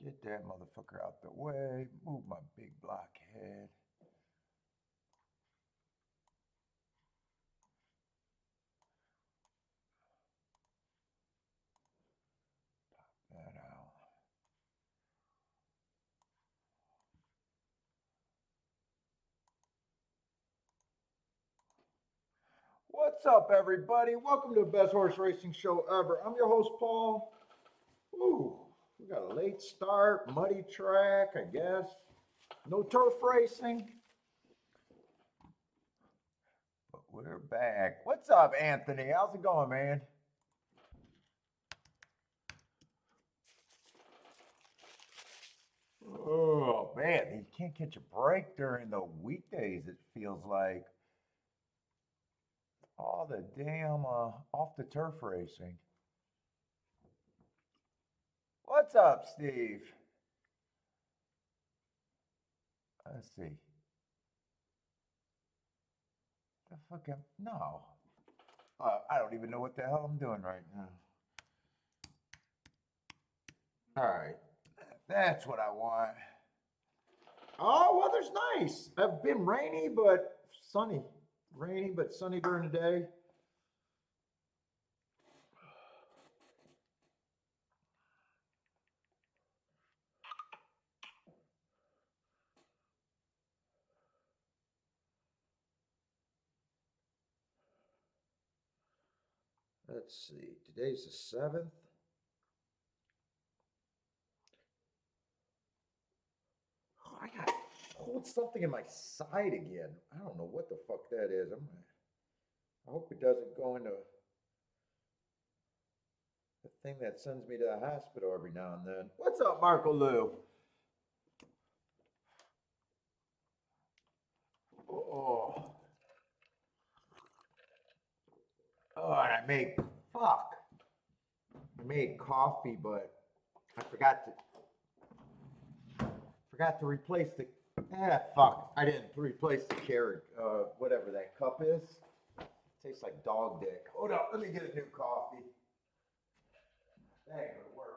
Get that motherfucker out the way. Move my big blockhead. Pop that out. What's up, everybody? Welcome to the best horse racing show ever. I'm your host, Paul. Ooh, we got a late start, muddy track, I guess. No turf racing. But we're back. What's up, Anthony? How's it going, man? Oh, man, you can't catch a break during the weekdays, it feels like. All the damn off the turf racing. What's up, Steve? Let's see. The fuck am no. I don't even know what the hell I'm doing right now. All right, that's what I want. Oh, weather's nice. It's been rainy but sunny. Rainy but sunny during the day. Let's see. Today's the 7th. Oh, I got pulled something in my side again. I don't know what the fuck that is. I hope it doesn't go into the thing that sends me to the hospital every now and then. What's up, Marco Lou? Oh, oh, and fuck. I made coffee, but I forgot to replace the, fuck. I didn't replace the carrot, whatever that cup is. Tastes like dog dick. Hold up, let me get a new coffee. That ain't gonna work.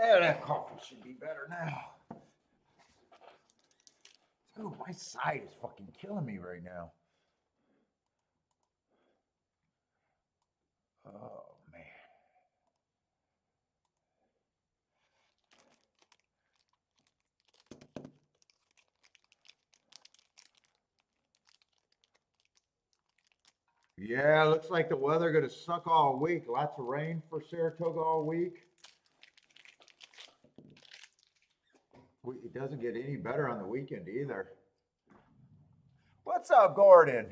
Yeah, that coffee should be better now. Dude, my side is fucking killing me right now. Oh, man. Yeah, looks like the weather going to suck all week. Lots of rain for Saratoga all week. It doesn't get any better on the weekend either. What's up, Gordon?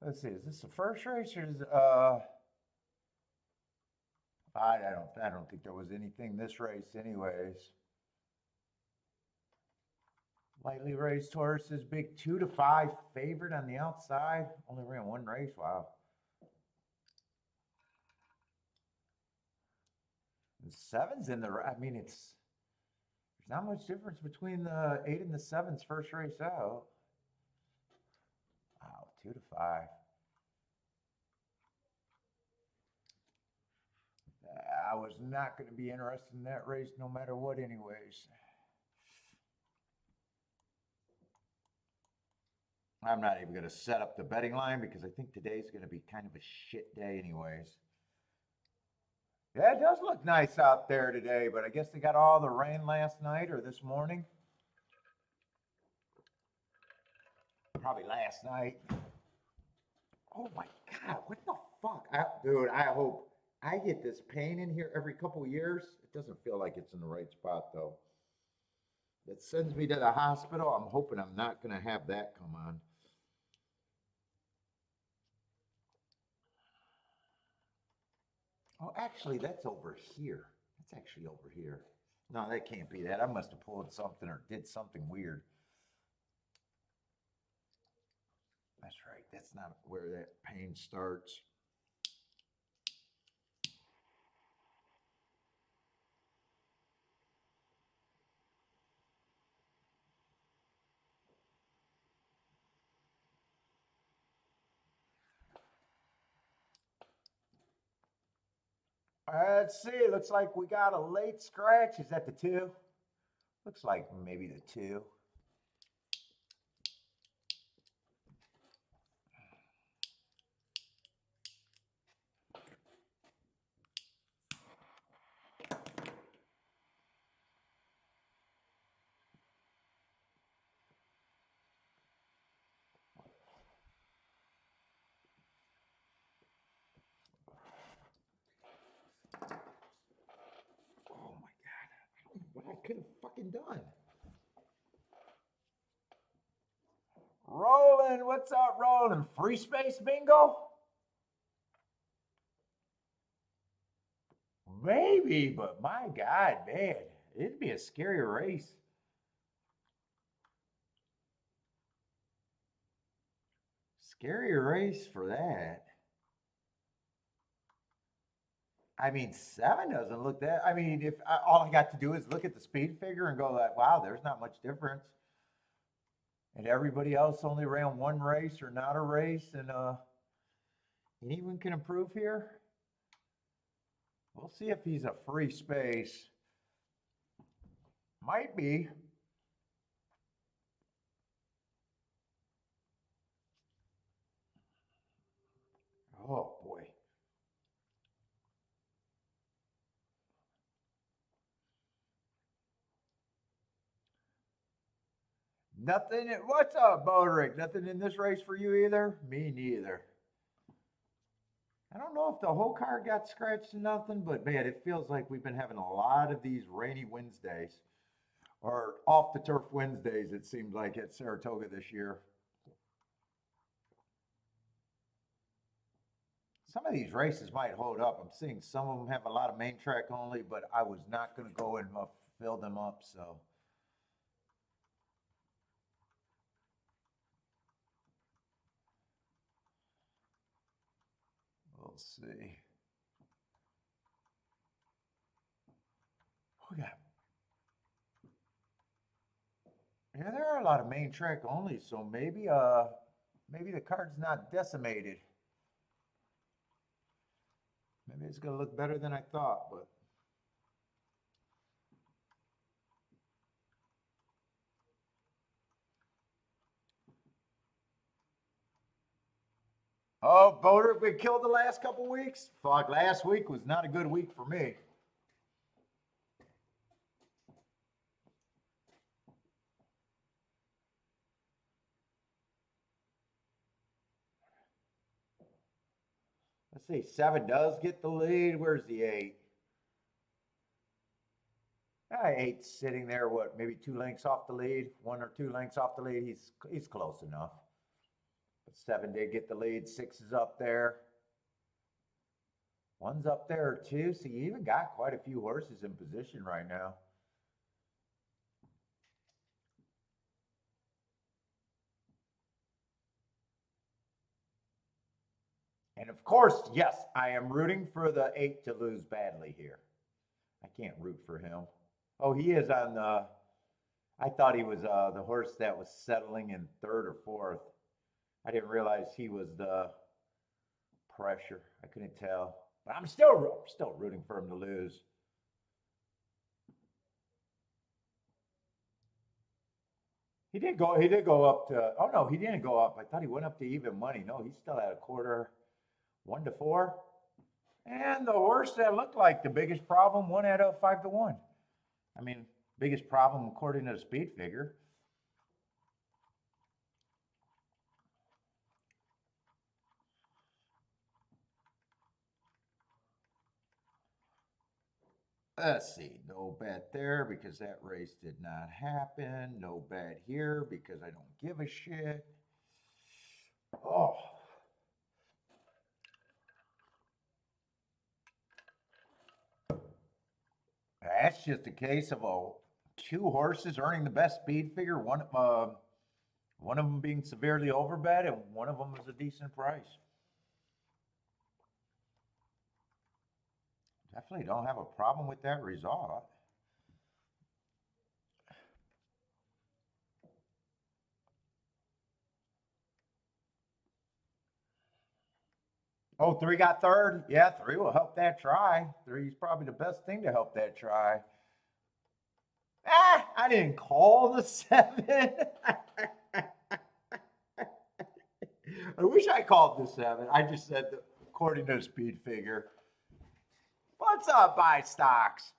Let's see, is this the first race or is I don't think there was anything this race anyways. Lightly raced horses, big 2-5 favorite on the outside. Only ran one race. Wow. The seven's in the. I mean, there's not much difference between the 8 and the 7's first race out. Wow, 2-5. I was not going to be interested in that race no matter what, anyways. I'm not even going to set up the betting line because I think today's going to be kind of a shit day, anyways. Yeah, it does look nice out there today, but I guess they got all the rain last night or this morning. Probably last night. Oh my God, what the fuck? Dude, I hope I get this pain in here every couple of years. It doesn't feel like it's in the right spot though. It sends me to the hospital. I'm hoping I'm not going to have that come on. Oh, actually, that's over here. That's actually over here. No, that can't be that. I must have pulled something or did something weird. That's right. That's not where that pain starts. Let's see. Looks like we got a late scratch. Is that the 2? Looks like maybe the 2. Oh my God. I don't know what I could have fucking done. Rolling. What's up, Rolling? Free space bingo? Maybe, but my God, man, it'd be a scary race. Scary race for that. I mean, 7 doesn't look that. I mean, if all I got to do is look at the speed figure and go like, wow, there's not much difference. And everybody else only ran one race or not a race, and anyone can improve here. We'll see if he's a free space. Might be. Oh boy. Nothing. What's up, Boderick? Nothing in this race for you either? Me neither. I don't know if the whole car got scratched or nothing, but man, it feels like we've been having a lot of these rainy Wednesdays or off the turf Wednesdays, it seemed like at Saratoga this year. Some of these races might hold up. I'm seeing some of them have a lot of main track only, but I was not going to go and fill them up, so. We'll see. We got Yeah, there are a lot of main track only, so maybe the card's not decimated. Maybe it's gonna look better than I thought, but oh, Boulder been killed the last couple weeks. Fuck, last week was not a good week for me. Let's see, seven does get the lead. Where's the eight? Eight's sitting there. What? Maybe 2 lengths off the lead, 1 or 2 lengths off the lead. He's close enough. But seven did get the lead. Six is up there. One's up there too. So you even got quite a few horses in position right now. And of course, yes, I am rooting for the eight to lose badly here. I can't root for him. Oh, he is on the. I thought he was the horse that was settling in third or fourth. I didn't realize he was the pressure. I couldn't tell, but I'm still rooting for him to lose. He did go. He did go up to. Oh no, he didn't go up. I thought he went up to even money. No, he's still at a quarter, 1 to 4. And the horse that looked like the biggest problem won at a 5 to 1. I mean, biggest problem according to the speed figure. Let's see, no bet there because that race did not happen. No bet here because I don't give a shit. Oh. That's just a case of two horses earning the best speed figure. One of them being severely overbet, and one of them was a decent price. Definitely don't have a problem with that result. Oh, three got third. Yeah, three will help that try. Three's probably the best thing to help that try. I didn't call the seven. I wish I called the seven. I just said according to the speed figure. What's up, buy stocks?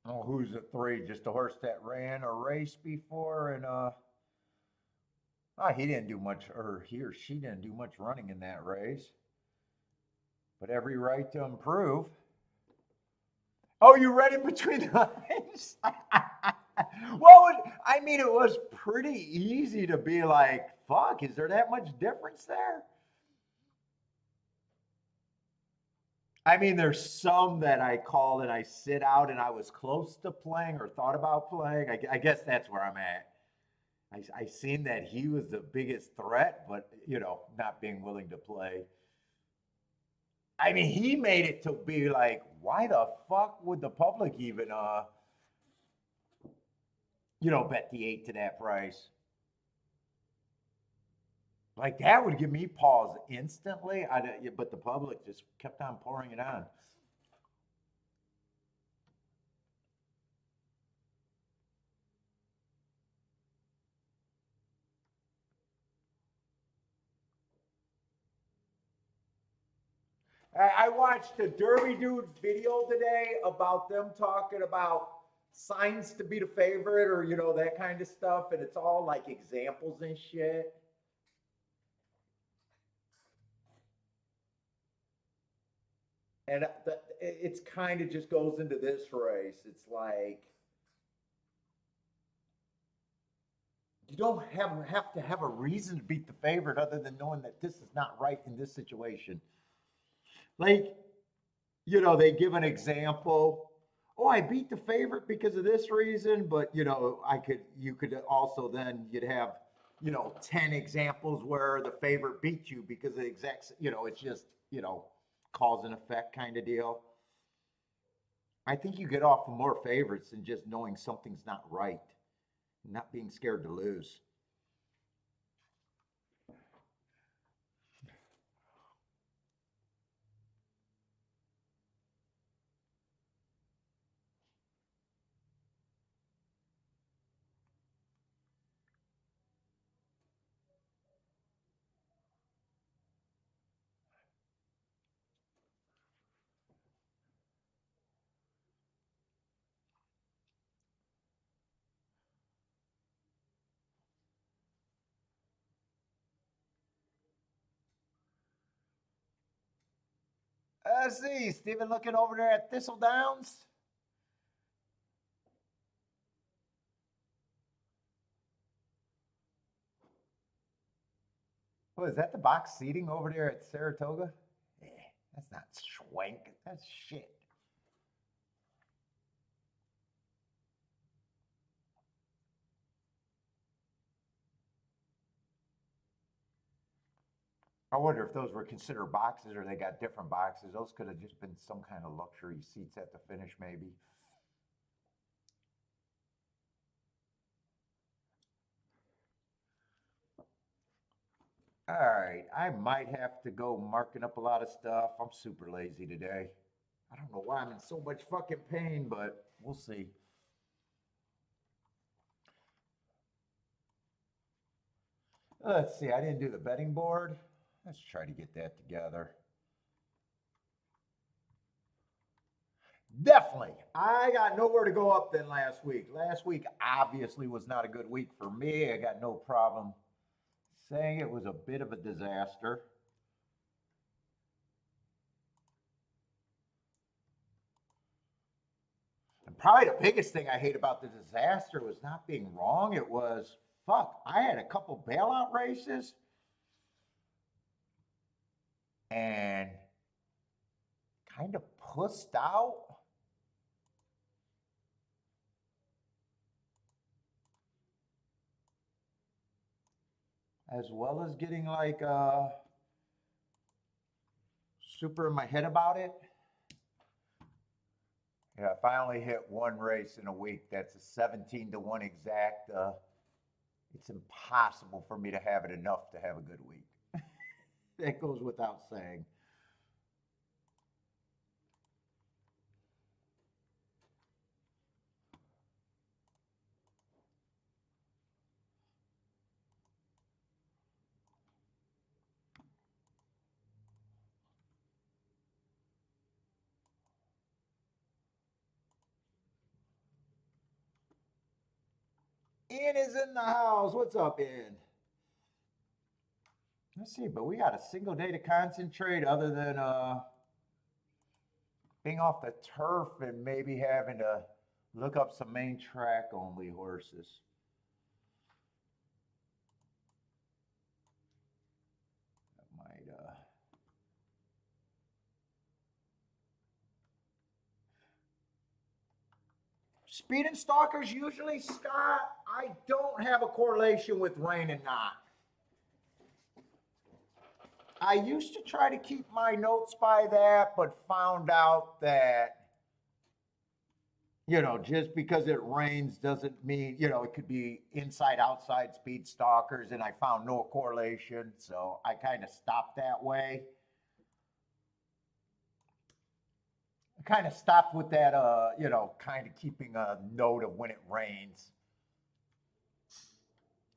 Oh, who's the three? Just a horse that ran a race before, and he didn't do much, or he or she didn't do much running in that race. But every right to improve. Oh, you read it between the lines? Well, I mean, it was pretty easy to be like, fuck, is there that much difference there? I mean, there's some that I call and I sit out and I was close to playing or thought about playing. I guess that's where I'm at. I seen that he was the biggest threat, but not being willing to play. I mean, he made it to be like, why the fuck would the public even, bet the eight to that price? Like that would give me pause instantly. But the public just kept on pouring it on. I watched a Derby Dude video today about them talking about signs to be the favorite or that kind of stuff, and it's all like examples and shit. And it's kind of just goes into this race. It's like You don't have to have a reason to beat the favorite other than knowing that this is not right in this situation. Like, they give an example. Oh, I beat the favorite because of this reason, but you could also then you'd have, 10 examples where the favorite beat you because of the exact, it's just, cause and effect kind of deal. I think you get off of more favorites than just knowing something's not right, not being scared to lose. Let's see, Stephen looking over there at Thistle Downs. What is that, the box seating over there at Saratoga? Yeah, that's not swank, that's shit. I wonder if those were considered boxes or they got different boxes. Those could have just been some kind of luxury seats at the finish, maybe. All right, I might have to go marking up a lot of stuff. I'm super lazy today. I don't know why I'm in so much fucking pain, but we'll see. Let's see, I didn't do the betting board. Let's try to get that together. Definitely. I got nowhere to go up than last week. Last week obviously was not a good week for me. I got no problem saying it was a bit of a disaster. And probably the biggest thing I hate about the disaster was not being wrong. It was, fuck, I had a couple bailout races and kind of pussed out. As well as getting like super in my head about it. Yeah, if I only hit one race in a week, that's a 17-1 exact. It's impossible for me to have it enough to have a good week. That goes without saying. Ian is in the house. What's up, Ian? Let's see, but we got a single day to concentrate other than being off the turf and maybe having to look up some main track only horses. That might Speed and stalkers usually, Scott, I don't have a correlation with rain and not. I used to try to keep my notes by that, but found out that, just because it rains doesn't mean, it could be inside, outside speed stalkers, and I found no correlation. So I kind of stopped that way. I kind of stopped with that, kind of keeping a note of when it rains.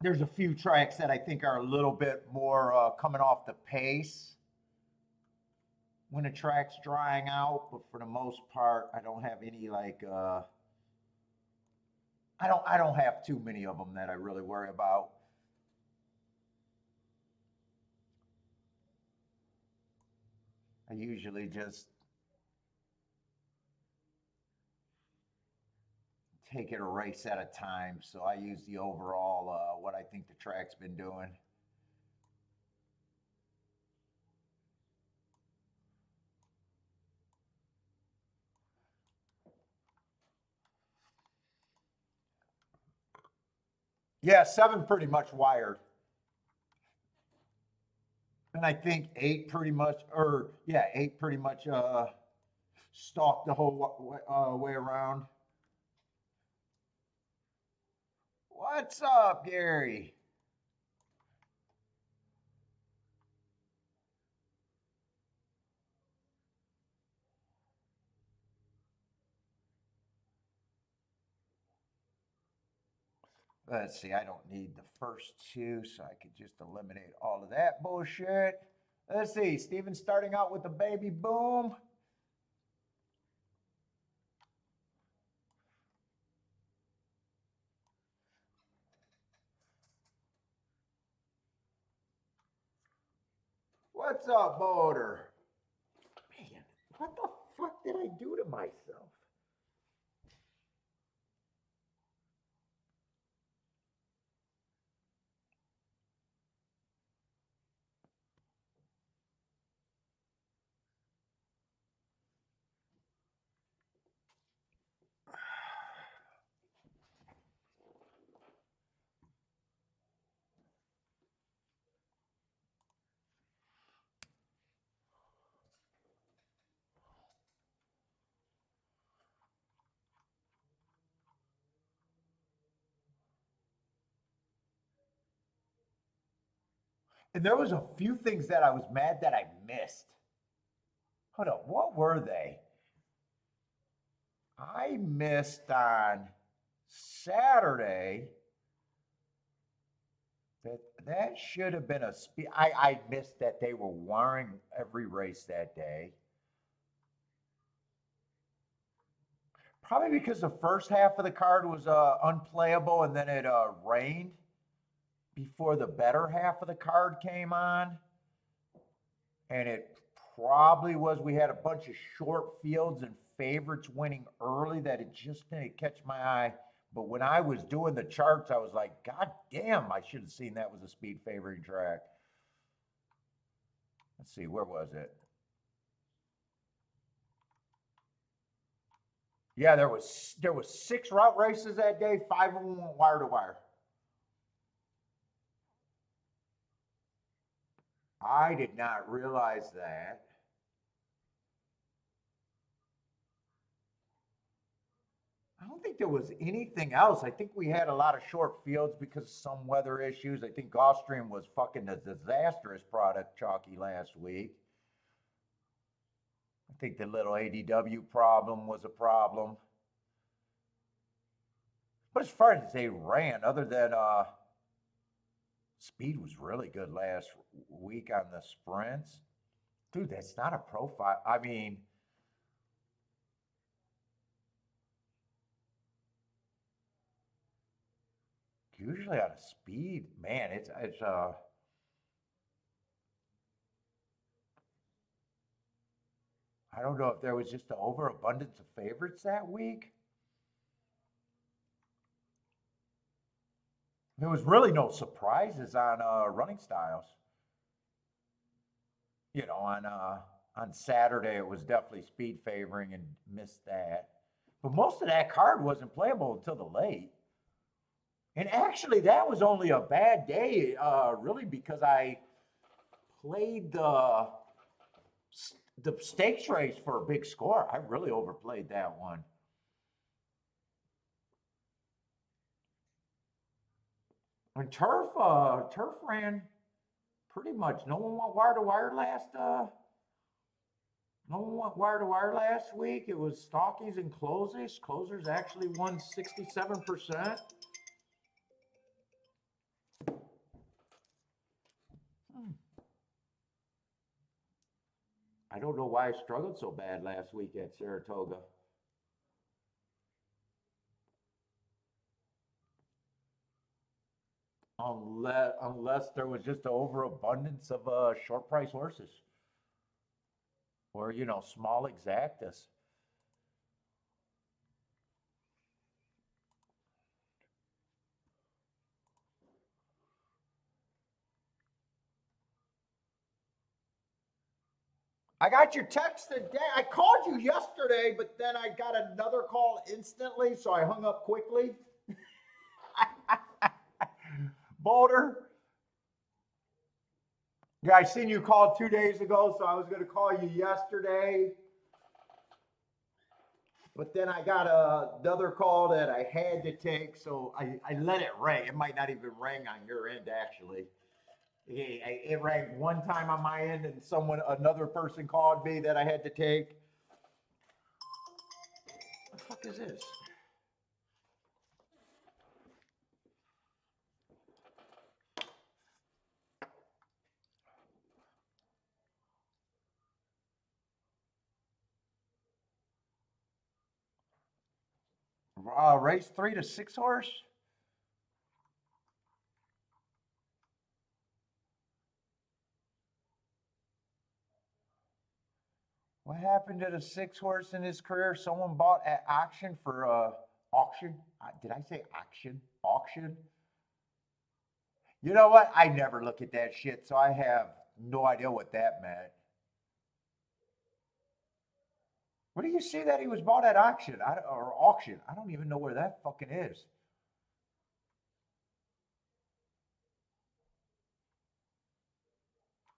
There's a few tracks that I think are a little bit more coming off the pace when a track's drying out, but for the most part, I don't have any like I don't have too many of them that I really worry about. I usually just take it a race at a time. So I use the overall, what I think the track's been doing. Yeah, 7 pretty much wired. And I think 8 pretty much, or yeah, 8 pretty much stalked the whole way around. What's up, Gary? Let's see, I don't need the first 2, so I could just eliminate all of that bullshit. Let's see, Steven's starting out with the baby boom. What's up, Boulder? Man, what the fuck did I do to myself? And there was a few things that I was mad that I missed. Hold on, what were they? I missed on Saturday. That should have been a speed. I missed that they were wiring every race that day. Probably because the first half of the card was unplayable, and then it rained before the better half of the card came on. And it probably was, we had a bunch of short fields and favorites winning early that it just didn't catch my eye. But when I was doing the charts, I was like, God damn, I should have seen that was a speed favoring track. Let's see, where was it? Yeah, there was 6 route races that day. 5 of them went wire to wire. I did not realize that. I don't think there was anything else. I think we had a lot of short fields because of some weather issues. I think Gulfstream was fucking a disastrous product, Chalky, last week. I think the little ADW problem was a problem. But as far as they ran, other than speed was really good last week on the sprints. Dude, that's not a profile. I mean, usually on a speed, man, it's I don't know if there was just an overabundance of favorites that week. There was really no surprises on running styles. You know, on Saturday it was definitely speed favoring and missed that. But most of that card wasn't playable until the late. And actually, that was only a bad day, really, because I played the stakes race for a big score. I really overplayed that one. And turf ran pretty much. No one went wire to wire last. No one went wire to wire last week. It was stockies and closers. Closers actually won 67%. I don't know why I struggled so bad last week at Saratoga. Unless there was just an overabundance of short price horses, or small exactas. I got your text today. I called you yesterday, but then I got another call instantly, so I hung up quickly. Boulder. Yeah, I seen you called 2 days ago, so I was going to call you yesterday. But then I got another call that I had to take, so I let it ring. It might not even ring on your end, actually. It rang one time on my end, and another person called me that I had to take. What the fuck is this? Race 3 to 6 horse? What happened to the 6 horse in his career? Someone bought at auction for auction. Did I say auction? Auction? You know what? I never look at that shit, so I have no idea what that meant. Where do you see that he was bought at auction or auction? I don't even know where that fucking is.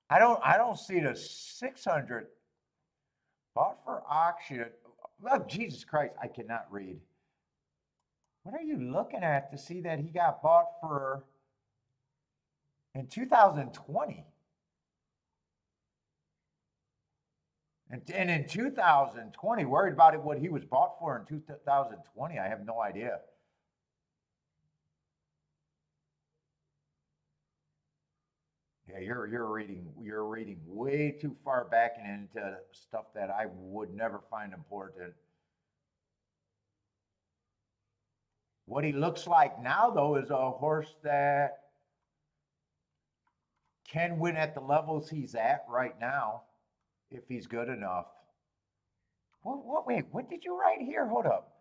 I don't see the 600 bought for auction. Oh, Jesus Christ, I cannot read. What are you looking at to see that he got bought for in 2020? And in 2020, worried about it, what he was bought for in 2020, I have no idea. Yeah, you're reading way too far back and into stuff that I would never find important. What he looks like now, though, is a horse that can win at the levels he's at right now, if he's good enough. Wait, what did you write here? Hold up.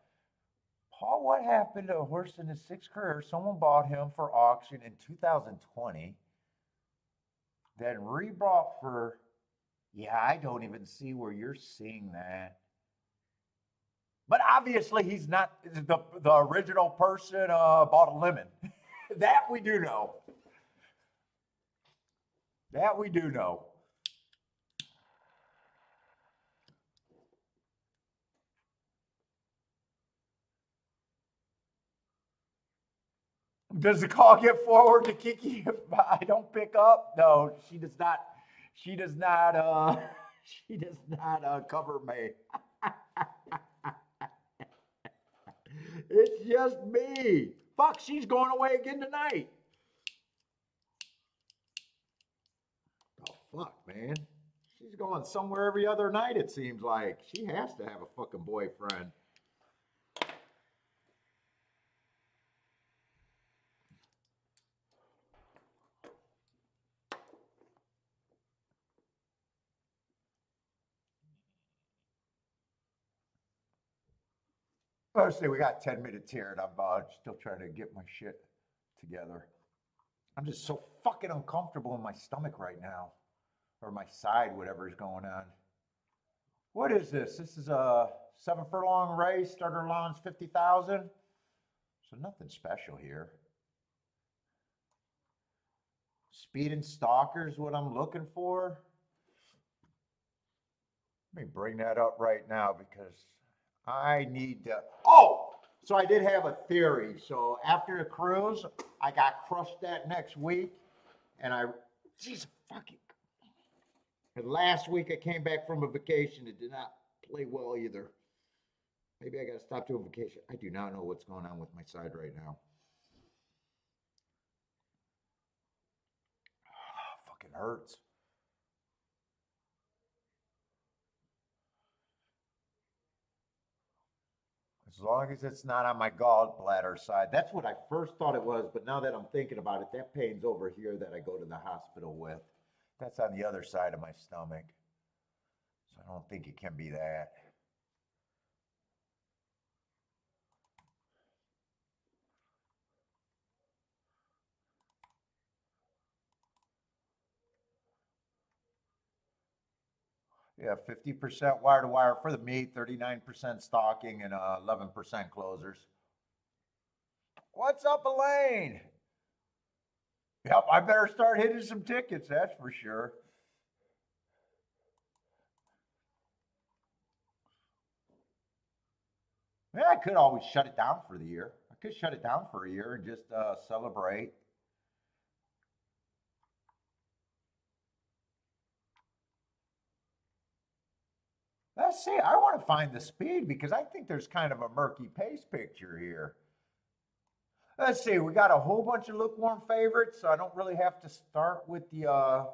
Paul, what happened to a horse in his 6th career? Someone bought him for auction in 2020, then rebought for, yeah, I don't even see where you're seeing that. But obviously, he's not the original person bought a lemon. That we do know. That we do know. Does the call get forward to Kiki if I don't pick up? No, she does not. She does not. She does not cover me. It's just me. Fuck, she's going away again tonight. Oh fuck, man. She's going somewhere every other night. It seems like she has to have a fucking boyfriend. Let's see, we got 10 minutes here, and I'm still trying to get my shit together. I'm just so fucking uncomfortable in my stomach right now, or my side, whatever is going on. What is this? This is a 7 furlong race. Starter allowance 50,000. So nothing special here. Speed and stalkers, what I'm looking for. Let me bring that up right now because I need to. Oh, so I did have a theory. So after the cruise, I got crushed that next week, and Jesus fucking. And last week I came back from a vacation. It did not play well either. Maybe I got to stop doing vacation. I do not know what's going on with my side right now. Fucking hurts. As long as it's not on my gallbladder side. That's what I first thought it was, but now that I'm thinking about it, that pain's over here that I go to the hospital with. That's on the other side of my stomach. So I don't think it can be that. Yeah, 50% wire to wire for the meat, 39% stocking, and 11% closers. What's up, Elaine? Yep, I better start hitting some tickets, that's for sure. Yeah, I could always shut it down for the year. I could shut it down for a year and just celebrate. Let's see. I want to find the speed because I think there's kind of a murky pace picture here. Let's see. We got a whole bunch of lukewarm favorites, so I don't really have to start with the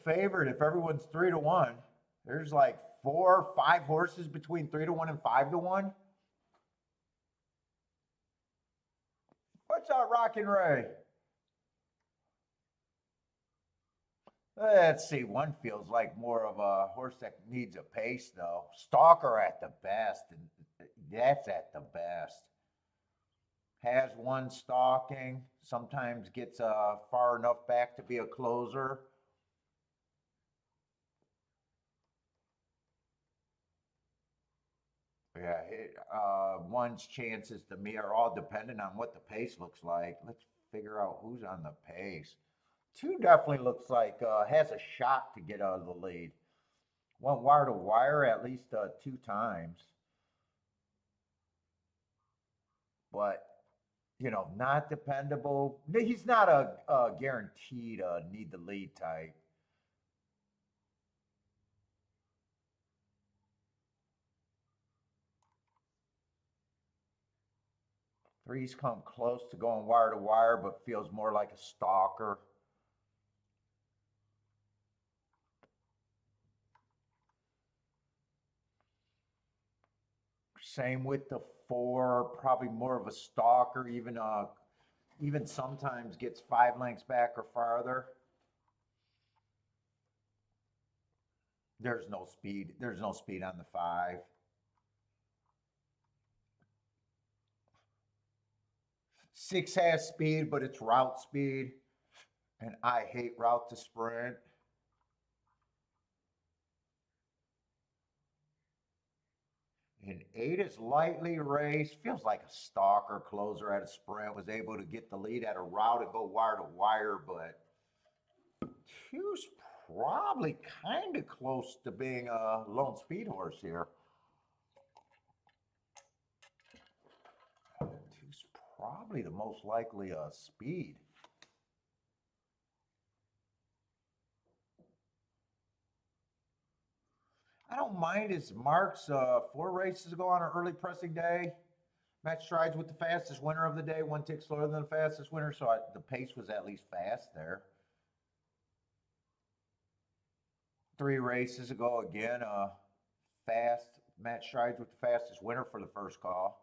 favorite. If everyone's 3 to 1, there's like 4, 5 horses between 3 to 1 and 5 to 1. What's up, Rockin' Ray? Let's see. One feels like more of a horse that needs a pace, though. Stalker at the best, and that's at the best. Has one stalking. Sometimes gets far enough back to be a closer. Yeah, one's chances to me are all dependent on what the pace looks like. Let's figure out who's on the pace. Two definitely looks like has a shot to get out of the lead. Went wire to wire at least 2 times, but not dependable. He's not a guaranteed need the lead type. Three's come close to going wire to wire, but feels more like a stalker. Same with the 4, probably more of a stalker, even sometimes gets 5 lengths back or farther. There's no speed. There's no speed on the 5. 6 has speed, but it's route speed, and I hate route to sprint. And 8 is lightly raced. Feels like a stalker closer at a sprint. Was able to get the lead at a route and go wire to wire, but 2's probably kind of close to being a lone speed horse here. 2's probably the most likely speed. I don't mind his marks. 4 races ago on an early pressing day. Match strides with the fastest winner of the day. 1 tick slower than the fastest winner, so the pace was at least fast there. 3 races ago again, fast match strides with the fastest winner for the first call.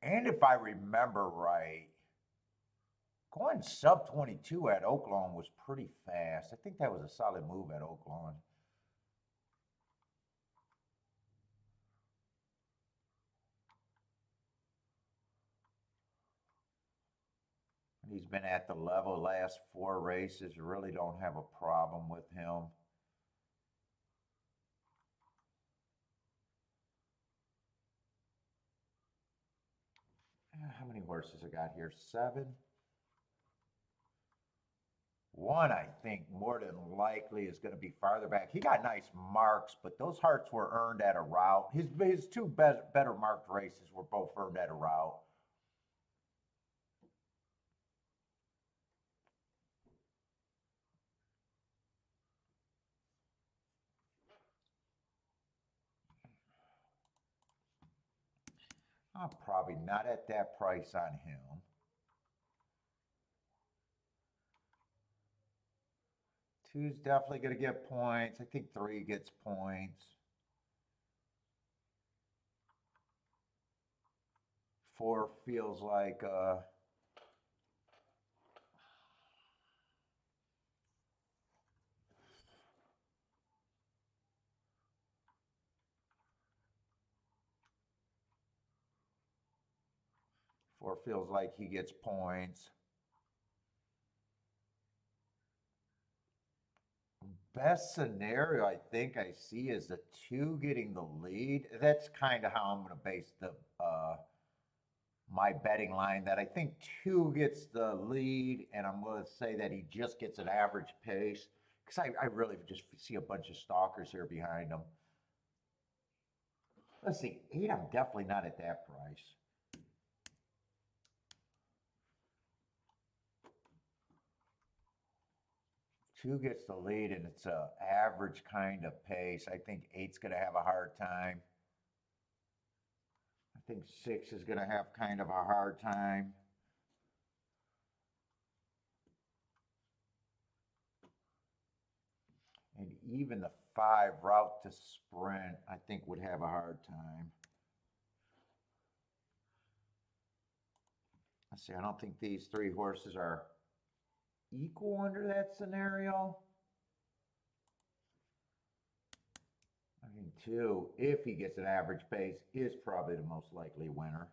And if I remember right, going sub 22 at Oaklawn was pretty fast. I think that was a solid move at Oaklawn. He's been at the level last 4 races. Really don't have a problem with him. How many horses I got here? 7. One, I think, more than likely is going to be farther back. He got nice marks, but those hearts were earned at a route. His 2 better marked races were both earned at a route. I'm probably not at that price on him. 2's definitely going to get points. I think 3 gets points. 4 feels like or feels like he gets points. Best scenario I think I see is the 2 getting the lead. That's kind of how I'm going to base the my betting line, that I think 2 gets the lead, and I'm going to say that he just gets an average pace, because I really just see a bunch of stalkers here behind him. Let's see, 8, I'm definitely not at that price. Two gets the lead, and it's a average kind of pace. I think 8's going to have a hard time. I think 6 is going to have kind of a hard time. And even the 5 route to sprint, I think would have a hard time. Let's see, I don't think these 3 horses are equal under that scenario. I think 2, if he gets an average pace, is probably the most likely winner.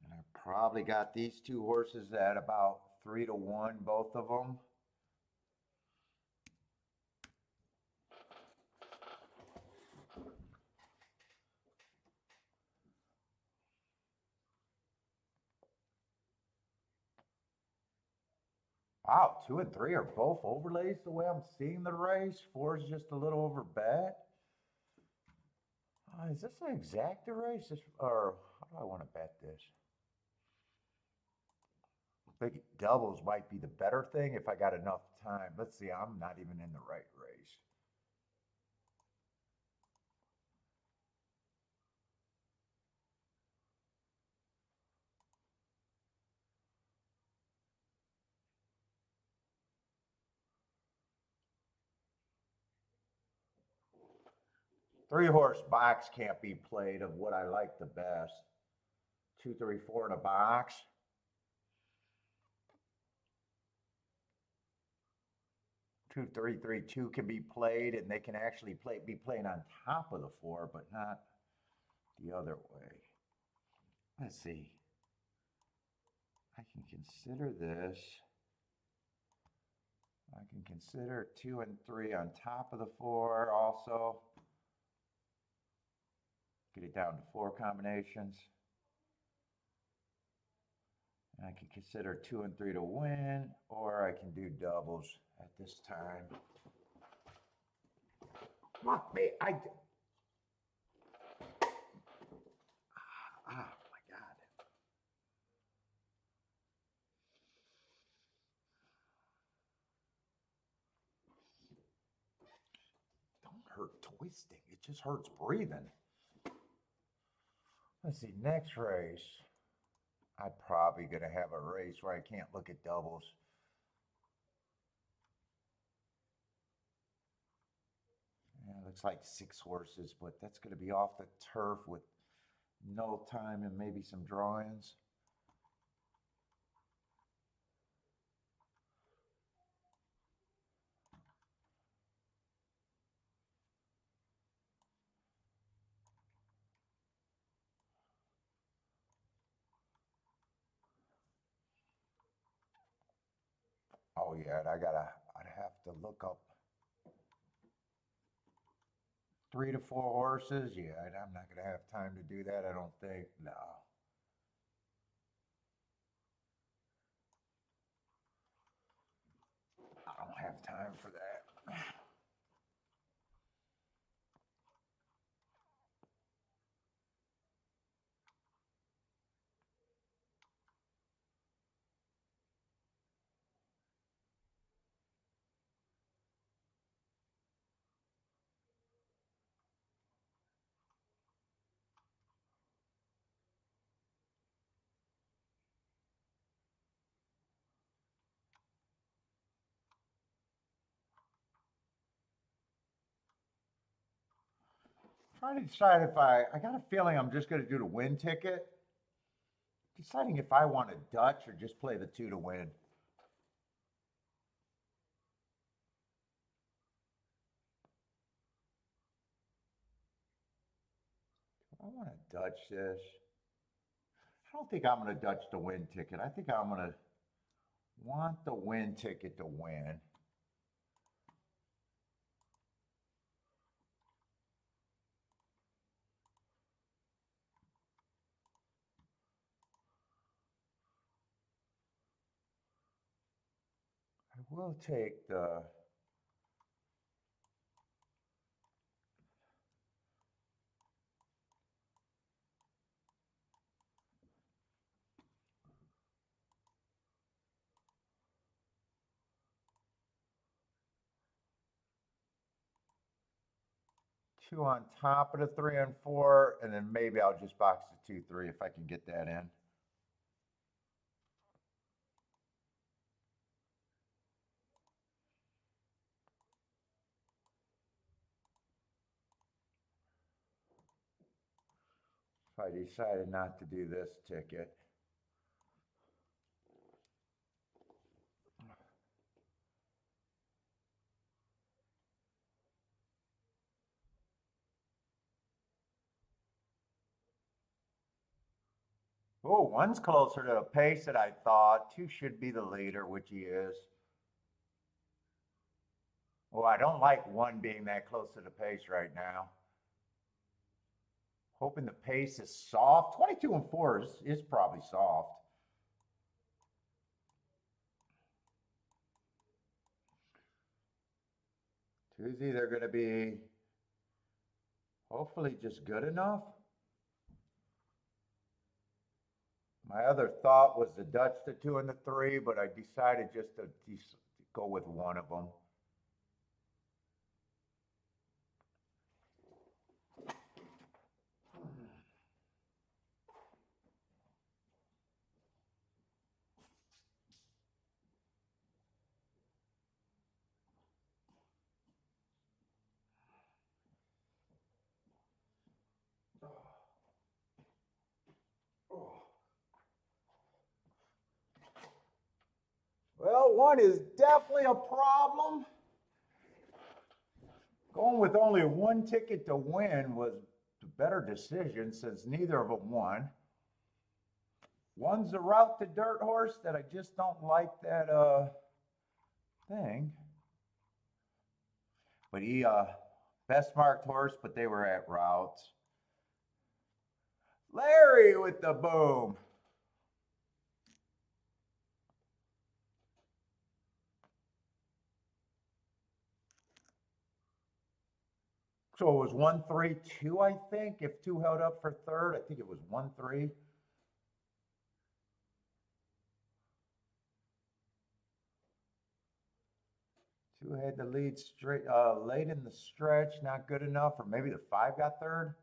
And I probably got these 2 horses at about 3 to 1, both of them. Wow, 2 and 3 are both overlays the way I'm seeing the race. 4 is just a little over bet. Is this an exacta race? Or how do I want to bet this? I think doubles might be the better thing if I got enough time. Let's see, I'm not even in the right race. Three-horse box can't be played of what I like the best. 2, 3, 4 in a box. Two, 3, 3, 2 can be played, and they can actually be playing on top of the 4, but not the other way. Let's see. I can consider this. I can consider 2 and 3 on top of the 4 also. Get it down to 4 combinations. And I can consider 2 and 3 to win, or I can do doubles at this time. Fuck me, my God. Don't hurt twisting, it just hurts breathing. Let's see, next race. I'm probably going to have a race where I can't look at doubles. Yeah, looks like 6 horses, but that's going to be off the turf with no time and maybe some drawings. Oh yeah, I'd have to look up 3 to 4 horses. Yeah, I'm not gonna have time to do that, I don't think. No. I don't have time for that. Trying to decide if I got a feeling I'm just gonna do the win ticket. Deciding if I want a Dutch or just play the 2 to win. want to Dutch this. I don't think I'm going to Dutch the win ticket. I think I'm going to want the win ticket to win. I will take the... two on top of the 3 and 4, and then maybe I'll just box the 2, 3 if I can get that in. If I decided not to do this ticket. Oh, 1's closer to the pace that I thought. 2 should be the leader, which he is. Oh, I don't like 1 being that close to the pace right now. Hoping the pace is soft. 22 and 4 is probably soft. Two's either going to be hopefully just good enough. My other thought was to Dutch the 2 and the 3, but I decided just to go with 1 of them. Well, 1 is definitely a problem. Going with only 1 ticket to win was the better decision since neither of them won. 1's the route to dirt horse that I just don't like that thing. But he best marked horse, but they were at routes. Larry with the boom. So it was 1, 3, 2, I think. If 2 held up for third, I think it was 1, 3. Two had the lead straight late in the stretch, not good enough, or maybe the 5 got third.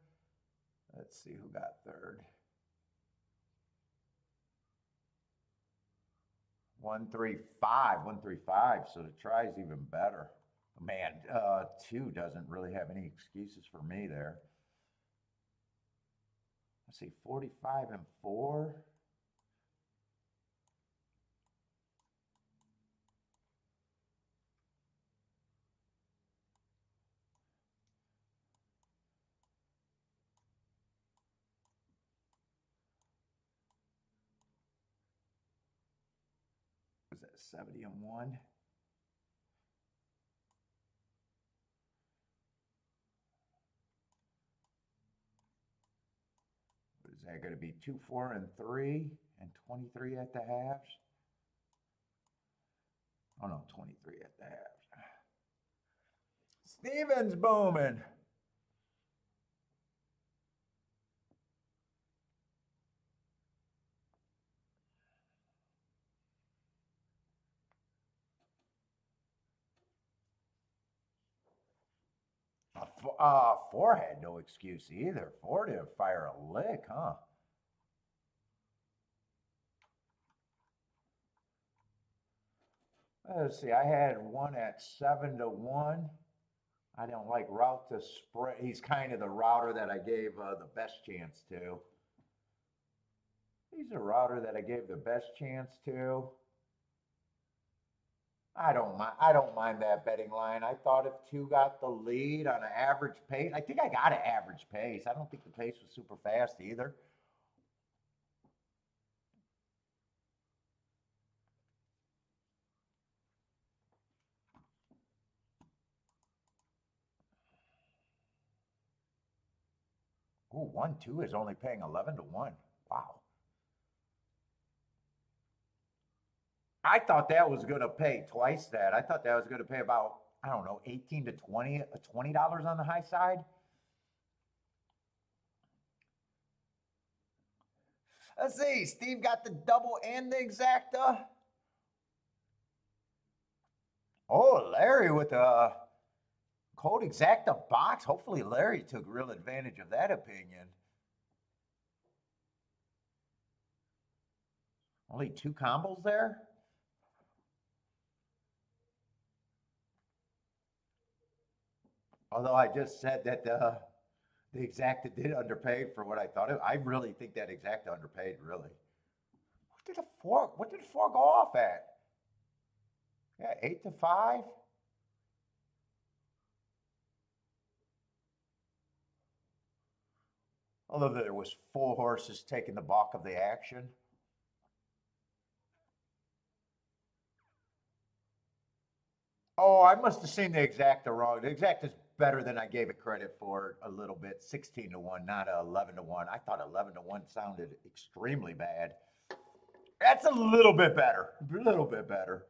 Let's see who got third. 1, 3, 5. 1, 3, 5. So the try's even better. Man, 2 doesn't really have any excuses for me there. Let's see, 45 and 4. Was that 70 and 1? Is that going to be 2, 4, and 3, and 23 at the halves? Oh no, 23 at the halves. Stevens booming. Four had no excuse either. Four didn't fire a lick, huh? Let's see, I had 1 at 7 to 1. I don't like route to spread. He's kind of the router that I gave the best chance to. He's a router that I gave the best chance to. I don't mind that betting line. I thought if two got the lead on an average pace, I think I got an average pace. I don't think the pace was super fast either. Ooh, 1-2 is only paying 11 to 1. Wow. I thought that was going to pay twice that. I thought that was going to pay about, I don't know, 18 to 20, $20 on the high side. Let's see. Steve got the double and the exacta. Oh, Larry with a cold exacta box. Hopefully, Larry took real advantage of that opinion. Only two combos there. Although I just said that the exacta did underpaid for what I thought. I really think that exacta underpaid. Really. What did the four? What did the four go off at? Yeah, 8 to 5. Although there was four horses taking the bulk of the action. Oh, I must have seen the exacta wrong. The exacta is better than I gave it credit for a little bit. 16 to 1, not 11 to 1. I thought 11 to 1 sounded extremely bad. That's a little bit better. A little bit better.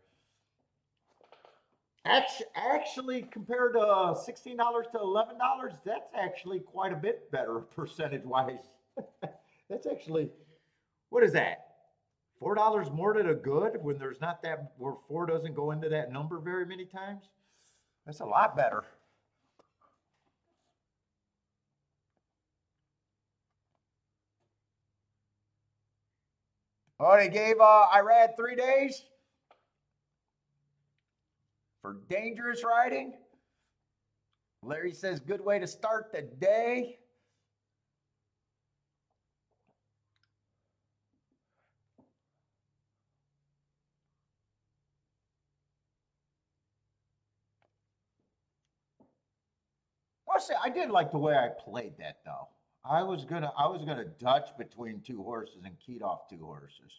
Actually, compared to $16 to $11, that's actually quite a bit better percentage wise. That's actually, what is that? $4 more to the good when there's not that, where four doesn't go into that number very many times. That's a lot better. Oh, they gave Irad 3 days for dangerous riding. Larry says, good way to start the day. Well, see, I did like the way I played that though. I was gonna Dutch between two horses and keyed off two horses.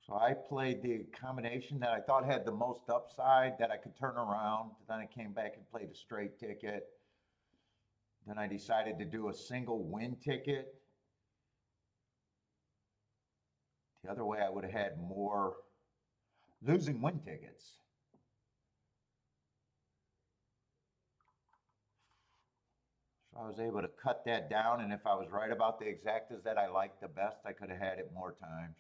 So I played the combination that I thought had the most upside that I could turn around. Then I came back and played a straight ticket. Then I decided to do a single win ticket. The other way I would have had more losing win tickets. So I was able to cut that down, and if I was right about the exactas that I liked the best, I could have had it more times.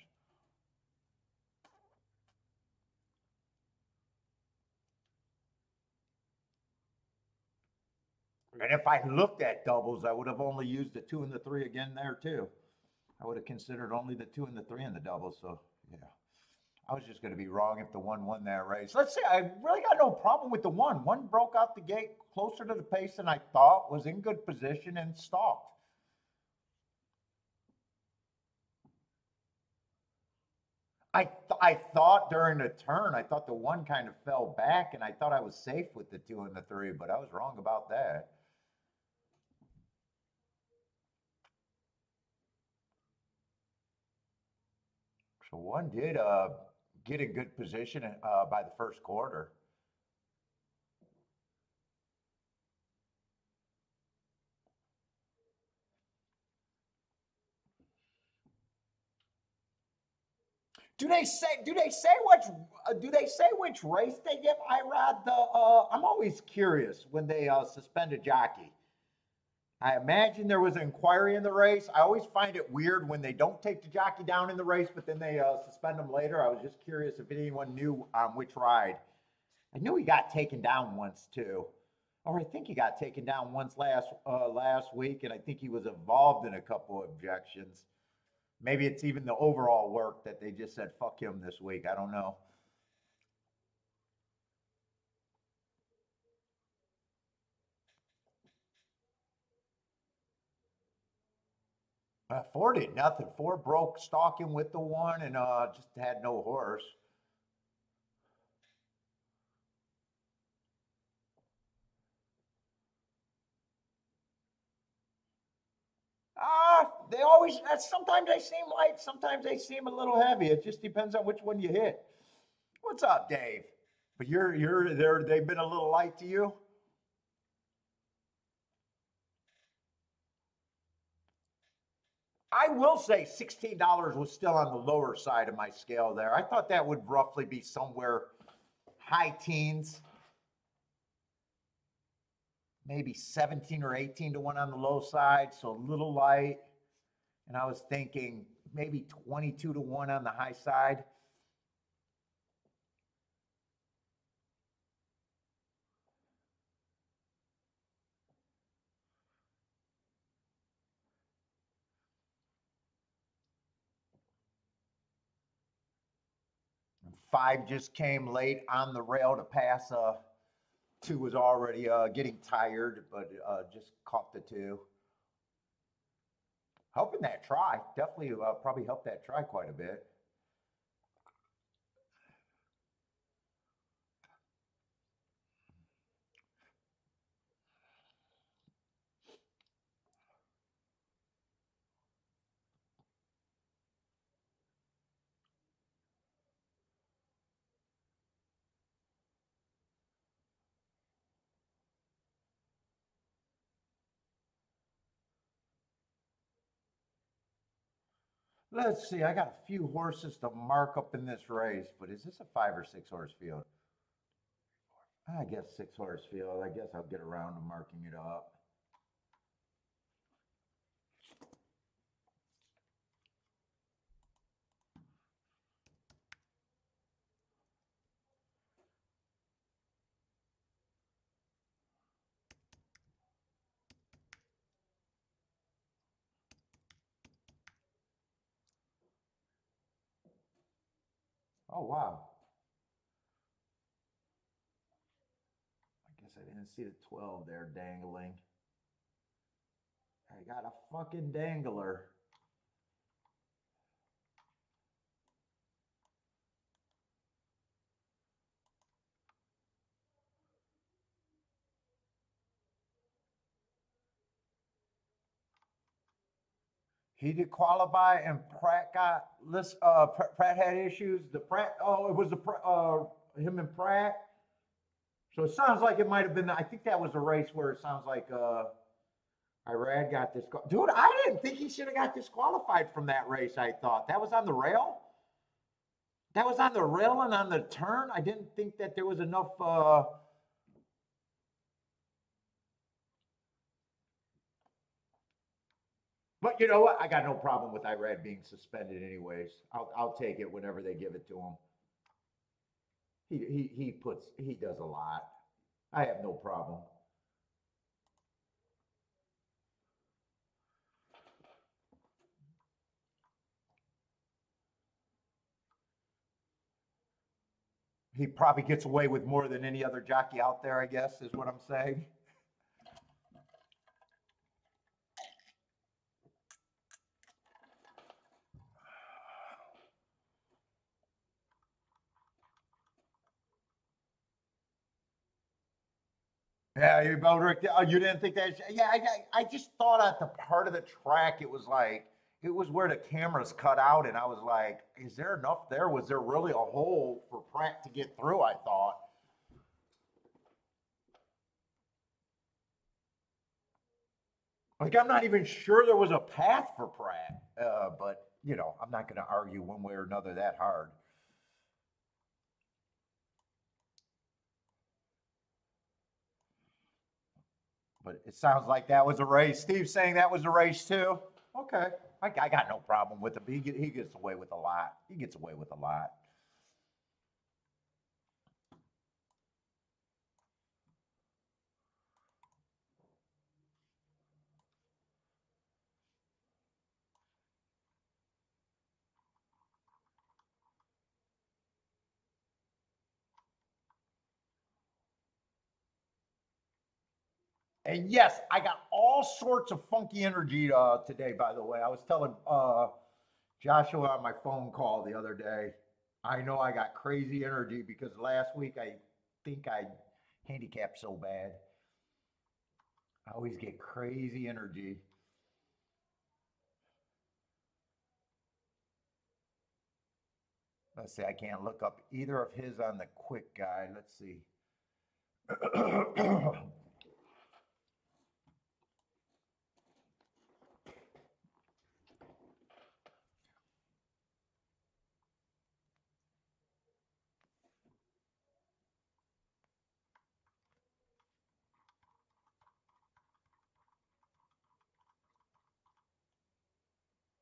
And if I looked at doubles, I would have only used the two and the three again there too. I would have considered only the two and the three in the doubles. So yeah, I was just going to be wrong if the one won that race. Let's see. I really got no problem with the one. One broke out the gate closer to the pace than I thought, was in good position and stalked. I thought during the turn, I thought the one kind of fell back, and I thought I was safe with the two and the three, but I was wrong about that. So one did get in good position by the first quarter. Do they say which race they give Irod the? I'm always curious when they suspend a jockey. I imagine there was an inquiry in the race. I always find it weird when they don't take the jockey down in the race, but then they suspend him later. I was just curious if anyone knew which ride. I knew he got taken down once too, or I think he got taken down once last week, and I think he was involved in a couple of objections. Maybe it's even the overall work that they just said fuck him this week. I don't know. Four did nothing. Four broke stalking with the one and just had no horse. They always. Sometimes they seem light. Sometimes they seem a little heavy. It just depends on which one you hit. What's up, Dave? But you're there. They've been a little light to you. I will say $16 was still on the lower side of my scale there. I thought that would roughly be somewhere high teens, maybe 17 or 18 to 1 on the low side, so a little light. And I was thinking maybe 22 to 1 on the high side. Five just came late on the rail to pass. Two was already getting tired, but just caught the two. Helping that try. Definitely probably helped that try quite a bit. Let's see. I got a few horses to mark up in this race, but is this a 5 or 6 horse field? I guess 6 horse field. I guess I'll get around to marking it up. Oh, wow. I guess I didn't see the 12 there dangling. I got a fucking dangler. He did qualify, and Pratt got list. Pratt had issues. The Pratt. Oh, it was him and Pratt. So it sounds like it might have been. I think that was a race where it sounds like Irad got this. Dude, I didn't think he should have got disqualified from that race. I thought that was on the rail. That was on the rail and on the turn. I didn't think that there was enough. But you know what? I got no problem with Irad being suspended, anyways. I'll take it whenever they give it to him. He does a lot. I have no problem. He probably gets away with more than any other jockey out there, I guess, is what I'm saying. Yeah, you both you didn't think that? Yeah, I just thought at the part of the track it was like it was where the cameras cut out, and I was like, is there enough there? Was there really a hole for Pratt to get through? I thought. Like I'm not even sure there was a path for Pratt, but you know I'm not going to argue one way or another that hard. But it sounds like that was a race. Steve's saying that was a race too. Okay, I got no problem with him. He gets away with a lot. He gets away with a lot. And yes, I got all sorts of funky energy today, by the way. I was telling Joshua on my phone call the other day. I know I got crazy energy because last week I think I handicapped so bad. I always get crazy energy. Let's see, I can't look up either of his on the quick guide. Let's see.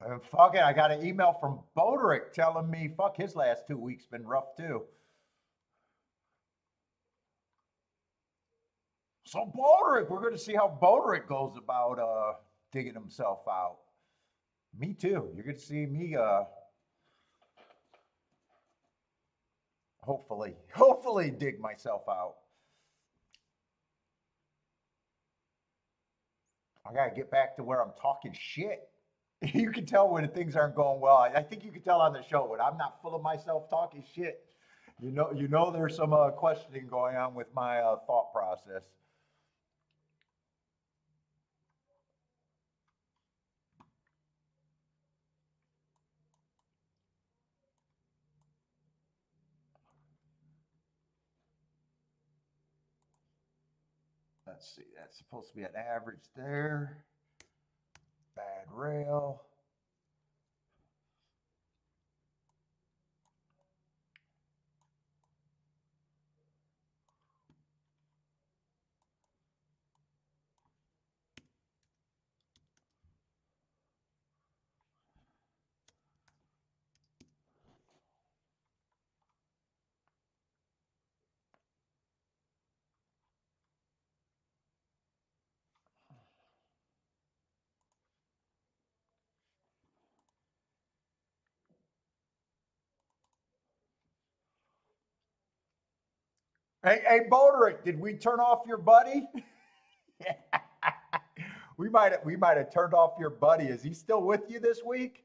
And fuck it, I got an email from Boderick telling me fuck his last 2 weeks been rough too. So Boderick, we're going to see how Boderick goes about digging himself out. Me too. You're going to see me hopefully dig myself out. I got to get back to where I'm talking shit. You can tell when things aren't going well. I think you can tell on the show when I'm not full of myself talking shit. You know, there's some questioning going on with my thought process. Let's see, that's supposed to be an average there. Bad rail. Hey, Boderick, did we turn off your buddy? we might have turned off your buddy. Is he still with you this week?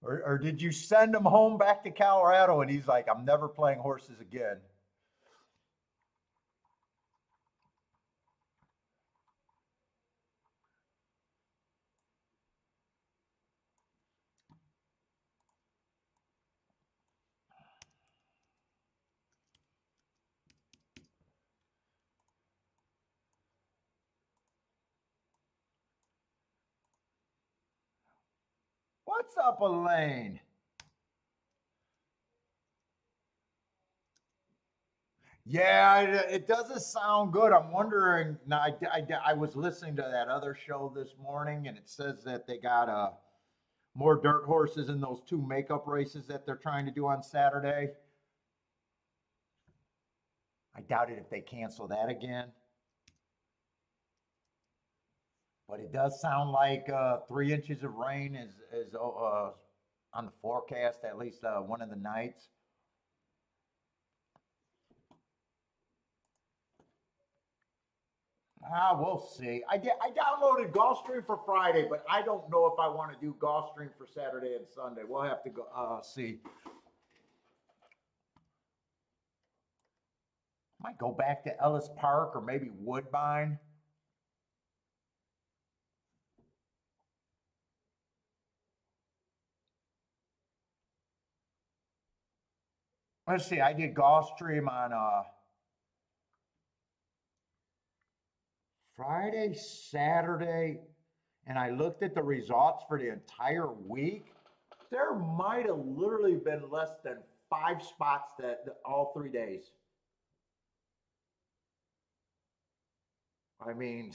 Or did you send him home back to Colorado and he's like, I'm never playing horses again? What's up, Elaine? Yeah, it doesn't sound good. I'm wondering. Now, I was listening to that other show this morning, and it says that they got more dirt horses in those two makeup races that they're trying to do on Saturday. I doubt it if they cancel that again. But it does sound like 3 inches of rain is on the forecast at least one of the nights. We'll see. I downloaded Gulfstream for Friday, but I don't know if I want to do Gulfstream for Saturday and Sunday. We'll have to go see. Might go back to Ellis Park or maybe Woodbine. Let's see. I did Gulfstream on Friday, Saturday, and I looked at the results for the entire week. There might have literally been less than 5 spots that all 3 days. I mean,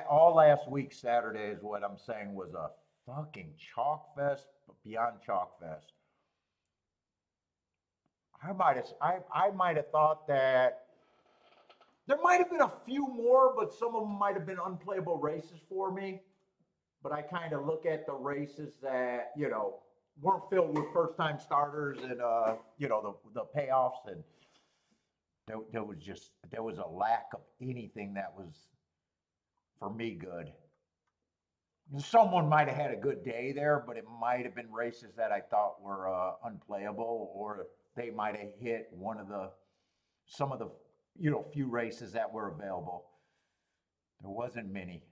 all last week Saturday is what I'm saying was a fucking chalk fest beyond chalk fest. I might have thought that there might have been a few more, but some of them might have been unplayable races for me. but I kind of look at the races that, you know, weren't filled with first time starters and, you know, the payoffs. And there was a lack of anything that was, for me, good. Someone might have had a good day there, but it might have been races that I thought were unplayable, or they might have hit some of the, you know, few races that were available. There wasn't many.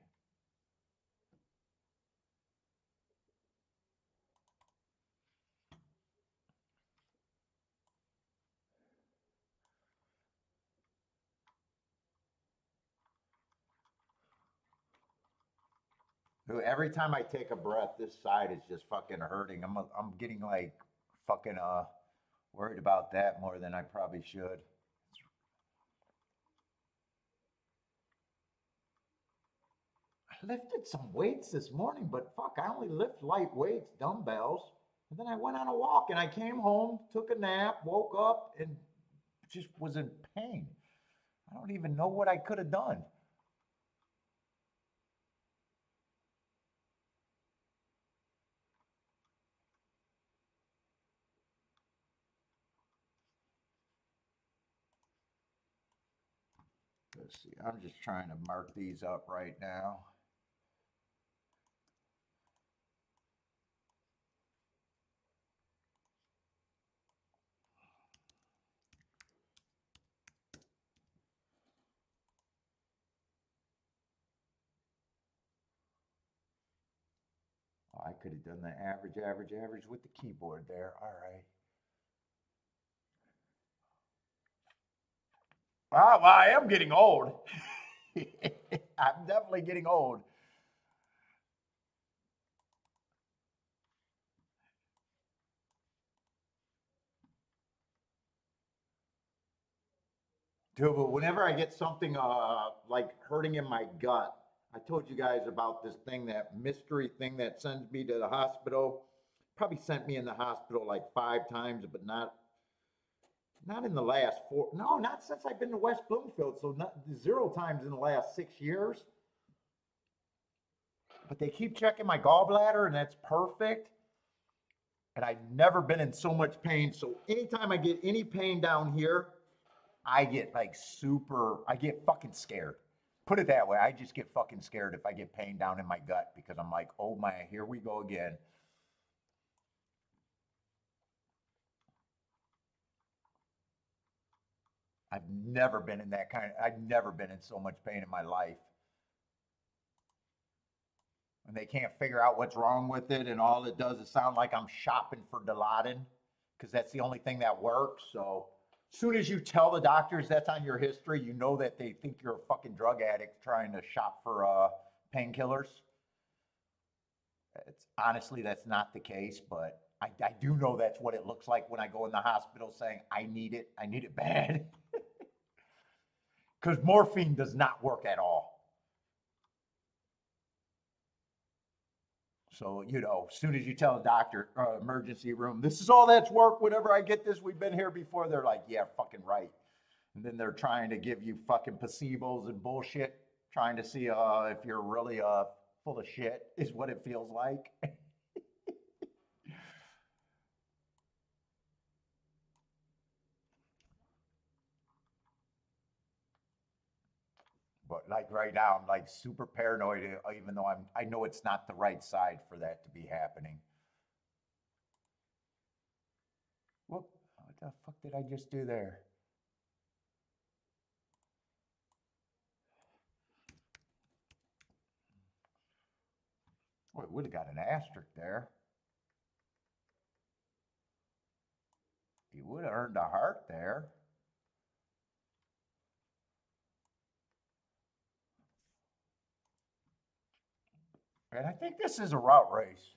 Every time I take a breath, this side is just fucking hurting. I'm getting like fucking worried about that more than I probably should. I lifted some weights this morning, but fuck, I only lift light weights, dumbbells. And then I went on a walk and I came home, took a nap, woke up, and just was in pain. I don't even know what I could have done. Let's see. I'm just trying to mark these up right now. Oh, I could have done the average with the keyboard there. All right. Ah, well, I am getting old. I'm definitely getting old. Dude, but whenever I get something like hurting in my gut, I told you guys about this thing, that mystery thing that sends me to the hospital. Probably sent me in the hospital like 5 times, but not in the last four. No, not since I've been to West Bloomfield. So not 0 times in the last 6 years. But they keep checking my gallbladder, and that's perfect. And I've never been in so much pain. So anytime I get any pain down here, I get like I get fucking scared. Put it that way. I just get fucking scared if I get pain down in my gut, because I'm like, oh my, here we go again. I've never been in so much pain in my life. And they can't figure out what's wrong with it. And all it does is sound like I'm shopping for Dilaudid, because that's the only thing that works. So as soon as you tell the doctors that's on your history, you know that they think you're a fucking drug addict trying to shop for painkillers. It's honestly, that's not the case, but I do know that's what it looks like when I go in the hospital saying, I need it bad. Because morphine does not work at all. So, you know, as soon as you tell the doctor, emergency room, this is all that's work, whenever I get this, we've been here before, they're like, yeah, fucking right. And then they're trying to give you fucking placebos and bullshit, trying to see if you're really full of shit, is what it feels like. But like right now, I'm like super paranoid, even though I know it's not the right side for that to be happening. Whoop! What the fuck did I just do there? Well, it would have got an asterisk there. He would have earned a heart there. And I think this is a route race.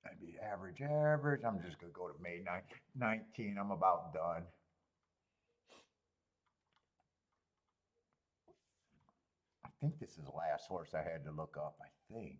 Maybe average. I'm just gonna go to May 19. I'm about done. I think this is the last horse I had to look up, I think.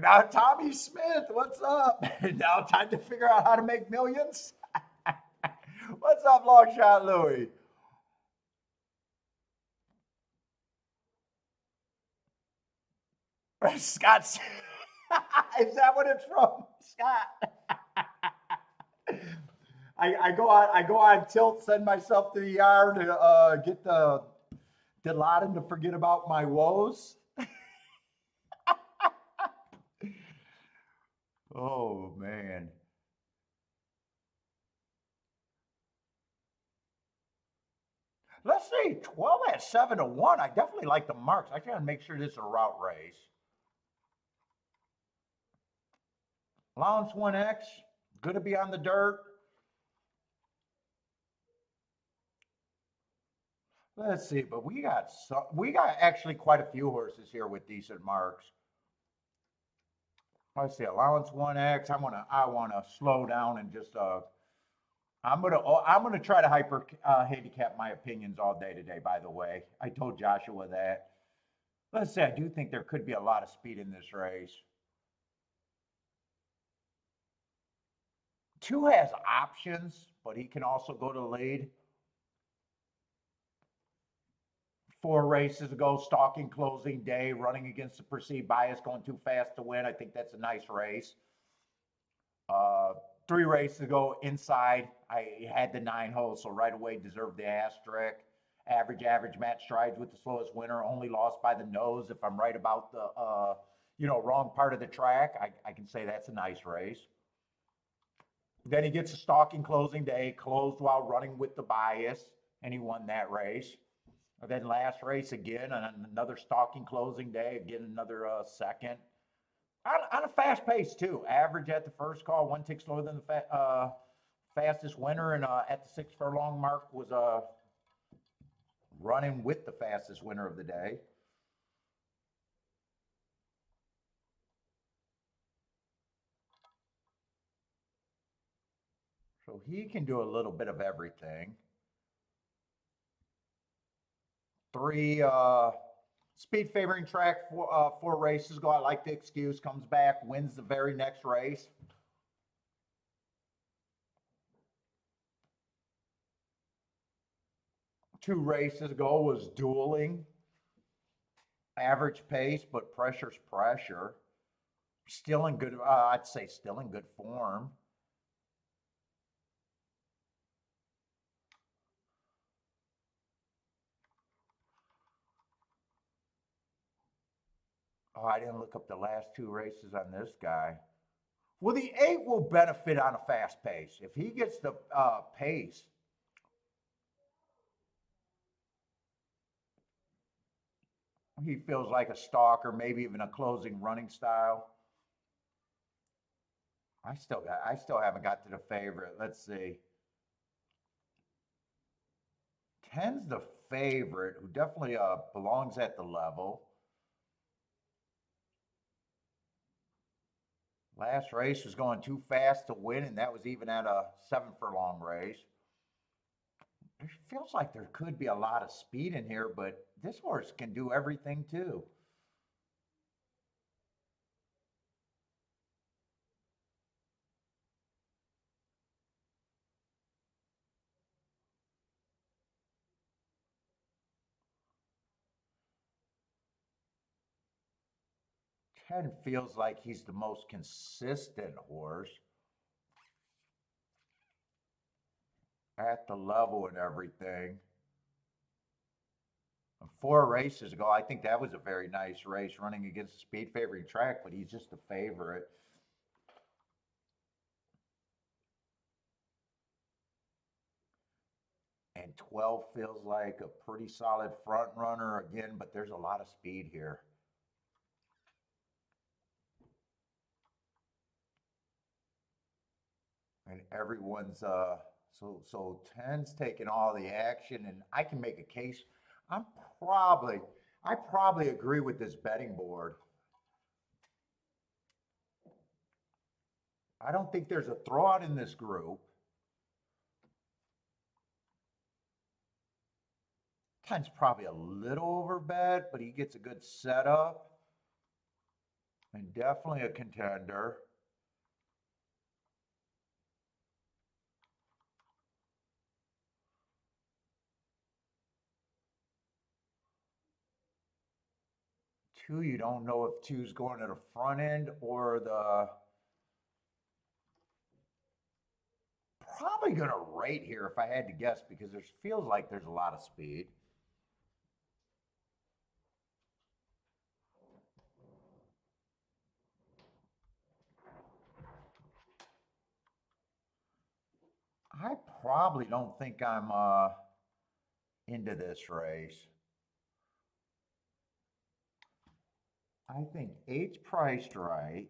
Now, Tommy Smith, what's up? Now, time to figure out how to make millions. What's up, Longshot Louie? Scott, is that what it's from, Scott? I go on tilt, send myself to the yard to get the Laden to forget about my woes. Oh man. Let's see, 12 at 7-1. I definitely like the marks. I gotta make sure this is a route race. Allowance 1X, gonna be on the dirt. Let's see, but we got actually quite a few horses here with decent marks. Let's see, allowance 1X. I wanna slow down and just I'm gonna try to hyper handicap my opinions all day today. By the way, I told Joshua that. Let's say I do think there could be a lot of speed in this race. 2 has options, but he can also go to lead. 4 races ago, stalking closing day, running against the perceived bias, going too fast to win. I think that's a nice race. 3 races ago, inside, I had the 9 holes, so right away deserved the asterisk. Average match strides with the slowest winner, only lost by the nose. If I'm right about the wrong part of the track, I can say that's a nice race. Then he gets a stalking closing day, closed while running with the bias, and he won that race. And then last race again, on another stalking closing day, again another second. On a fast pace too. Average at the first call, 1 tick slower than the fastest winner, and at the 6 furlong mark was running with the fastest winner of the day. So he can do a little bit of everything. 3 speed favoring track, 4 races ago. I like the excuse, comes back, wins the very next race. Two races ago was dueling. Average pace, but pressure's pressure. Still in good, I'd say still in good form. Oh, I didn't look up the last 2 races on this guy. Well, the 8 will benefit on a fast pace. If he gets the pace, he feels like a stalker, maybe even a closing running style. I still haven't got to the favorite. Let's see. 10's the favorite, who definitely belongs at the level. Last race was going too fast to win, and that was even at a 7 furlong race. It feels like there could be a lot of speed in here, but this horse can do everything too. Ken feels like he's the most consistent horse at the level and everything. 4 races ago, I think that was a very nice race running against a speed favoring track, but he's just a favorite. And 12 feels like a pretty solid front runner again, but there's a lot of speed here. And everyone's So 10's taking all the action, and I can make a case. I'm probably, I probably agree with this betting board. I don't think there's a throwout in this group. 10's probably a little overbet, but he gets a good setup. And definitely a contender. Two, you don't know if two's going to the front end or the... Probably going to rate here if I had to guess because there feels like there's a lot of speed. I probably don't think I'm into this race. I think eight's priced right.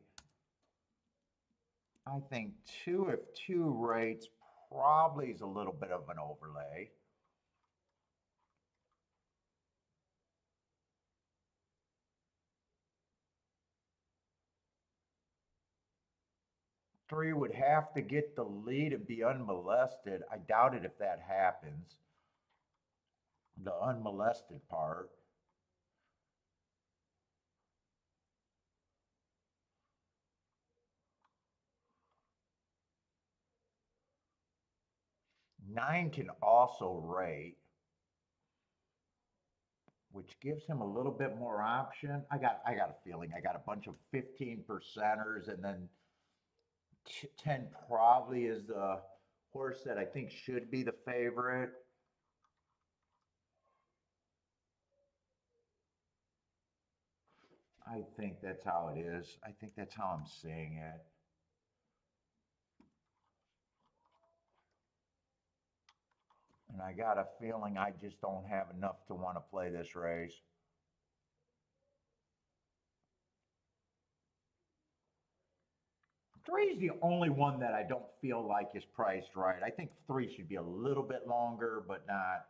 I think two, if two rates, probably is a little bit of an overlay. Three would have to get the lead and be unmolested. I doubt it if that happens. The unmolested part. Nine can also rate, which gives him a little bit more option. I got a feeling I got a bunch of 15%ers, and then 10 probably is the horse that I think should be the favorite. I think that's how it is. I think that's how I'm seeing it. And I got a feeling I just don't have enough to want to play this race. Three is the only one that I don't feel like is priced right. I think three should be a little bit longer, but not.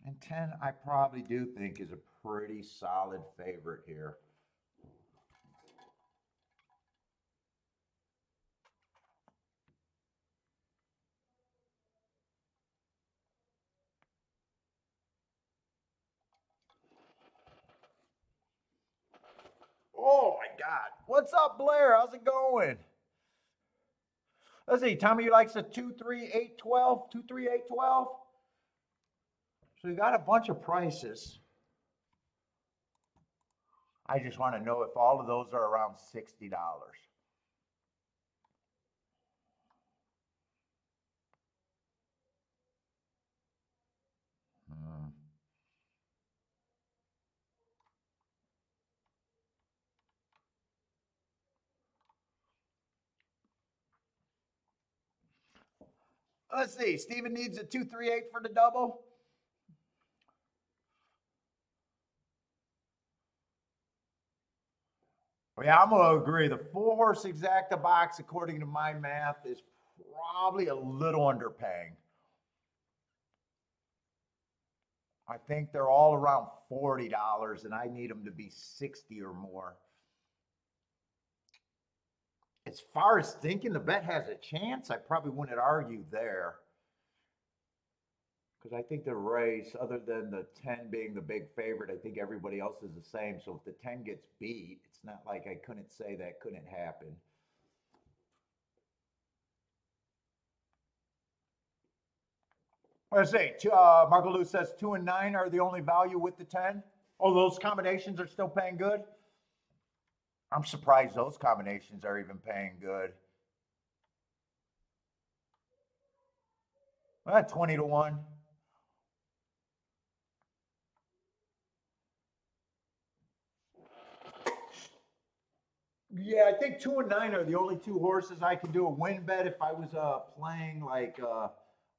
And 10, I probably do think is a pretty solid favorite here. Oh my God. What's up, Blair? How's it going? Let's see. Tommy, you likes a 2, 3, 8, 12? 2, 3, 8, 12? So you got a bunch of prices. I just want to know if all of those are around $60. Hmm. Let's see. Steven needs a 2, 3, 8 for the double. Yeah, I'm going to agree. The 4-horse exacta box, according to my math, is probably a little underpaying. I think they're all around $40, and I need them to be 60 or more. As far as thinking the bet has a chance, I probably wouldn't argue there. Because I think the race, other than the 10 being the big favorite, I think everybody else is the same. So if the 10 gets beat, it's not like I couldn't say that couldn't happen. Let's see. Marco Lou says 2 and 9 are the only value with the 10. Oh, those combinations are still paying good? I'm surprised those combinations are even paying good. 20 to 1. Yeah, I think 2 and 9 are the only two horses I can do a win bet. If I was playing like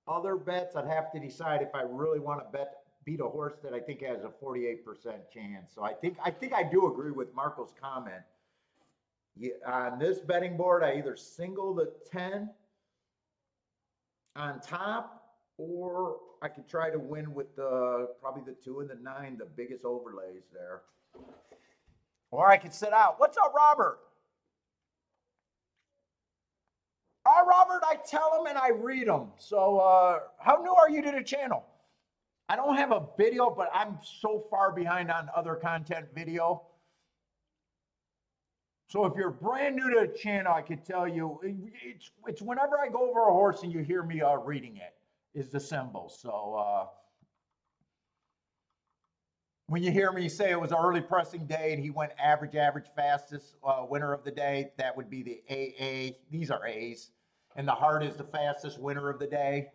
other bets, I'd have to decide if I really want to beat a horse that I think has a 48% chance. So I think I do agree with Marco's comment. Yeah, on this betting board, I either single the 10 on top, or I could try to win with the probably the 2 and the 9, the biggest overlays there. Or I could sit out. What's up, Robert? Robert, I tell them and I read them. So how new are you to the channel? I don't have a video, but I'm so far behind on other content video. So if you're brand new to the channel, I can tell you, it's whenever I go over a horse and you hear me reading it, is the symbol. So when you hear me say it was an early pressing day and he went average, fastest winner of the day, that would be the AA. These are A's. And the heart is the fastest winner of the day.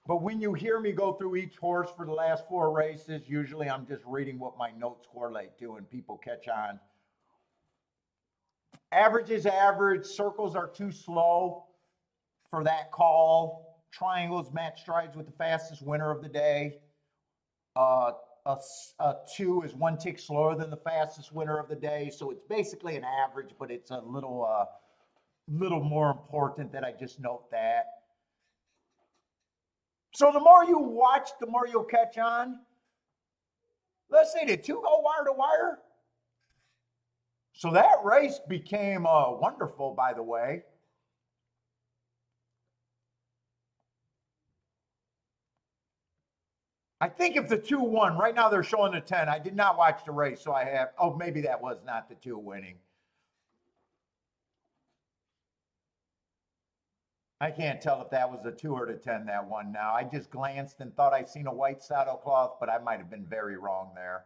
But when you hear me go through each horse for the last 4 races, usually I'm just reading what my notes correlate to and people catch on. Average is average. Circles are too slow for that call. Triangles match strides with the fastest winner of the day. A 2 is 1 tick slower than the fastest winner of the day. So it's basically an average, but it's a little more important that I just note that. So the more you watch, the more you'll catch on. Let's say did 2 go wire to wire? So that race became wonderful, by the way. I think if the 2 won, right now they're showing the 10. I did not watch the race, so I have, oh, maybe that was not the 2 winning. I can't tell if that was a 2 or the 10 that won now. I just glanced and thought I seen a white saddle cloth, but I might have been very wrong there.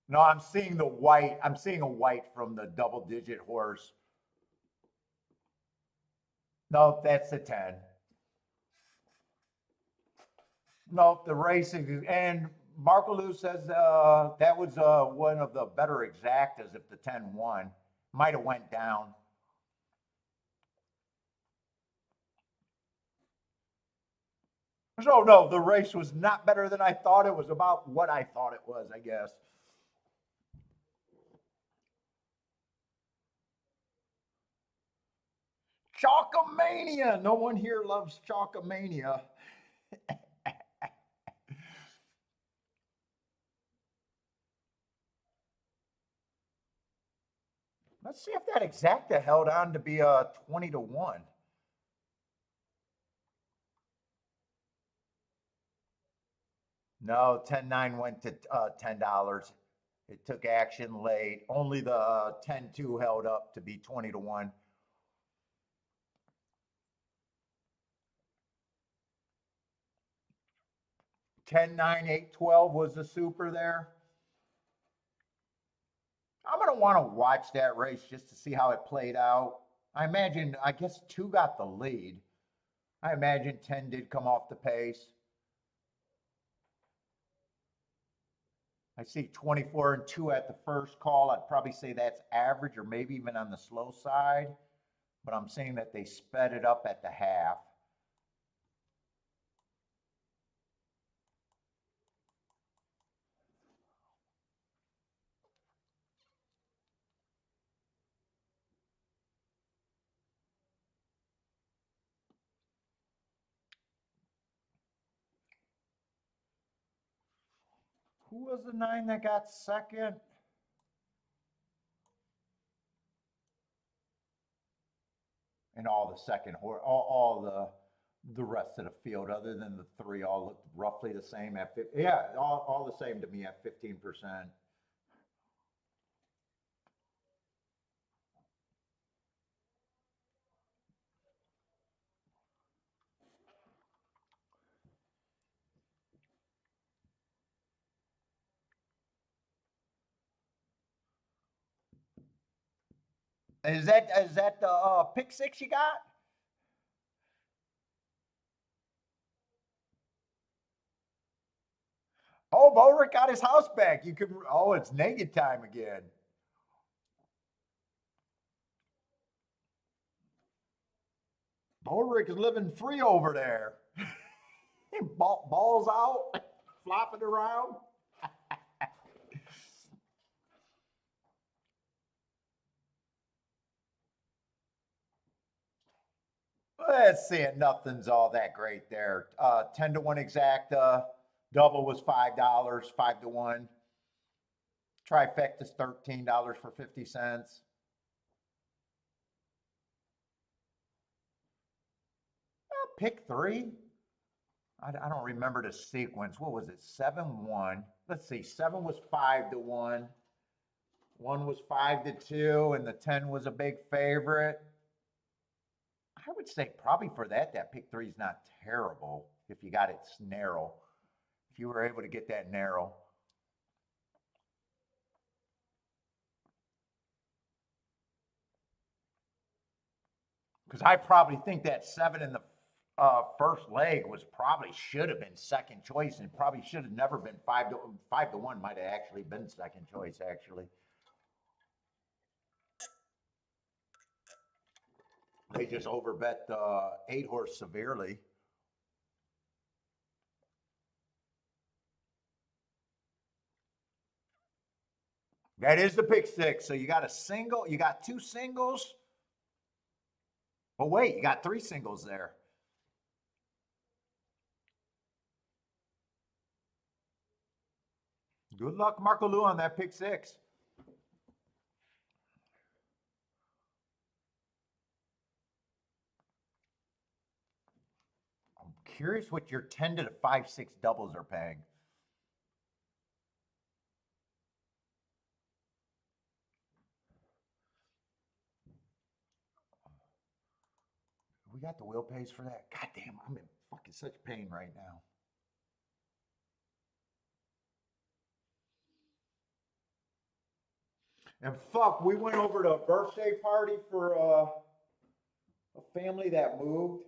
No, I'm seeing the white. I'm seeing a white from the double-digit horse. Nope, that's the 10. Nope, the racing. And Marco Lou says that was one of the better exactas if the 10 won. Might have went down. So no, the race was not better than I thought. It was about what I thought it was, I guess. Chalkomania. No one here loves Chalkomania. Let's see if that exacta held on to be 20 to 1. No, 10-9 went to $10. It took action late. Only the 10-2 held up to be 20 to 1. 10-9, 8-12 was the super there. I'm going to want to watch that race just to see how it played out. I imagine, I guess 2 got the lead. I imagine 10 did come off the pace. I see 24 and 2 at the first call. I'd probably say that's average or maybe even on the slow side. But I'm seeing that they sped it up at the half. Who was the 9 that got second? And all the second, all the rest of the field, other than the 3, all looked roughly the same at 50. Yeah, all the same to me at 15%. Is that the pick 6 you got? Oh, Boric got his house back. You could. Oh, it's naked time again. Boric is living free over there. Balls out, flopping around. Let's see it. Nothing's all that great there. 10-1 exacta. Double was $5, 5-1. Trifecta's $13.50. Pick three. I don't remember the sequence. What was it? 7-1. Let's see. 7 was 5-1. 1 was 5-2, and the 10 was a big favorite. I would say probably for that pick three is not terrible if you got it narrow. If you were able to get that narrow. Because I probably think that 7 in the first leg was probably should have been second choice, and probably should have never been 5-1. Might have actually been second choice. Actually, they just overbet the 8-horse severely. That is the pick six. So you got a single, you got 2 singles. But wait, you got 3 singles there. Good luck, Marco Lou, on that pick six. I'm curious what your 10 to the 5-6 doubles are paying. We got the wheel pays for that. God damn, I'm in fucking such pain right now. And fuck, we went over to a birthday party for a family that moved.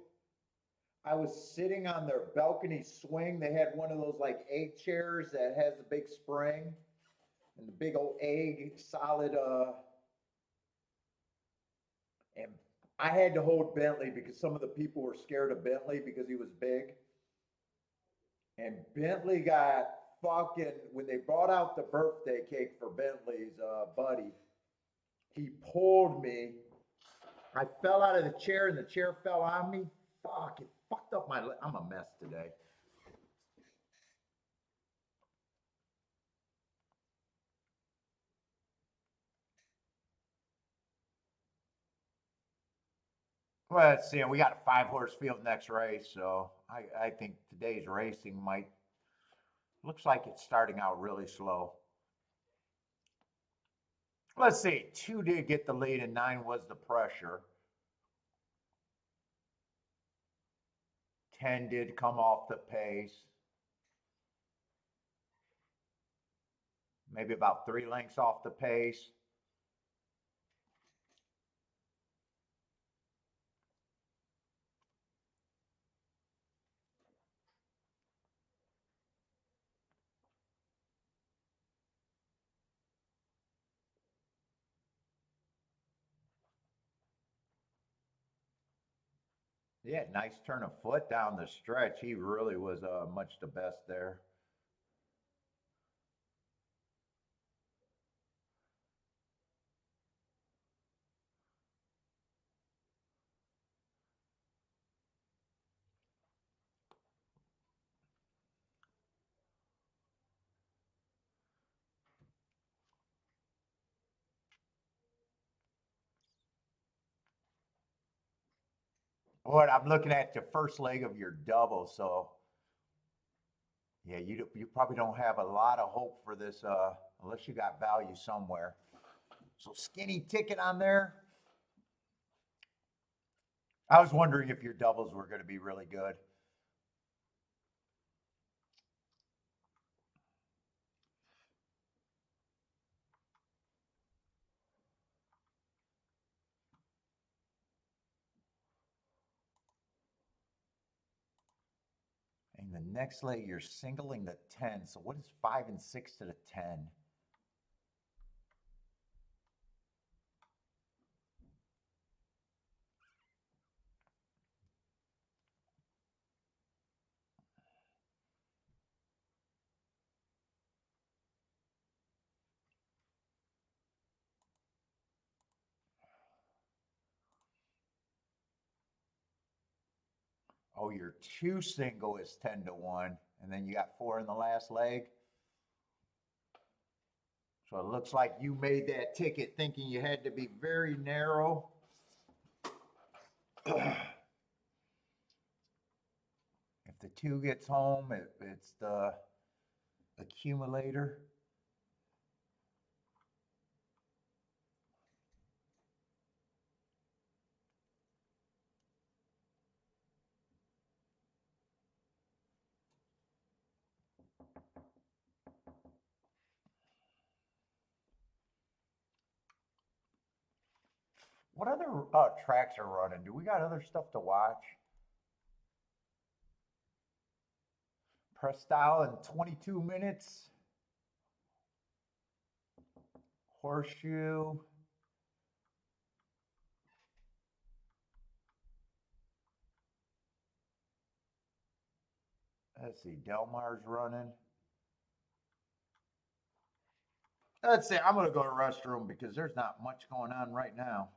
I was sitting on their balcony swing. They had one of those like egg chairs that has the big spring and the big old egg solid. And I had to hold Bentley because some of the people were scared of Bentley because he was big. And Bentley got fucking, when they brought out the birthday cake for Bentley's buddy, he pulled me. I fell out of the chair and the chair fell on me. Fuck, it fucked up my leg. I'm a mess today. Well, let's see. We got a 5-horse field next race, so I think today's racing might, looks like it's starting out really slow. Let's see. 2 did get the lead, and 9 was the pressure. 10 did come off the pace. Maybe about 3 lengths off the pace. Yeah, nice turn of foot down the stretch. He really was much the best there. Boy, I'm looking at the first leg of your double, so yeah, you probably don't have a lot of hope for this unless you got value somewhere. So skinny ticket on there. I was wondering if your doubles were going to be really good. And the next leg, you're singling the 10. So what is 5 and 6 to the 10? Oh, your two single is 10-1, and then you got 4 in the last leg. So it looks like you made that ticket thinking you had to be very narrow. If the 2 gets home, it's the accumulator. What other tracks are running? Do we got other stuff to watch? Press style in 22 minutes. Horseshoe. Let's see, Delmar's running. Let's see, I'm gonna go to the restroom because there's not much going on right now.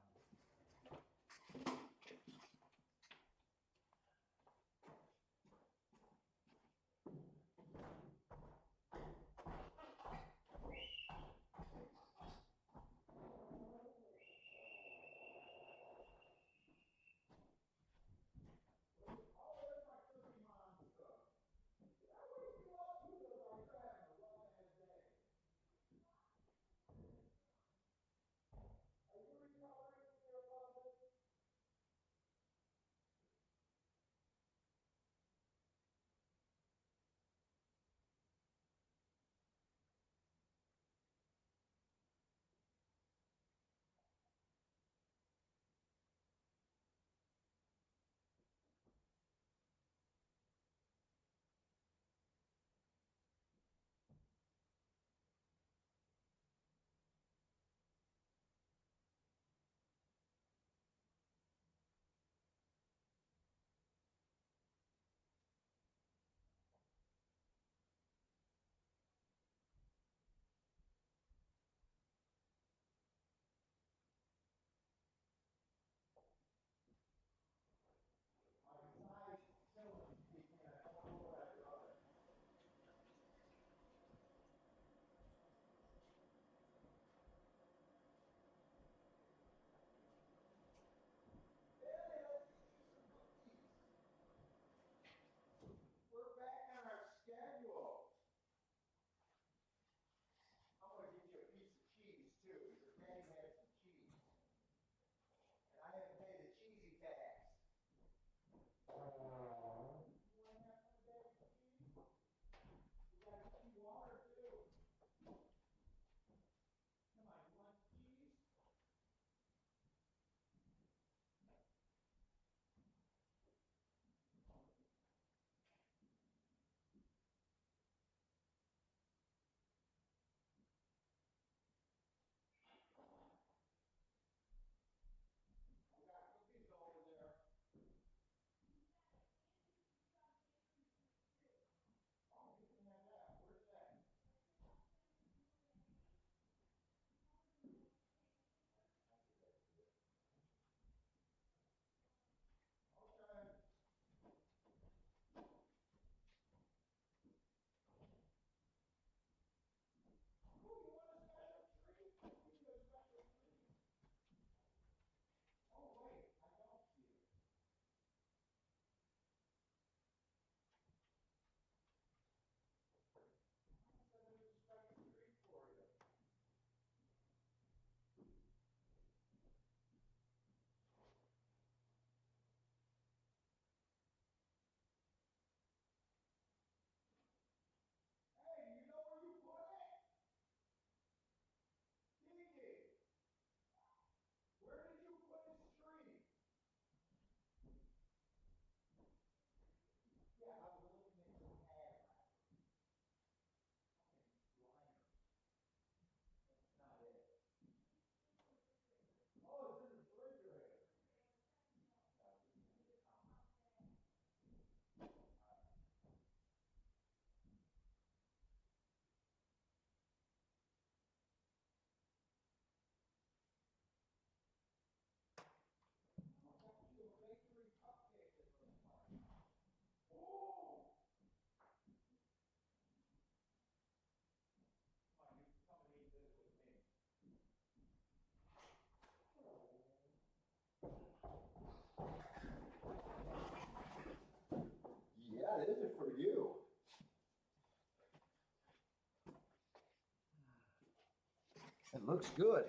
It looks good.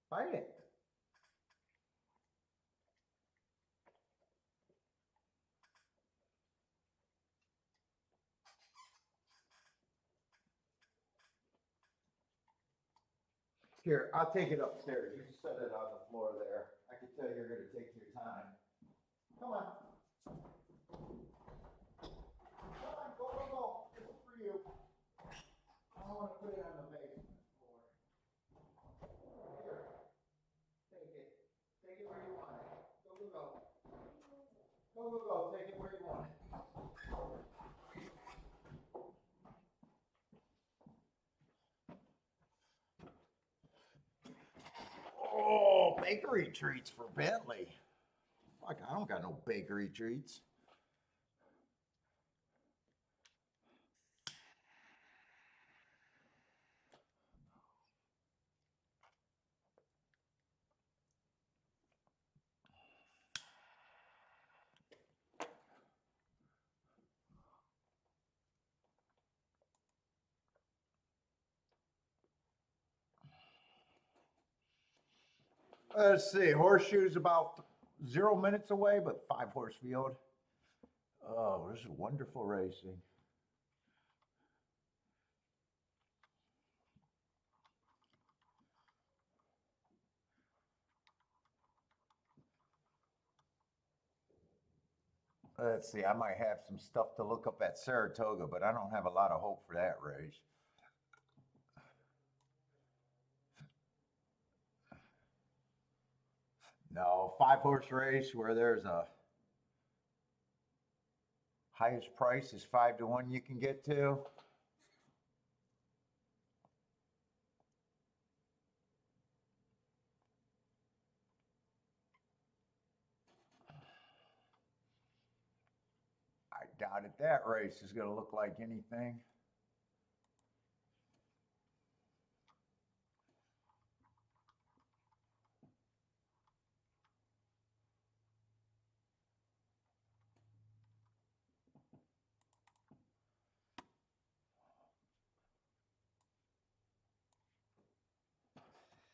Fight it. Here, I'll take it upstairs. You just set it on the floor there. I can tell you're going to take your time. Come on. Come on, go, go, go. This is for you. I don't want to put it on the basement floor. Here, take it. Take it where you want it. Go, go, go. Go, go, go. Take it where you want it. Oh, bakery treats for Bentley. Fuck, I don't got no bakery treats. Let's see, Horseshoe's about 0 minutes away, but 5-horse field. Oh, this is wonderful racing. Let's see, I might have some stuff to look up at Saratoga, but I don't have a lot of hope for that race. No, 5-horse race where there's a highest price is 5-1 you can get to. I doubt it that race is going to look like anything.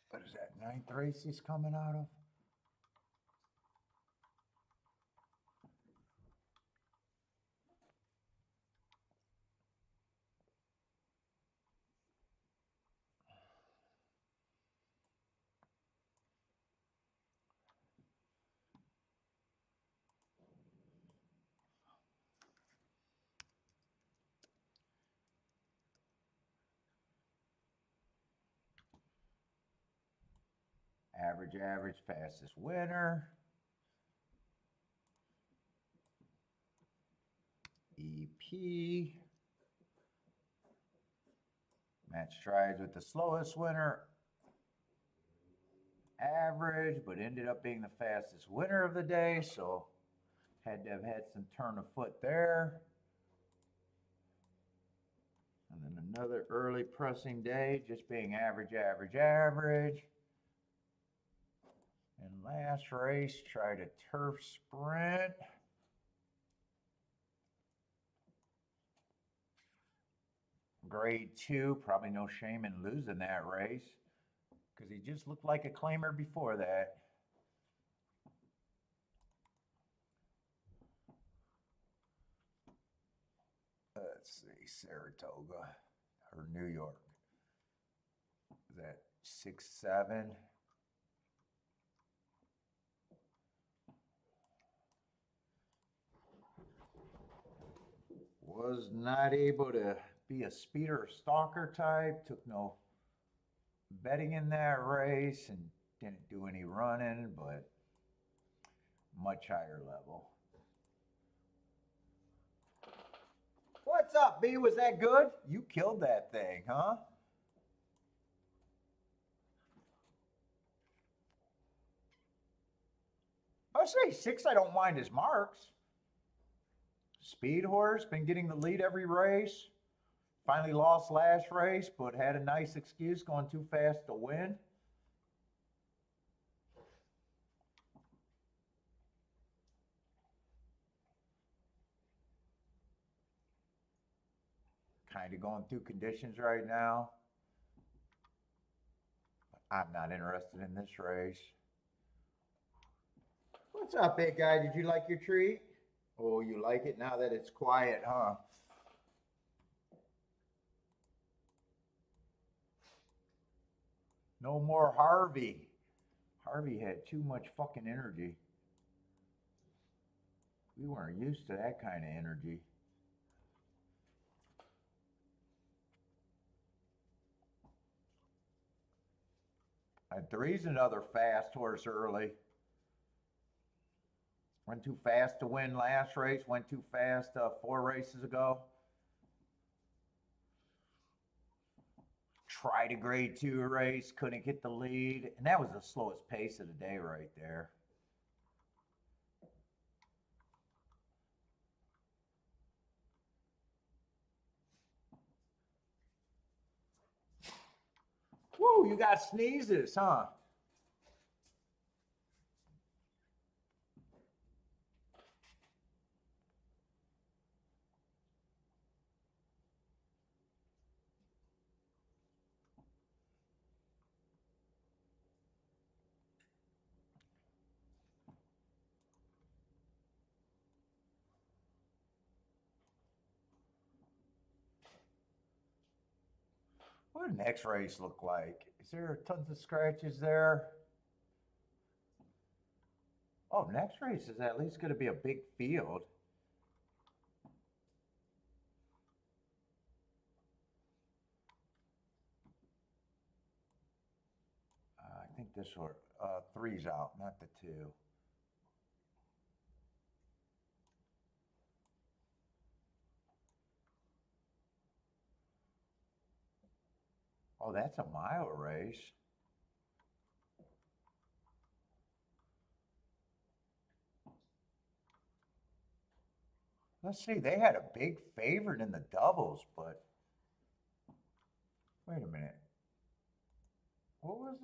What is that, 9th race he's coming out of? Average, fastest winner. EP. Match strides with the slowest winner. Average, but ended up being the fastest winner of the day, so had to have had some turn of foot there. And then another early pressing day, just being average. And last race, tried a turf sprint. Grade 2, probably no shame in losing that race because he just looked like a claimer before that. Let's see, Saratoga or New York. Is that 6-7? Was not able to be a speeder or stalker type, took no betting in that race and didn't do any running, but much higher level. What's up, B? Was that good? You killed that thing, huh? I would say 6 I don't mind his marks. Speed horse, been getting the lead every race. Finally lost last race, but had a nice excuse going too fast to win. kind of going through conditions right now. I'm not interested in this race. What's up, big guy? Did you like your treat? Oh, you like it now that it's quiet, huh? No more Harvey. Harvey had too much fucking energy. We weren't used to that kind of energy. And three's another fast horse early. Went too fast to win last race. Went too fast 4 races ago. Tried a grade 2 race. Couldn't get the lead. And that was the slowest pace of the day right there. Woo, you got sneezes, huh? What did next race look like? Is there tons of scratches there? Oh, next race is at least going to be a big field. I think this one, 3's out, not the 2. Oh, that's a mile race. Let's see, they had a big favorite in the doubles, but wait a minute. What was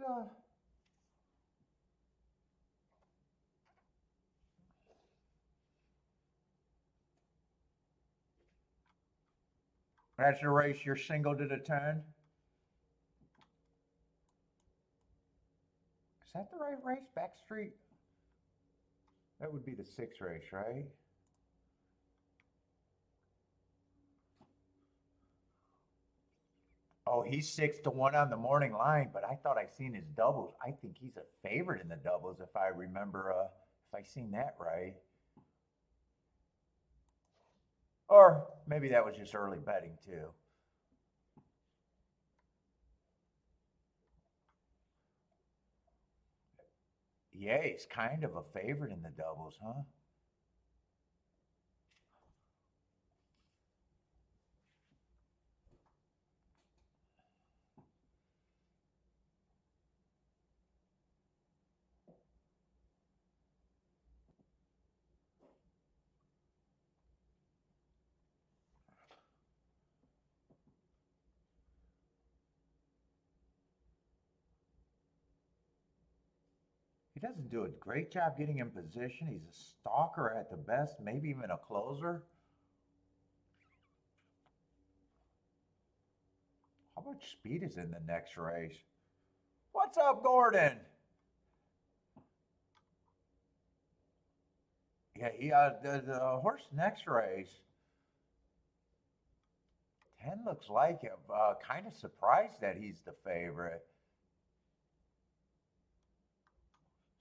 that's the race you're single to the 10? Is that the right race, Backstreet? That would be the 6th race, right? Oh, he's 6-1 on the morning line, but I thought I seen his doubles. I think he's a favorite in the doubles if I remember, if I seen that right. Or maybe that was just early betting too. Yeah, he's kind of a favorite in the doubles, huh? He doesn't do a great job getting in position. He's a stalker at the best, maybe even a closer. How much speed is in the next race? What's up, Gordon? Yeah, the horse next race. 10 looks like him. Kind of surprised that he's the favorite.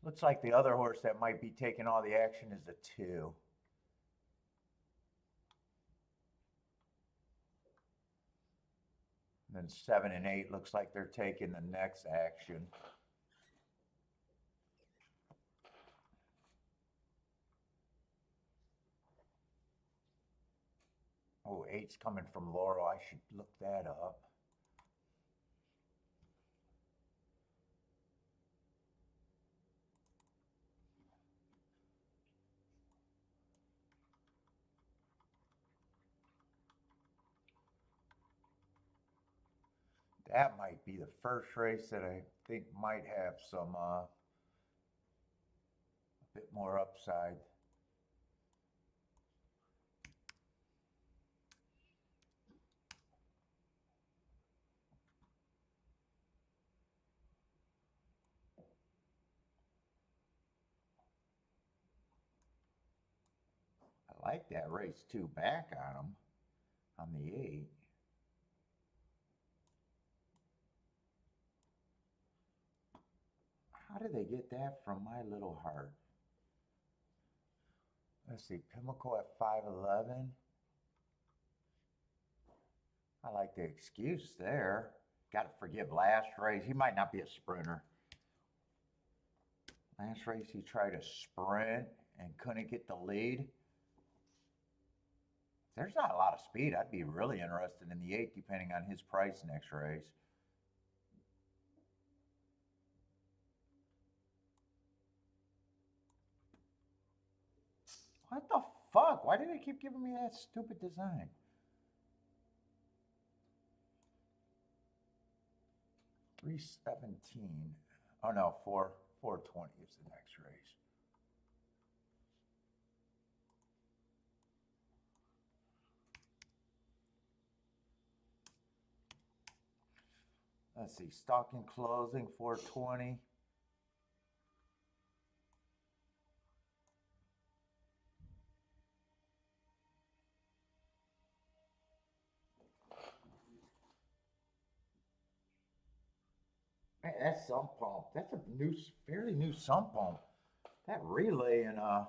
Looks like the other horse that might be taking all the action is a 2. And then 7 and 8 looks like they're taking the next action. Oh, 8's coming from Laurel. I should look that up. That might be the first race that I think might have some a bit more upside. I like that race 2 back on him on the 8. How did they get that from my little heart? Let's see, Pimlico at 5'11". I like the excuse there. Got to forgive last race. He might not be a sprinter. Last race he tried to sprint and couldn't get the lead. There's not a lot of speed. I'd be really interested in the 8 depending on his price next race. What the fuck? Why do they keep giving me that stupid design? $317. Oh no, 420 is the next race. Let's see, stocking closing 420. Man, that sump pump, that's a new, fairly new sump pump. That relay and I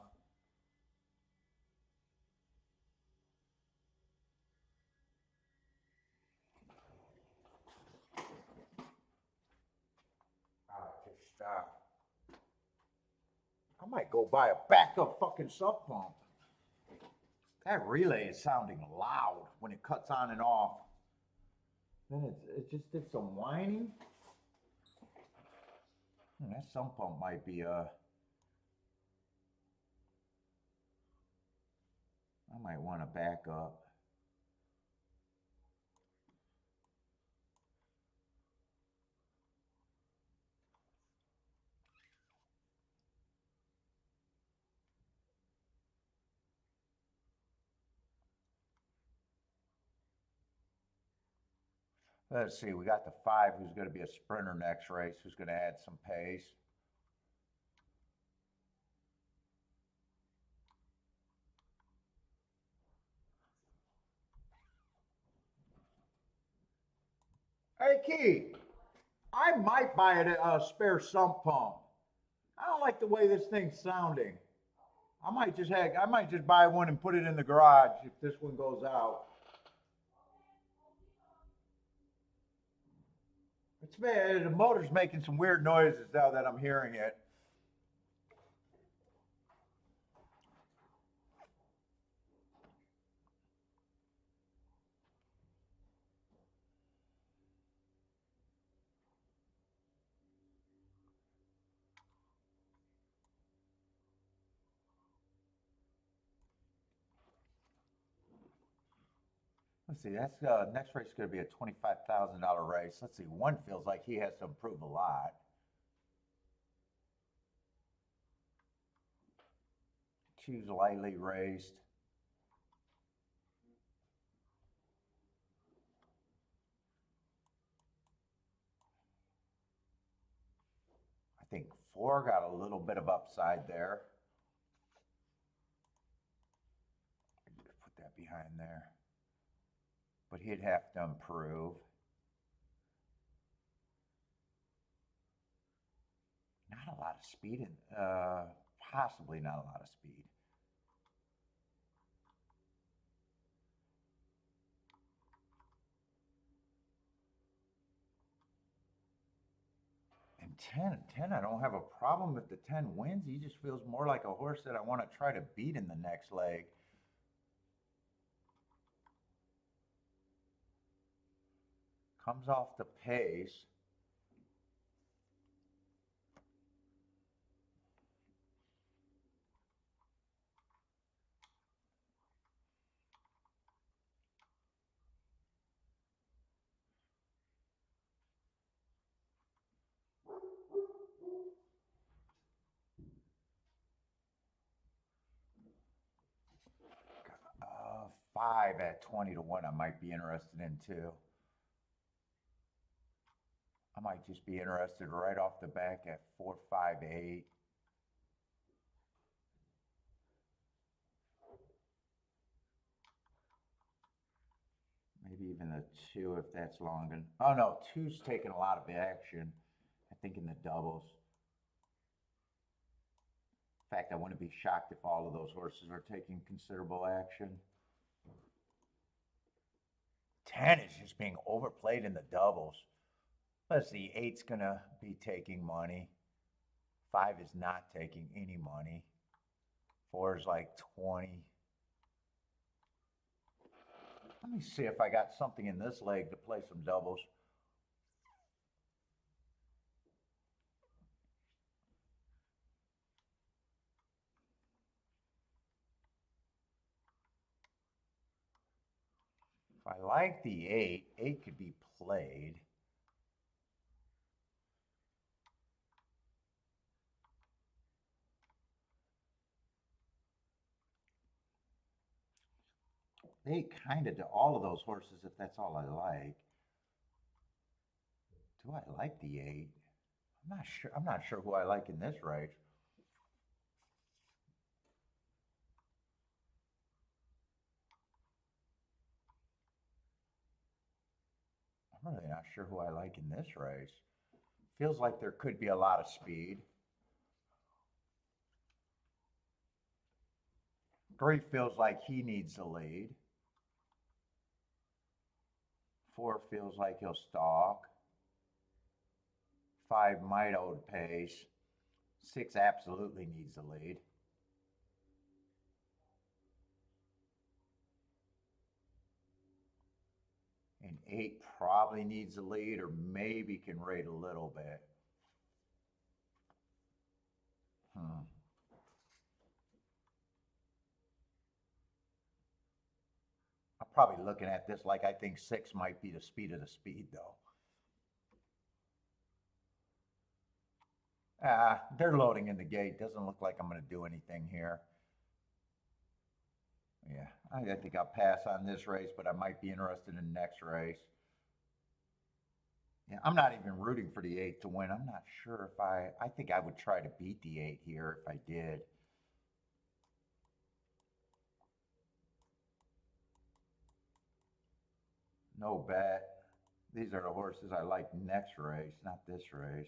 might go buy a backup fucking sump pump. That relay is sounding loud when it cuts on and off. Then it just did some whining. That sump pump might be I might want to back up. Let's see, we got the 5 who's going to be a sprinter next race, who's going to add some pace. Hey, Key, I might buy a spare sump pump. I don't like the way this thing's sounding. I might just buy one and put it in the garage if this one goes out. It's bad. The motor's making some weird noises now that I'm hearing it. Let's see, that's next race is going to be a $25,000 race. Let's see, one feels like he has to improve a lot. Choose lightly raced. I think 4 got a little bit of upside there. Put that behind there. But he'd have to improve. Not a lot of speed, possibly not a lot of speed. And 10, I don't have a problem if the 10 wins. He just feels more like a horse that I want to try to beat in the next leg. Comes off the pace. Uh, 5 at 20 to 1 I might be interested in too. I might just be interested right off the back at 4, 5, 8. even the 2 if that's long. And oh no, 2's taking a lot of action. I think in the doubles. In fact, I wouldn't be shocked if all of those horses are taking considerable action. 10 is just being overplayed in the doubles. Let's see, 8's gonna be taking money. 5 is not taking any money. 4 is like 20. Let me see if I got something in this leg to play some doubles. If I like the 8, 8 could be played. They kind of do all of those horses if that's all I like. Do I like the 8? I'm not sure. I'm not sure who I like in this race. I'm really not sure who I like in this race. Feels like there could be a lot of speed. 3 feels like he needs the lead. 4 feels like he'll stalk. 5 might hold pace. 6 absolutely needs the lead. And 8 probably needs the lead or maybe can rate a little bit. I'm probably looking at this like I think 6 might be the speed of the speed, though. They're loading in the gate. Doesn't look like I'm going to do anything here. Yeah, I think I'll pass on this race, but I might be interested in the next race. Yeah, I'm not even rooting for the 8 to win. I'm not sure if I think I would try to beat the 8 here if I did. No bet. These are the horses I like next race, not this race.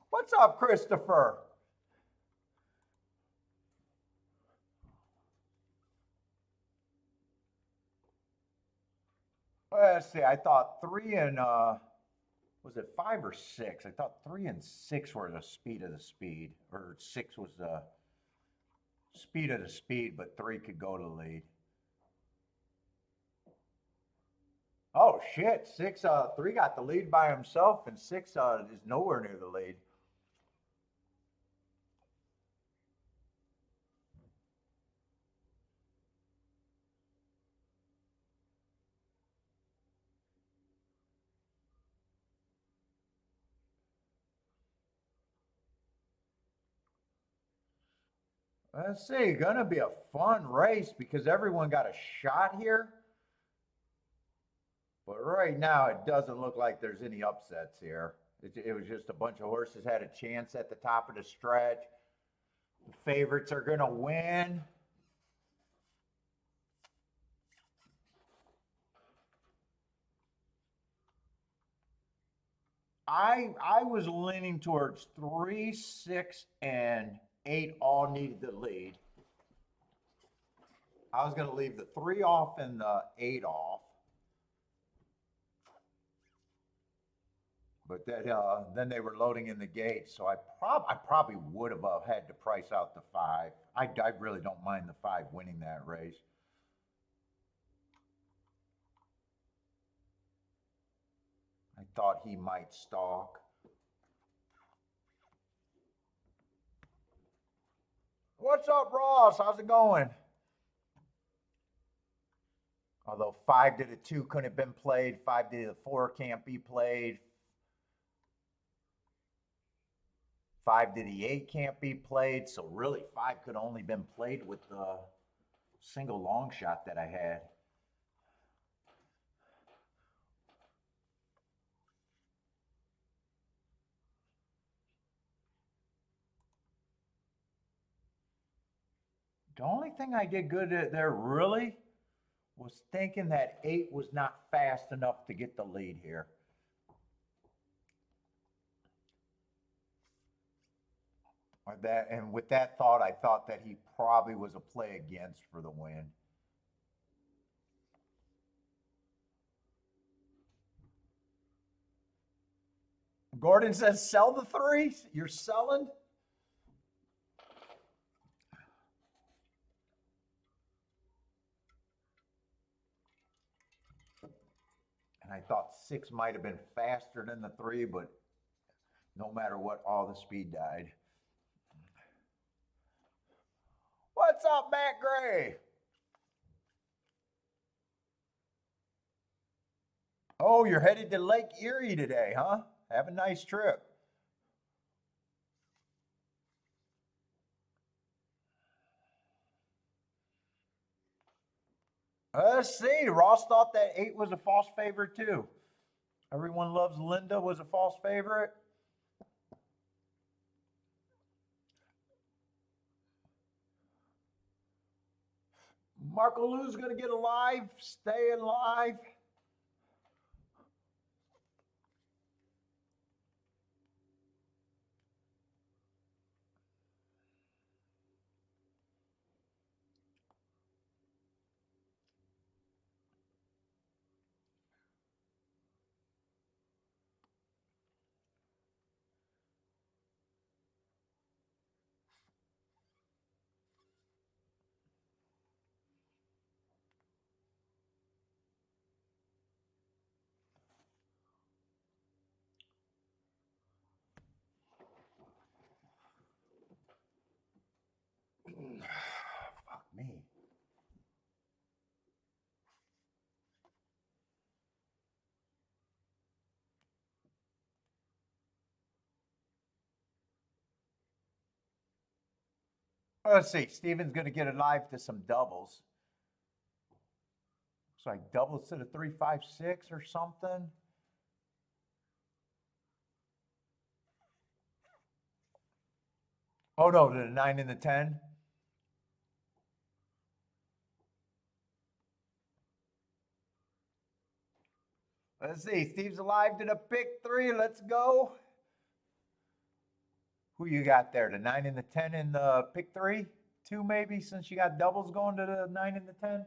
What's up, Christopher? Let's see. I thought 3 and was it 5 or 6? I thought 3 and 6 were the speed of the speed, or 6 was the speed of the speed, but 3 could go to the lead. Oh shit! 6, 3 got the lead by himself, and 6 is nowhere near the lead. Let's see, gonna be a fun race because everyone got a shot here. But right now, it doesn't look like there's any upsets here. It was just a bunch of horses had a chance at the top of the stretch. The favorites are gonna win. I was leaning towards 3, 6, and 8 all needed the lead. I was going to leave the 3 off and the 8 off. But then they were loading in the gate, so I probably would have had to price out the 5. I really don't mind the 5 winning that race. I thought he might stalk. What's up, Ross? How's it going? Although 5 to the 2 couldn't have been played, 5 to the 4 can't be played. 5 to the 8 can't be played, so really 5 could only been played with the single long shot that I had. The only thing I did good at there really was thinking that 8 was not fast enough to get the lead here. And with that thought, I thought that he probably was a play against for the win. Gordon says, sell the 3s? You're selling? And I thought 6 might have been faster than the 3, but no matter what, all the speed died. What's up, Matt Gray? Oh, you're headed to Lake Erie today, huh? Have a nice trip. Let's see. Ross thought that 8 was a false favorite too. Everyone Loves Linda was a false favorite. Marco Lou's going to get alive, staying alive. Fuck me. Let's see. Steven's going to get alive to some doubles. Looks like doubles to the 3, 5, 6 or something. Oh no, to the 9 and the 10. Let's see. Steve's alive to the pick 3. Let's go. Who you got there? The 9 and the 10 in the pick 3? 2 maybe, since you got doubles going to the 9 and the 10?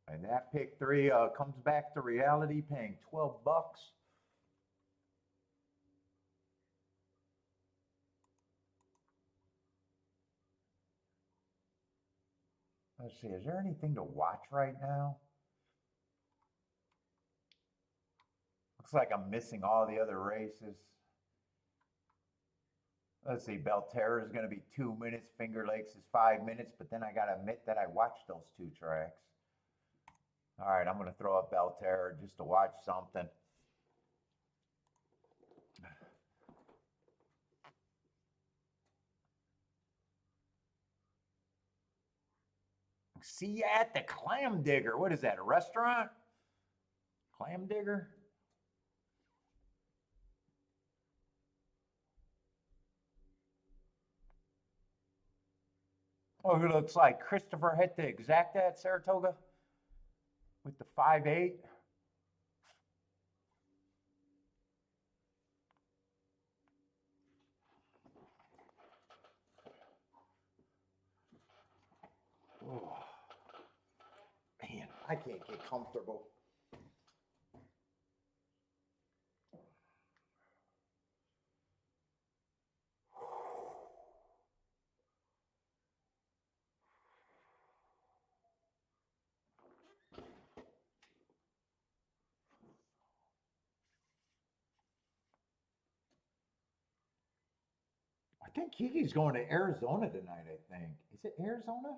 And that pick 3 comes back to reality, paying $12. Let's see, is there anything to watch right now? Looks like I'm missing all the other races. Let's see, Belterra is going to be 2 minutes. Finger Lakes is 5 minutes, but then I got to admit that I watched those 2 tracks. All right, I'm going to throw up Belterra just to watch something. See you at the Clam Digger. What is that, a restaurant? Clam Digger? Oh, it looks like Christopher hit the exacta at Saratoga with the 5.8. Oh, man, I can't get comfortable. I think Kiki's going to Arizona tonight, I think. Is it Arizona?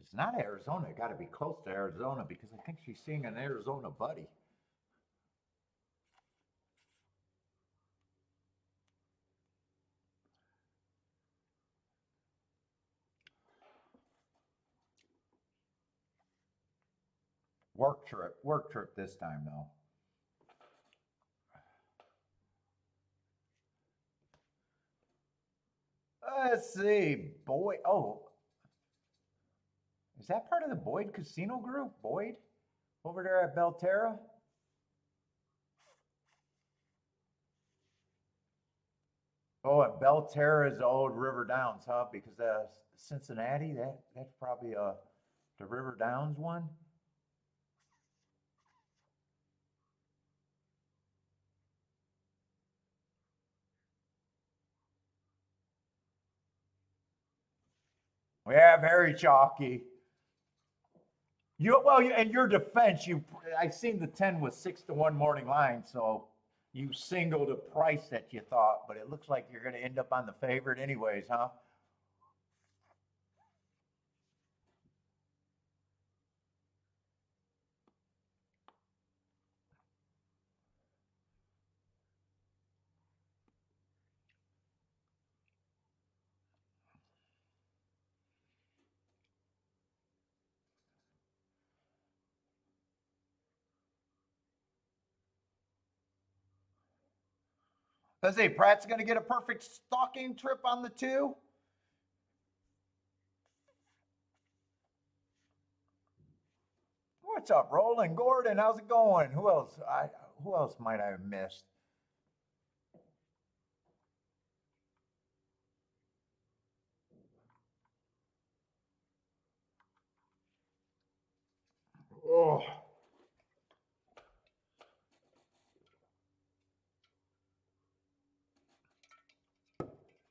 It's not Arizona. It got to be close to Arizona because I think she's seeing an Arizona buddy. Work trip this time though. Let's see, Boyd. Oh, is that part of the Boyd Casino Group? Boyd, over there at Belterra. Oh, and Belterra is the old River Downs, huh? Because Cincinnati, that's probably the River Downs one. Yeah, very chalky. In your defense, I seen the 10 was 6-1 morning line, so you singled a price that you thought, but it looks like you're going to end up on the favorite anyways, huh? Let's say Pratt's going to get a perfect stalking trip on the two. What's up, Roland Gordon? How's it going? Who else might I have missed? Oh,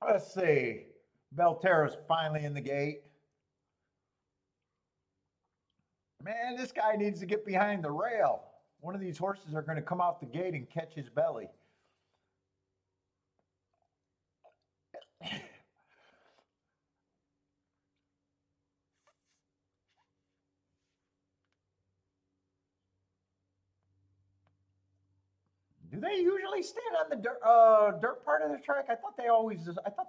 let's see. Belterra's finally in the gate. Man, this guy needs to get behind the rail. One of these horses are going to come out the gate and catch his belly. Do they usually stand on the dirt part of the track? I thought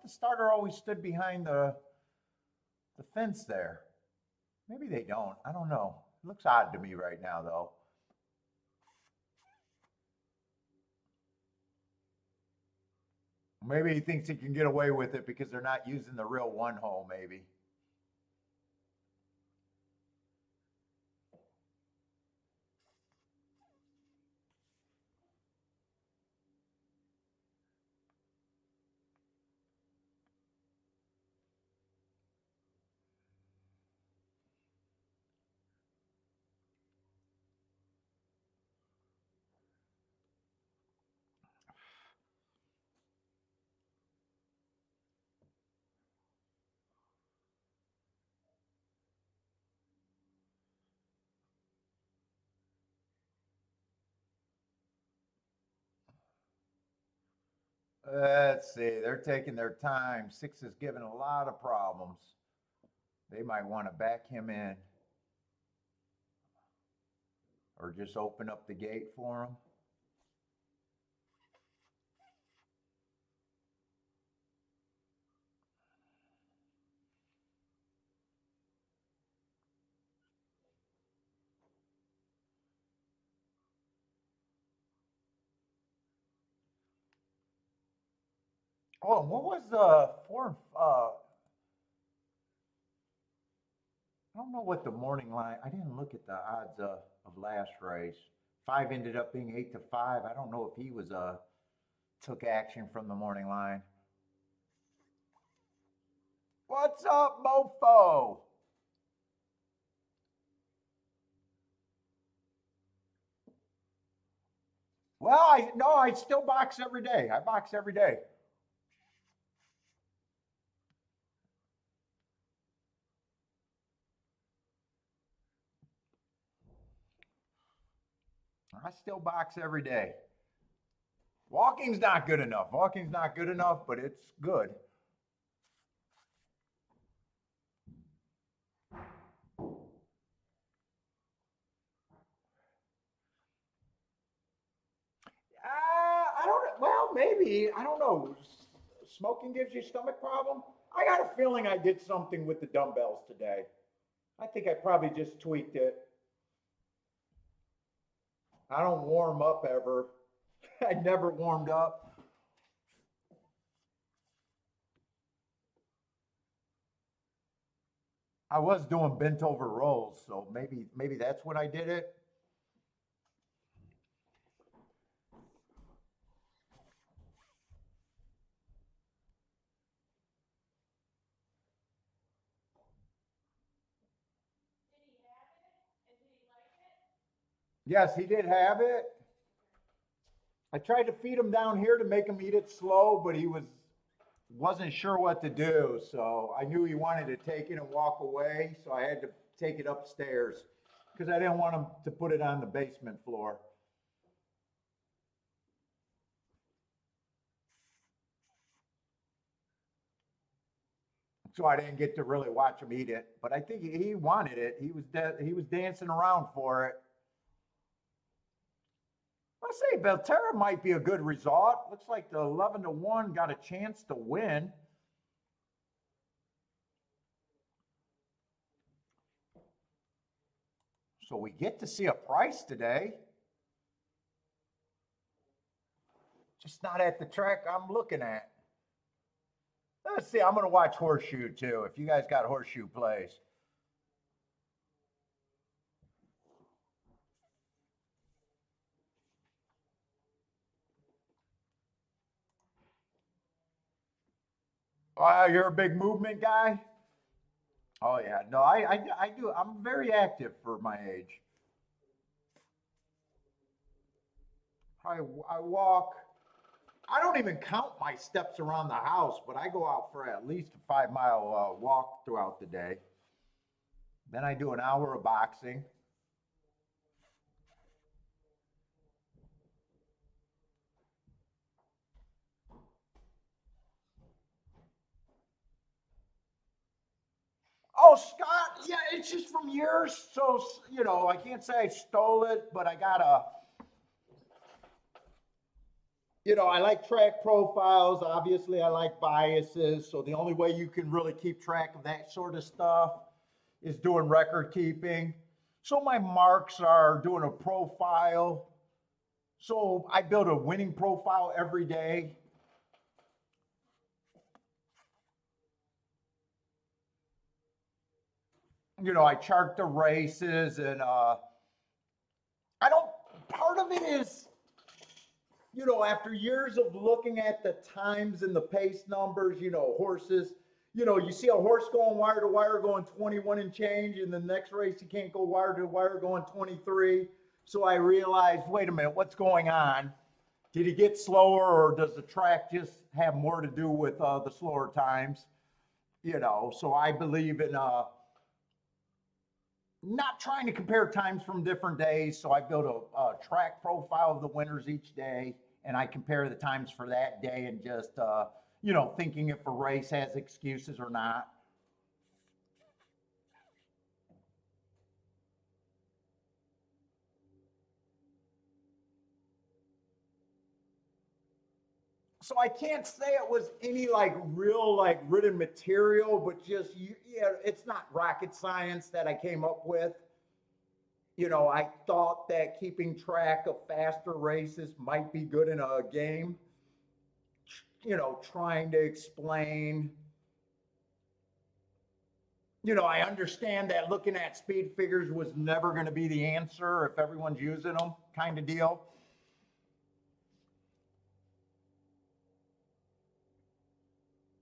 the starter always stood behind the fence there. Maybe they don't. I don't know. It looks odd to me right now, though. Maybe he thinks he can get away with it because they're not using the real one hole, maybe. Let's see. They're taking their time. Six is giving a lot of problems. They might want to back him in or just open up the gate for him. Oh, what was the four? I don't know what the morning line. I didn't look at the odds of last race. Five ended up being 8-5. I don't know if he was took action from the morning line. What's up, mofo? Well, I still box every day. I box every day. I still box every day. Walking's not good enough. Walking's not good enough, but it's good. well, maybe, I don't know. Smoking gives you stomach problem. I got a feeling I did something with the dumbbells today. I think I probably just tweaked it. I don't warm up ever. I never warmed up. I was doing bent over rolls, so maybe that's what I did it. Yes, he did have it. I tried to feed him down here to make him eat it slow, but he wasn't sure what to do. So I knew he wanted to take it and walk away, so I had to take it upstairs because I didn't want him to put it on the basement floor. So I didn't get to really watch him eat it, but I think he wanted it. He was dancing around for it. Let's say Belterra might be a good result. Looks like the 11-1 got a chance to win. So we get to see a price today. Just not at the track I'm looking at. Let's see, I'm going to watch Horseshoe too, if you guys got Horseshoe plays. You're a big movement guy? Oh yeah, no, I do. I'm very active for my age. I walk. I don't even count my steps around the house, but I go out for at least a 5 mile walk throughout the day. Then I do an hour of boxing. Oh, Scott, yeah, it's just from years. So, I can't say I stole it, but I got I like track profiles. Obviously, I like biases. So the only way you can really keep track of that sort of stuff is doing record keeping. So my marks are doing a profile. So I build a winning profile every day. I chart the races and I don't, part of it is, after years of looking at the times and the pace numbers, horses, you see a horse going wire to wire going 21 and change, and the next race he can't go wire to wire going 23. So I realized, wait a minute, what's going on? Did he get slower, or does the track just have more to do with the slower times? So I believe in not trying to compare times from different days. So I build a track profile of the winners each day, and I compare the times for that day and just, thinking if a race has excuses or not. So I can't say it was any like real like written material, but just yeah, it's not rocket science that I came up with. I thought that keeping track of faster races might be good in a game. Trying to explain. I understand that looking at speed figures was never going to be the answer if everyone's using them, kind of deal.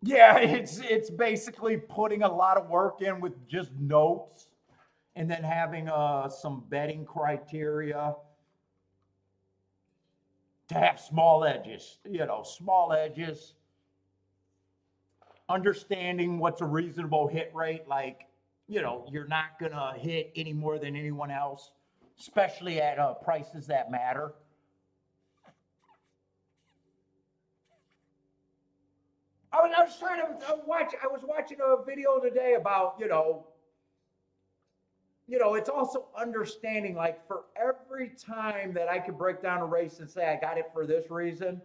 Yeah, it's basically putting a lot of work in with just notes and then having some betting criteria to have small edges, small edges, understanding what's a reasonable hit rate. Like, you're not going to hit any more than anyone else, especially at prices that matter. I was trying to watch, I was watching a video today about, it's also understanding like for every time that I could break down a race and say I got it for this reason,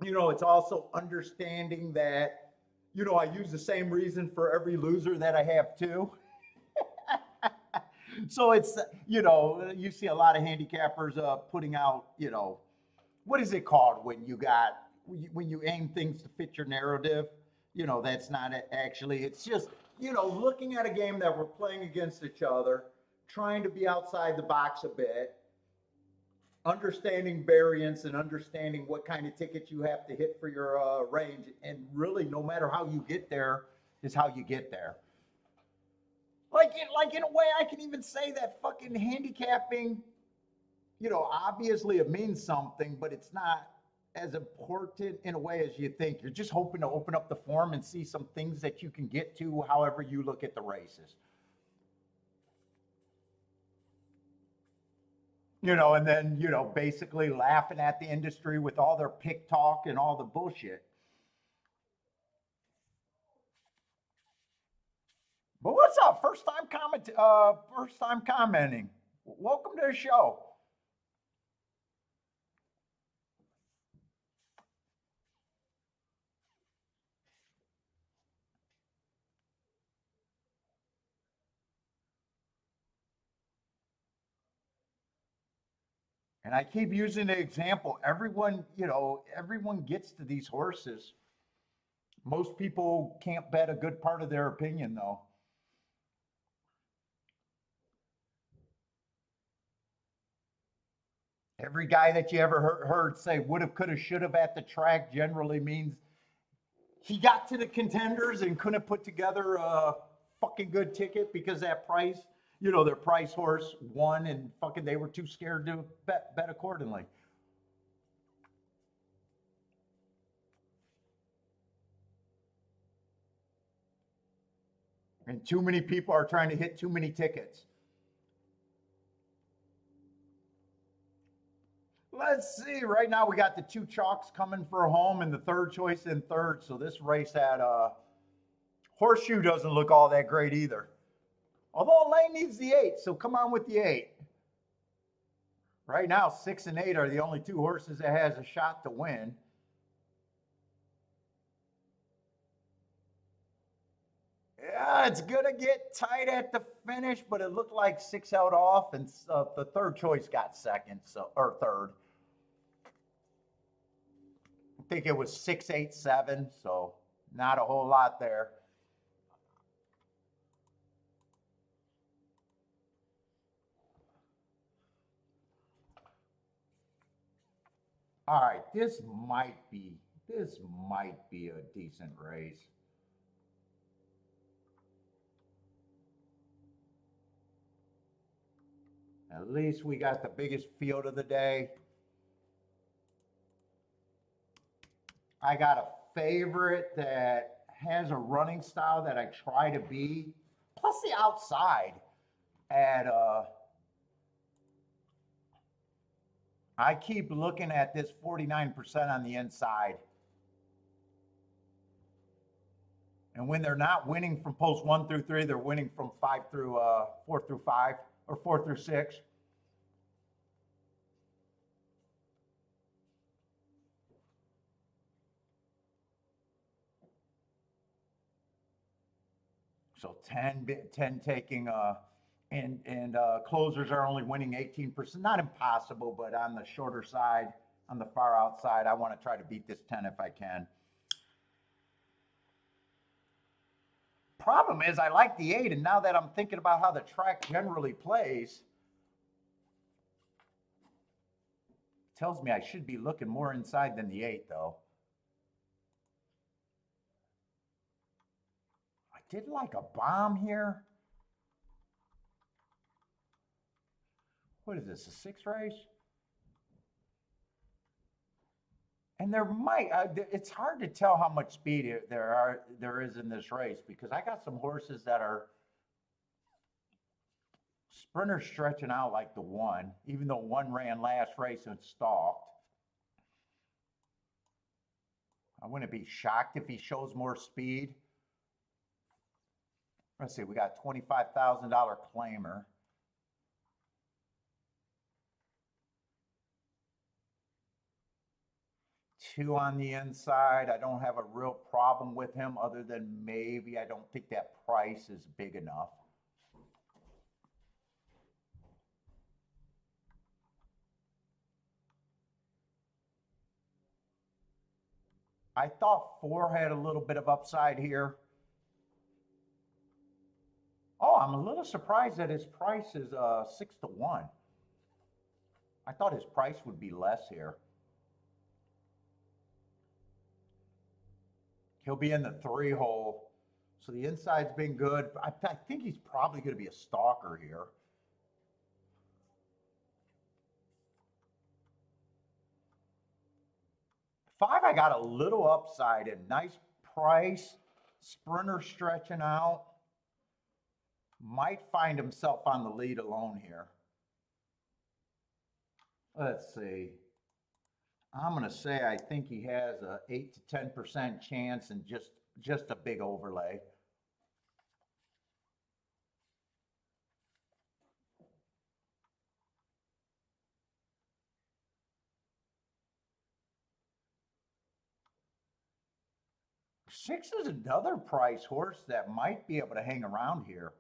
It's also understanding that, I use the same reason for every loser that I have too. So it's, you see a lot of handicappers putting out, what is it called when you aim things to fit your narrative? That's not it actually. It's just, looking at a game that we're playing against each other, trying to be outside the box a bit, understanding variance and understanding what kind of tickets you have to hit for your range. And really, no matter how you get there, is how you get there. Like in a way, I can even say that fucking handicapping, obviously it means something, but it's not as important in a way as you think. You're just hoping to open up the form and see some things that you can get to however you look at the races. And then, basically laughing at the industry with all their pick talk and all the bullshit. But what's up? First time commenting. Welcome to the show. And I keep using the example. Everyone gets to these horses. Most people can't bet a good part of their opinion, though. Every guy that you ever heard say would have, could have, should have at the track generally means he got to the contenders and couldn't put together a fucking good ticket because that price, their price horse won and fucking they were too scared to bet accordingly. And too many people are trying to hit too many tickets. Let's see. Right now, we got the two chalks coming for home and the third choice in third. So this race at Horseshoe doesn't look all that great either. Although Lane needs the 8, so come on with the 8. Right now, 6 and 8 are the only two horses that has a shot to win. Yeah, it's gonna get tight at the finish, but it looked like 6 out off, and the third choice got second, or third. I think it was 6, 8, 7, so not a whole lot there. All right, this might be a decent race. At least we got the biggest field of the day. I got a favorite that has a running style that I try to be, plus the outside at I keep looking at this 49% on the inside. And when they're not winning from post 1 through 3, they're winning from 4 through 5 or 4 through 6. So 10 taking and closers are only winning 18%. Not impossible, but on the shorter side, on the far outside, I want to try to beat this 10 if I can. Problem is, I like the 8, and now that I'm thinking about how the track generally plays, tells me I should be looking more inside than the 8, though. I did like a bomb here. What is this, a 6 race? And there might, it's hard to tell how much speed there is in this race because I got some horses that are sprinters stretching out like the 1, even though 1 ran last race and stalked. I wouldn't be shocked if he shows more speed. Let's see, we got $25,000 claimer. 2 on the inside. I don't have a real problem with him other than maybe I don't think that price is big enough. I thought 4 had a little bit of upside here. Oh, I'm a little surprised that his price is 6-1. I thought his price would be less here. He'll be in the 3 hole. So the inside's been good. I think he's probably going to be a stalker here. 5, I got a little upside and nice price. Sprinter stretching out. Might find himself on the lead alone here. Let's see. I'm going to say I think he has a 8 to 10% chance and just a big overlay. Six is another price horse that might be able to hang around here.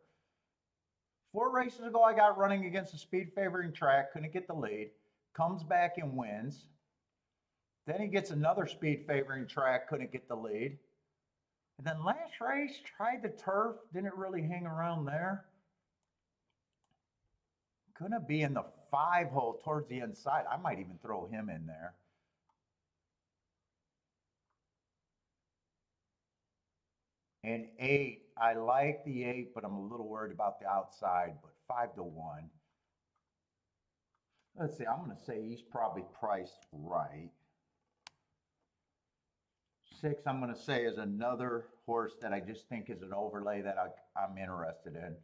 4 races ago, I got running against a speed favoring track, couldn't get the lead, comes back and wins. Then he gets another speed favoring track, couldn't get the lead. And then last race, tried the turf, didn't really hang around there. Gonna be in the 5 hole towards the inside. I might even throw him in there. And 8, I like the 8, but I'm a little worried about the outside, but 5-1. Let's see, I'm gonna say he's probably priced right. 6, I'm gonna say is another horse that I just think is an overlay that I'm interested in.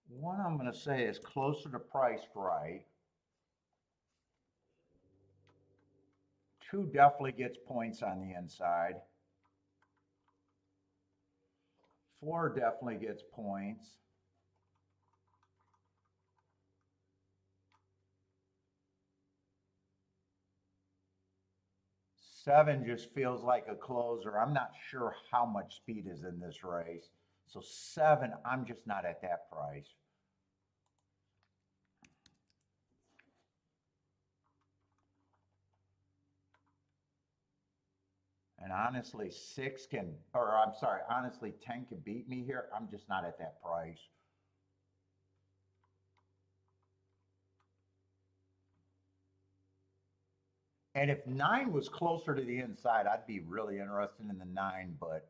One I'm going to say is closer to priced right. 2 definitely gets points on the inside. 4 definitely gets points. 7 just feels like a closer. I'm not sure how much speed is in this race. So 7, I'm just not at that price. And honestly, 6 can, or I'm sorry, honestly, 10 can beat me here. I'm just not at that price. And if 9 was closer to the inside, I'd be really interested in the 9, but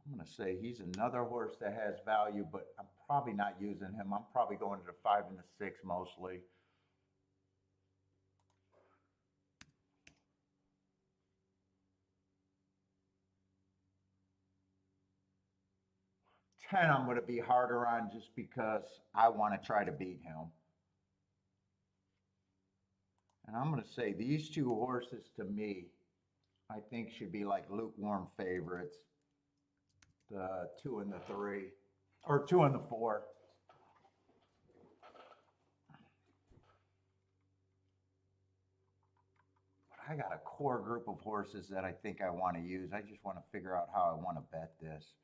I'm going to say he's another horse that has value, but I'm probably not using him. I'm probably going to the 5 and the 6 mostly. Ten, I'm going to be harder on just because I want to try to beat him. And I'm going to say these 2 horses to me, I think should be like lukewarm favorites. The 2 and the 3, or 2 and the 4. But I got a core group of horses that I think I want to use. I just want to figure out how I want to bet this.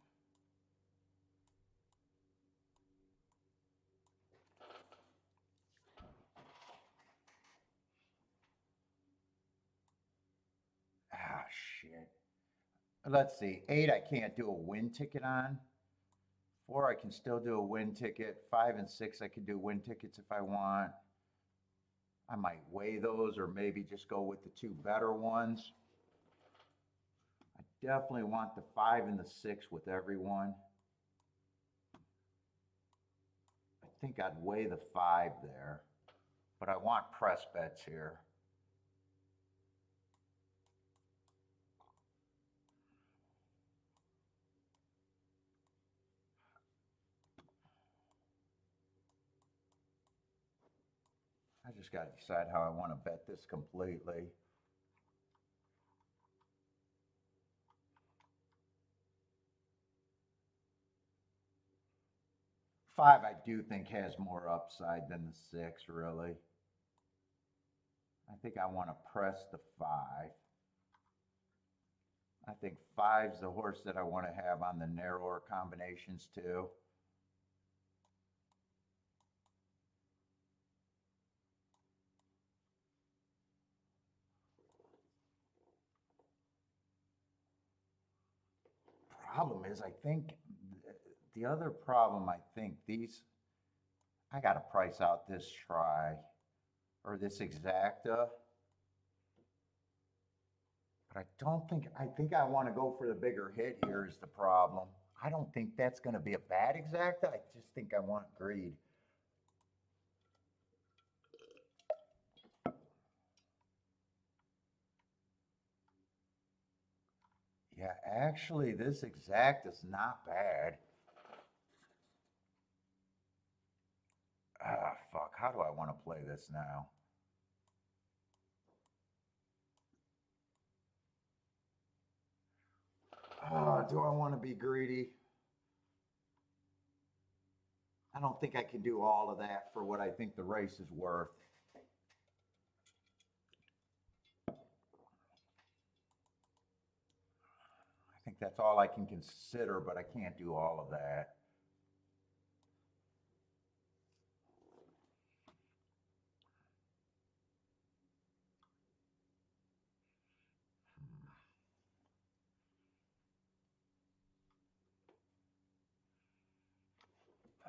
Ah, shit. Let's see. 8, I can't do a win ticket on. 4, I can still do a win ticket. 5 and 6, I can do win tickets if I want. I might weigh those or maybe just go with the 2 better ones. I definitely want the 5 and the 6 with everyone. I think I'd weigh the 5 there, but I want press bets here. I just got to decide how I want to bet this completely. 5, I do think has more upside than the 6, really. I think I want to press the 5. I think 5's the horse that I want to have on the narrower combinations too. Problem is, I think the other problem, I think I got to price out this try or this exacta. But I think I want to go for the bigger hit here is the problem. I don't think that's going to be a bad exacta. I just think I want greed. Yeah, actually, this exact is not bad. Ah, fuck. How do I want to play this now? Oh, do I want to be greedy? I don't think I can do all of that for what I think the race is worth. I think that's all I can consider, but I can't do all of that.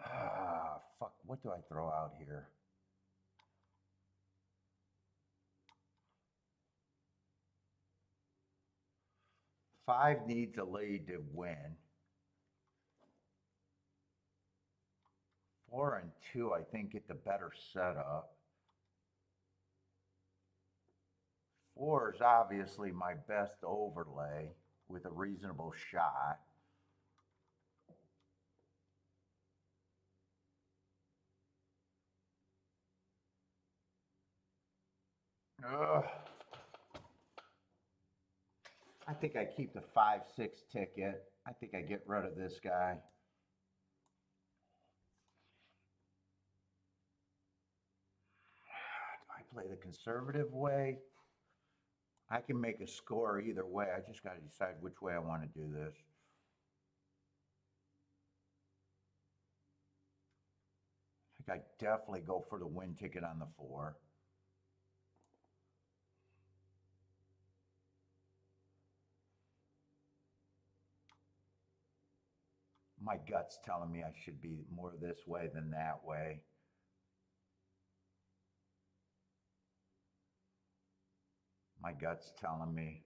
Ah, fuck. What do I throw out here? Five needs a lead to win. 4 and 2, I think, get the better setup. 4 is obviously my best overlay with a reasonable shot. Ugh. I think I keep the 5-6 ticket. I think I get rid of this guy. Do I play the conservative way? I can make a score either way. I just got to decide which way I want to do this. I think I definitely go for the win ticket on the 4. My gut's telling me I should be more this way than that way. My gut's telling me.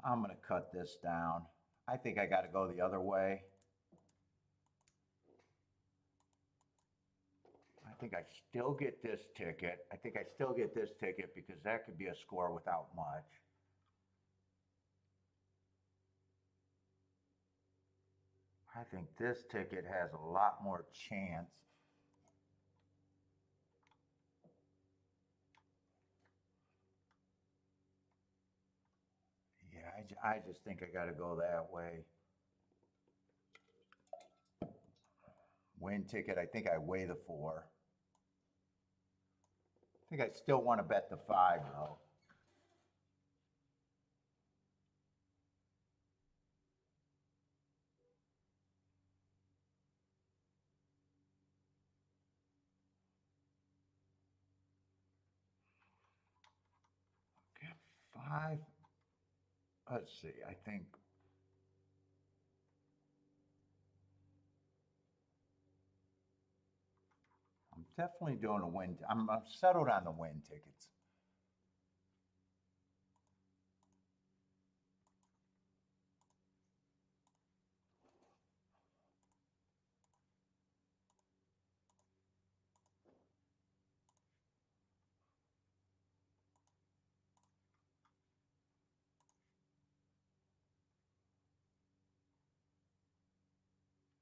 I'm going to cut this down. I think I got to go the other way. I think I still get this ticket. I think I still get this ticket because that could be a score without much. I think this ticket has a lot more chance. Yeah, I just think I got to go that way. Win ticket, I think I weigh the 4. I think I still want to bet the 5 though. Okay, 5. Let's see, I think I'm definitely doing a win. I'm settled on the win tickets.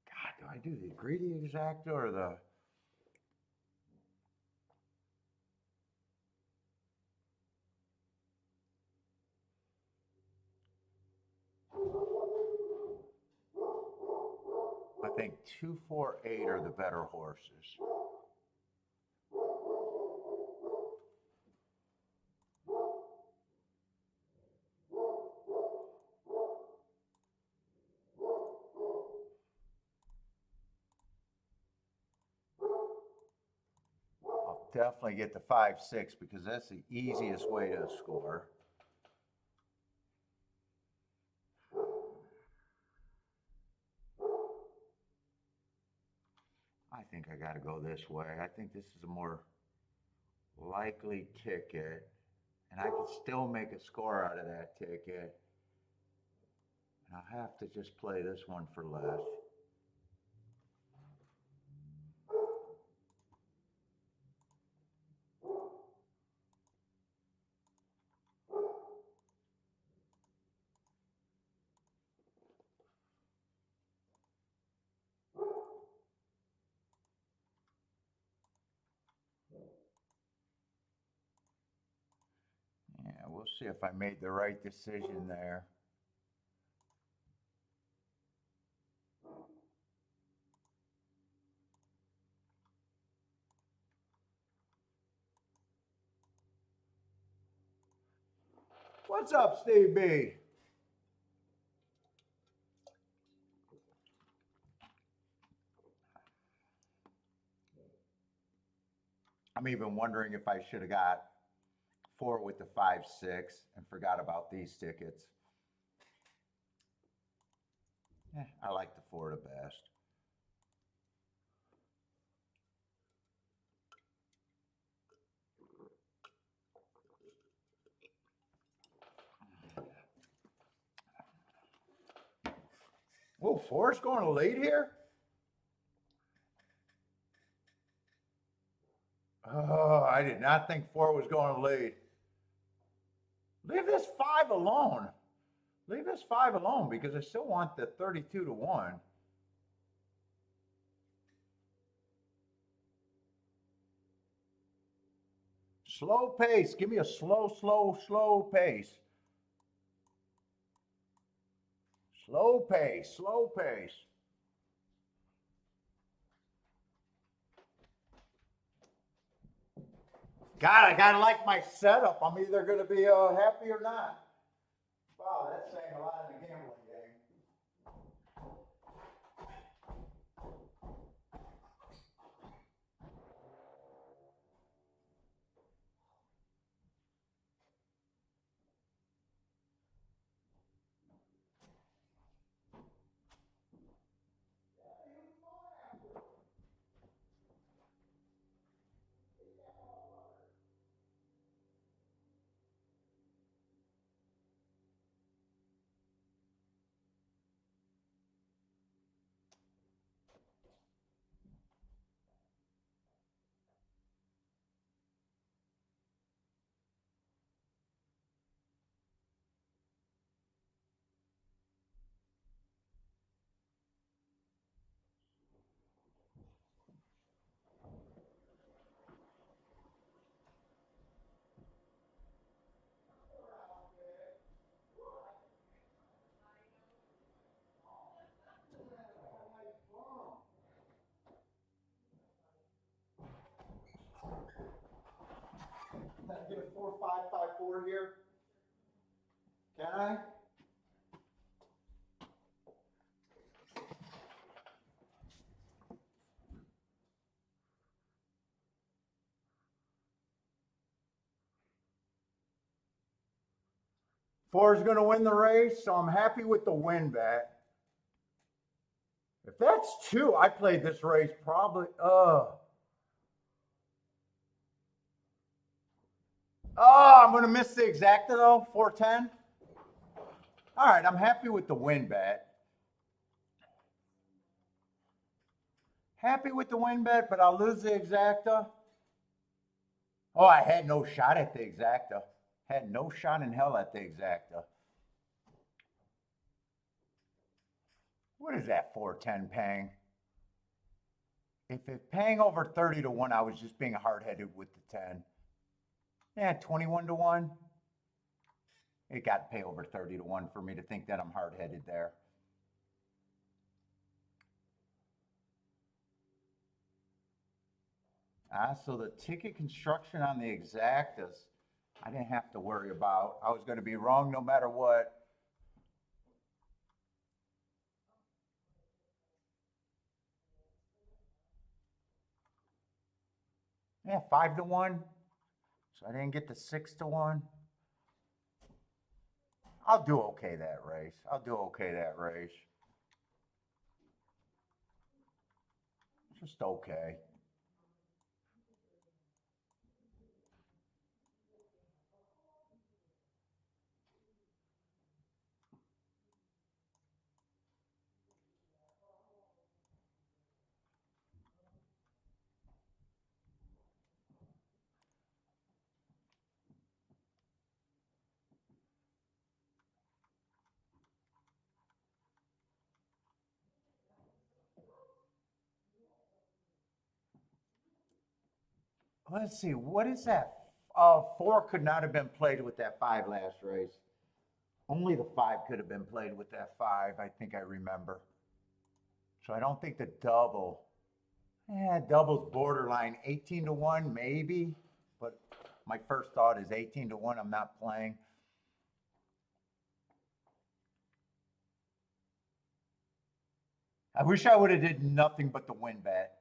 God, do I do the greedy exacta or the... think 2, 4, 8 are the better horses. I'll definitely get the 5, 6 because that's the easiest way to score. I think I got to go this way. I think this is a more likely ticket, and I can still make a score out of that ticket. And I'll have to just play this one for less. Yeah, we'll see if I made the right decision there. What's up, Steve B? I'm even wondering if I should have got 4 with the 5, 6 and forgot about these tickets. I like the 4 the best. Oh, 4's going to lead here? Oh, I did not think 4 was going to lead. Leave this 5 alone. Leave this 5 alone because I still want the 32 to 1. Slow pace. Give me a slow pace. Slow pace, slow pace. God, I gotta like my setup. I'm either gonna be happy or not. Wow, that's saying a lot in the gambling game. Can I get a 4, 5, 5, 4 here? Can I? Four is going to win the race, so I'm happy with the win bet. If that's 2, I played this race probably. Oh, I'm going to miss the exacta though. 410. All right, I'm happy with the win bet. Happy with the win bet, but I'll lose the exacta. Oh, I had no shot at the exacta. Had no shot in hell at the exacta. What is that 410 paying? If it paying over 30 to 1, I was just being hard-headed with the 10. Yeah, 21 to 1. It got to pay over 30 to 1 for me to think that I'm hard-headed there. So the ticket construction on the exactas, I didn't have to worry about. I was going to be wrong no matter what. Yeah, 5-1. So I didn't get the 6-1. I'll do okay that race. I'll do okay that race. Just okay. Let's see, what is that? 4 could not have been played with that 5 last race. Only the 5 could have been played with that 5, I think I remember. So I don't think the double. Yeah, double's borderline. 18-1, maybe. But my first thought is 18-1, I'm not playing. I wish I would have did nothing but the win bet.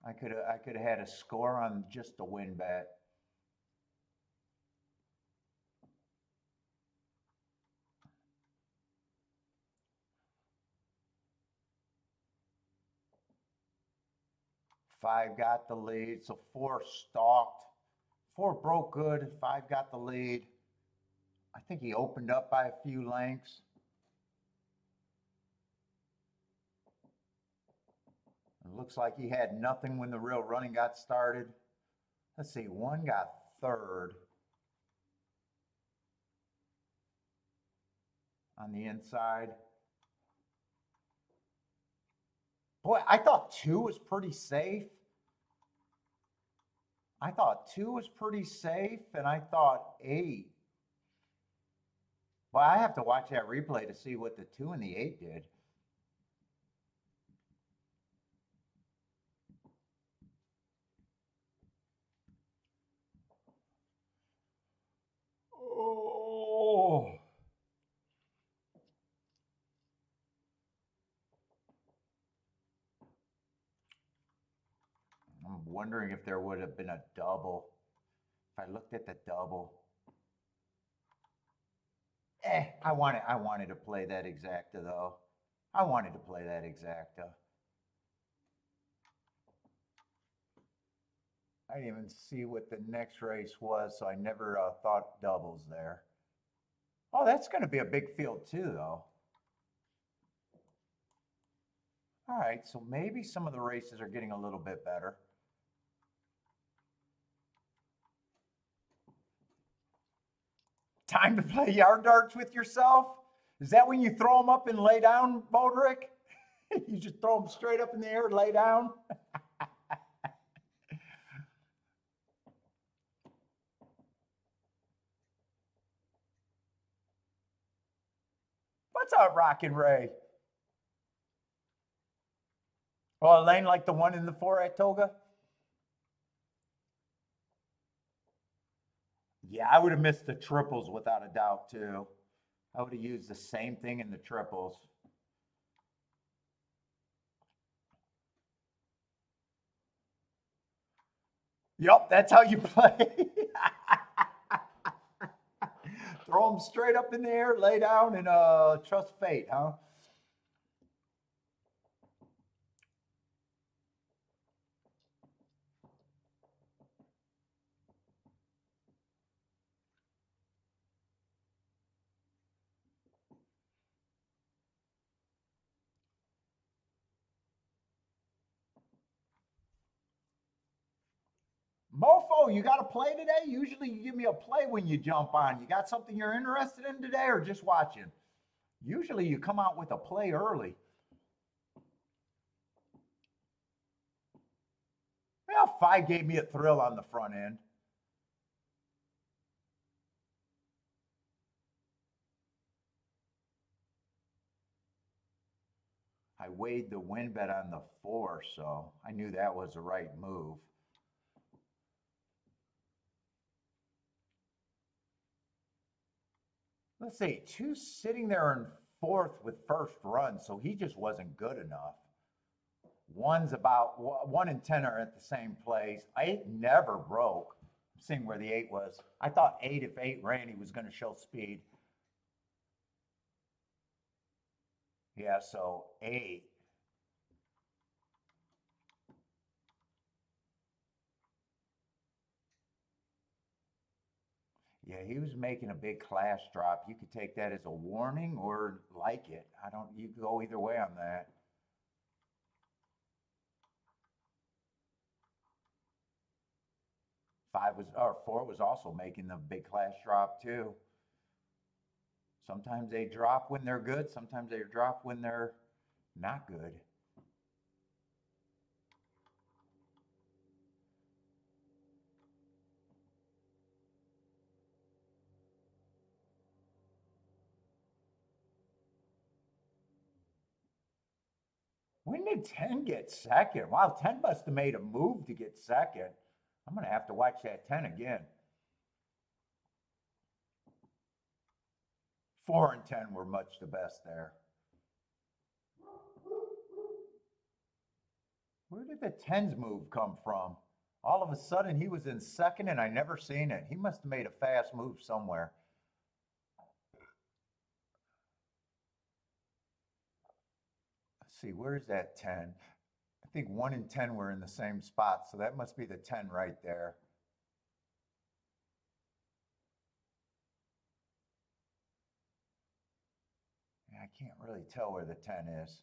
I could have had a score on just the win bet. Five got the lead, so 4 stalked. 4 broke good, 5 got the lead. I think he opened up by a few lengths. It looks like he had nothing when the real running got started. Let's see, 1 got 3rd on the inside. Boy, I thought 2 was pretty safe. I thought 2 was pretty safe, and I thought 8. Well, I have to watch that replay to see what the 2 and the 8 did. Oh. I'm wondering if there would have been a double. If I looked at the double. I wanted to play that exacta though. I wanted to play that exacta. I didn't even see what the next race was, so I never thought doubles there. Oh, that's going to be a big field too, though. All right, so maybe some of the races are getting a little bit better. Time to play yard darts with yourself? Is that when you throw them up and lay down, Bodrick? You just throw them straight up in the air and lay down? What's up, Rockin' Ray? Oh, a lane like the one in the Saratoga? Yeah, I would have missed the triples without a doubt, too. I would have used the same thing in the triples. Yep, that's how you play. Throw them straight up in the air, lay down, and trust fate, huh? Mofo, you got a play today? Usually you give me a play when you jump on. You got something you're interested in today or just watching? Usually you come out with a play early. Well, 5 gave me a thrill on the front end. I weighed the win bet on the 4, so I knew that was the right move. Let's see, 2's sitting there in 4th with first run, so he just wasn't good enough. 1's about 1 and 10 are at the same place. 8 never broke. I'm seeing where the 8 was. I thought 8, if 8 ran, he was going to show speed. Yeah, so 8. Yeah, he was making a big class drop. You could take that as a warning or like it. You could go either way on that. 4 was also making the big class drop too. Sometimes they drop when they're good. Sometimes they drop when they're not good. When did 10 get second? Wow, 10 must have made a move to get second. I'm going to have to watch that 10 again. 4 and 10 were much the best there. Where did the 10's move come from? All of a sudden, he was in second, and I never seen it. He must have made a fast move somewhere. Let's see, where's that 10? I think 1 and 10 were in the same spot, so that must be the 10 right there. Yeah, I can't really tell where the 10 is.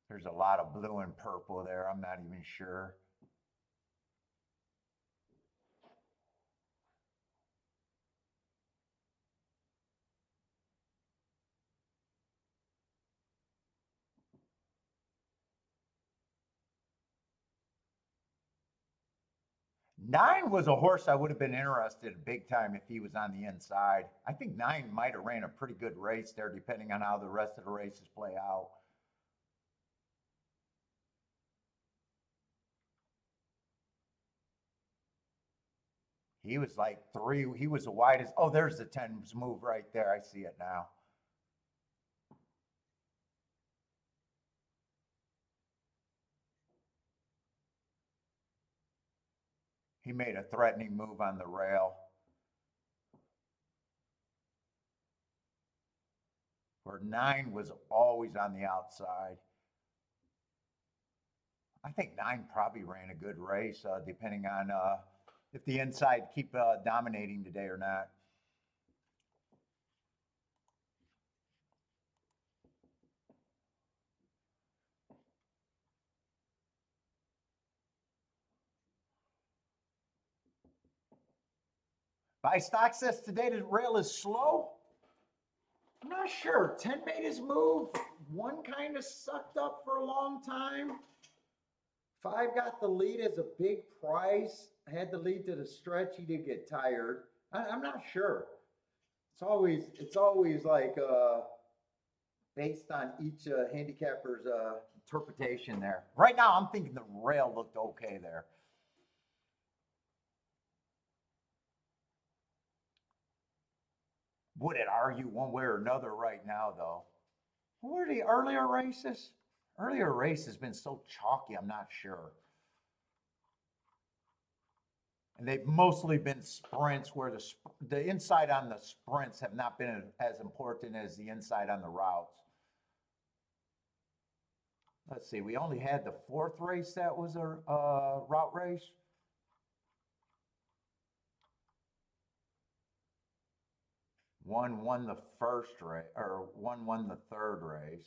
There's a lot of blue and purple there. I'm not even sure. Nine was a horse I would have been interested in big time if he was on the inside. I think 9 might have ran a pretty good race there, depending on how the rest of the races play out. He was like 3. He was the widest. Oh, there's the 10's move right there. I see it now. He made a threatening move on the rail. Where 9 was always on the outside. I think 9 probably ran a good race, depending on if the inside keep dominating today or not. Buy stock says today the rail is slow. I'm not sure. 10 made his move. 1 kind of sucked up for a long time. 5 got the lead as a big price. Had the lead to the stretch. He did get tired. I'm not sure. It's always like based on each handicapper's interpretation there. Right now, I'm thinking the rail looked okay there. Would it argue one way or another right now, though? What were the earlier races? Earlier race has been so chalky, I'm not sure. And they've mostly been sprints where the inside on the sprints have not been as important as the inside on the routes. Let's see, we only had the 4th race that was a route race. One won the first race, or one won the 3rd race.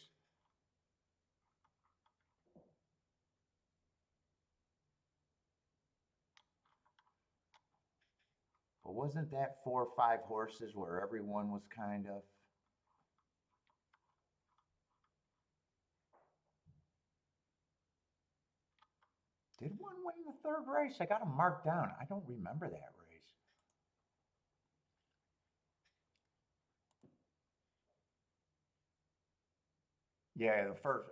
But wasn't that 4 or 5 horses where everyone was kind of? Did one win the 3rd race? I got them marked down. I don't remember that race. Yeah, the first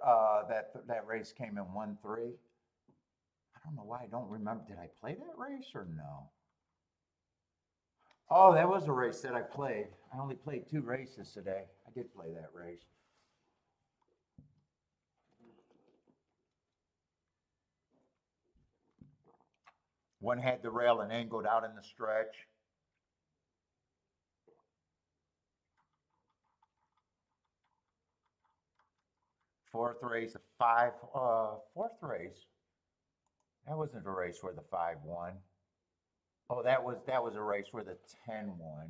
that race came in 1-3. I don't know why I don't remember. Did I play that race or no? Oh, that was a race that I played. I only played 2 races today. I did play that race. One had the rail and angled out in the stretch. Fourth race, fourth race. That wasn't a race where the 5 won. Oh, that was a race where the 10 won.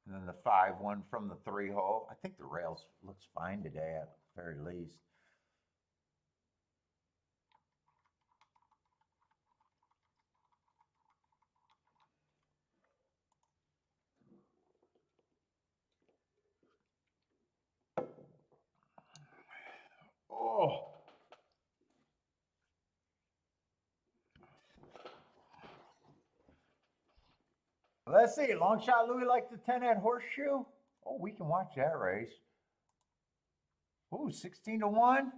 And then the 5 won from the 3 hole. I think the rails looks fine today at the very least. Oh. Let's see. Long shot Louis likes the 10 at Horseshoe. Oh, we can watch that race. Ooh, 16-1.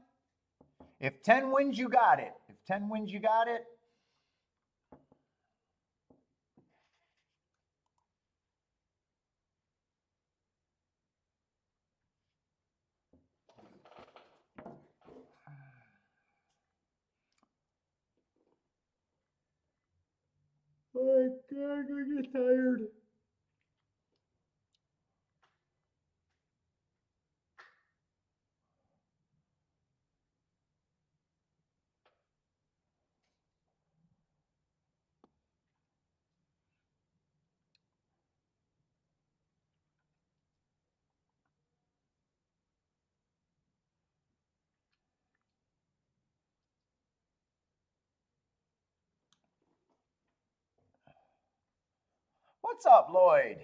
If 10 wins, you got it. If 10 wins, you got it. Oh, God, I'm gonna get tired. What's up, Lloyd?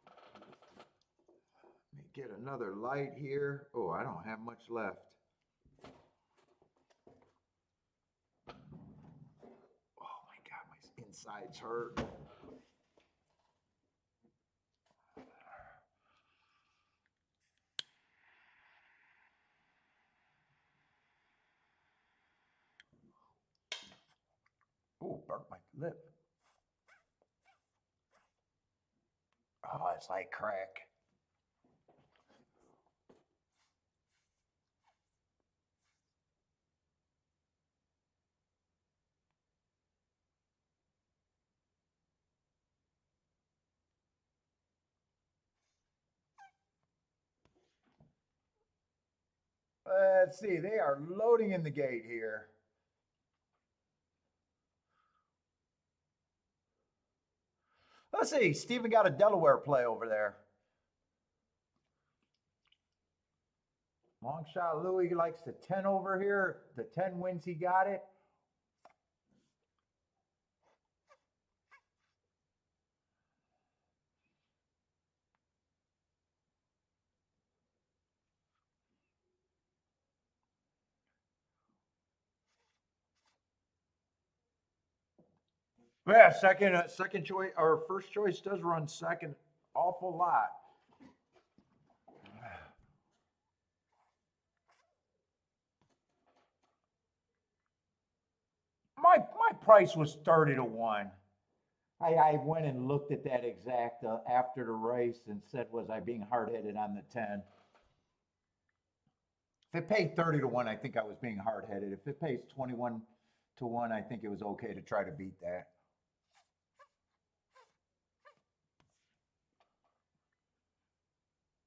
Let me get another light here. Oh, I don't have much left. Oh my God, my insides hurt. Oh, burnt my lip. Oh, it's like crack. Let's see, they are loading in the gate here. Let's see, Steven got a Delaware play over there. Long shot Louis likes the 10 over here. The 10 wins, he got it. Yeah, second choice or first choice does run second awful lot. My price was 30-1. I went and looked at that exact after the race and said, was I being hard headed on the 10? If it paid 30-1, I think I was being hard headed. If it pays 21-1, I think it was okay to try to beat that.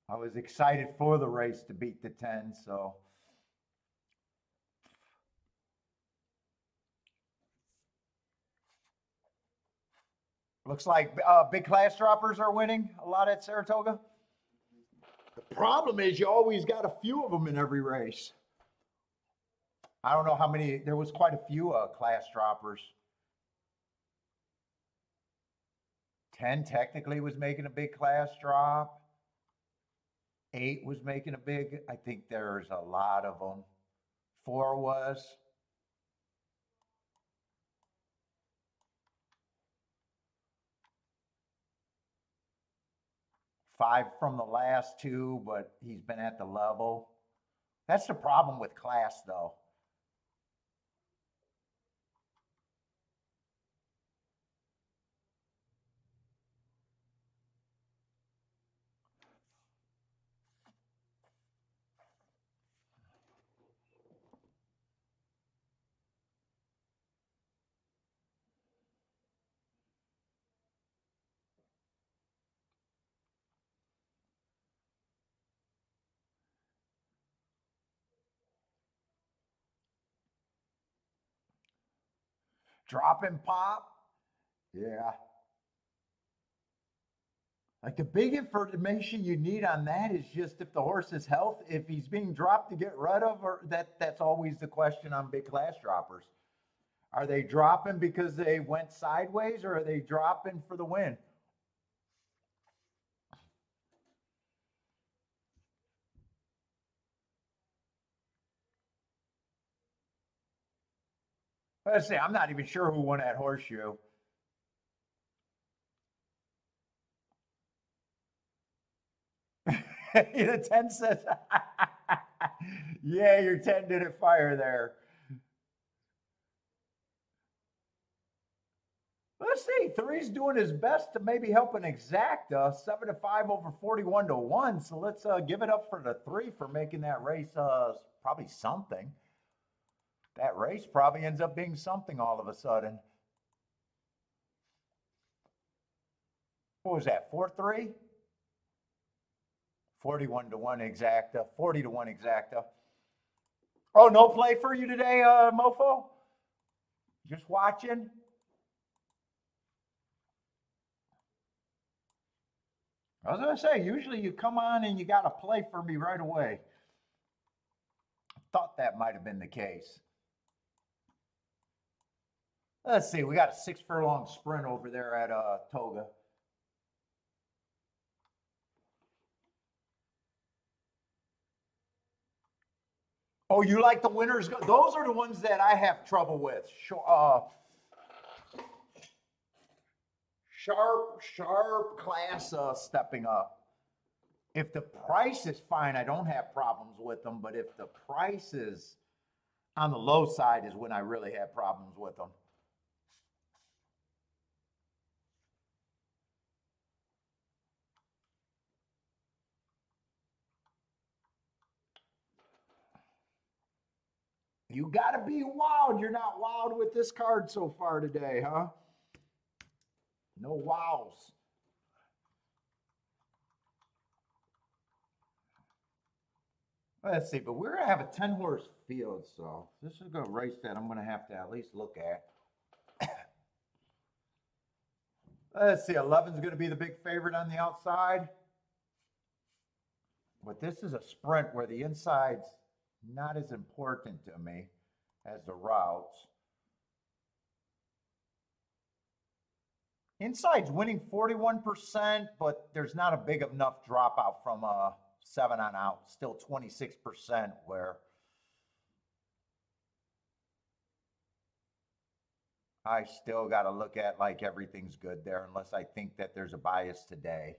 I was excited for the race to beat the 10, so. Looks like big class droppers are winning a lot at Saratoga. The problem is you always got a few of them in every race. I don't know how many, there was quite a few class droppers. 10 technically was making a big class drop. 8 was making a big, I think there's a lot of them. 4 was. 5 from the last 2, but he's been at the level. That's the problem with class, though. Drop and pop. Yeah. Like the big information you need on that is just if the horse's health, if he's being dropped to get rid of, or that's always the question on big class droppers. Are they dropping because they went sideways or are they dropping for the win? Let's see, I'm not even sure who won that horseshoe. The 10 says, yeah, your 10 didn't fire there. Let's see. Three's doing his best to maybe help an exacta 7-5 over 41-1. So let's give it up for the 3 for making that race probably something. That race probably ends up being something all of a sudden. What was that? 4-3? 41-1 exacta. 40-1 exacta. Oh, no play for you today, Mofo? Just watching? I was going to say, usually you come on and you got to play for me right away. I thought that might have been the case. Let's see, we got a 6 furlong sprint over there at Toga. Oh, you like the winners? Those are the ones that I have trouble with. Sharp class stepping up. If the price is fine, I don't have problems with them. But if the price is on the low side is when I really have problems with them. You got to be wowed. You're not wowed with this card so far today, huh? No wows. Let's see, but we're going to have a 10-horse field, so this is a race that I'm going to have to at least look at. Let's see, 11's going to be the big favorite on the outside. But this is a sprint where the inside's not as important to me as the routes. Inside's winning 41%, but there's not a big enough dropout from 7 on out. Still 26% where I still got to look at like everything's good there unless I think that there's a bias today.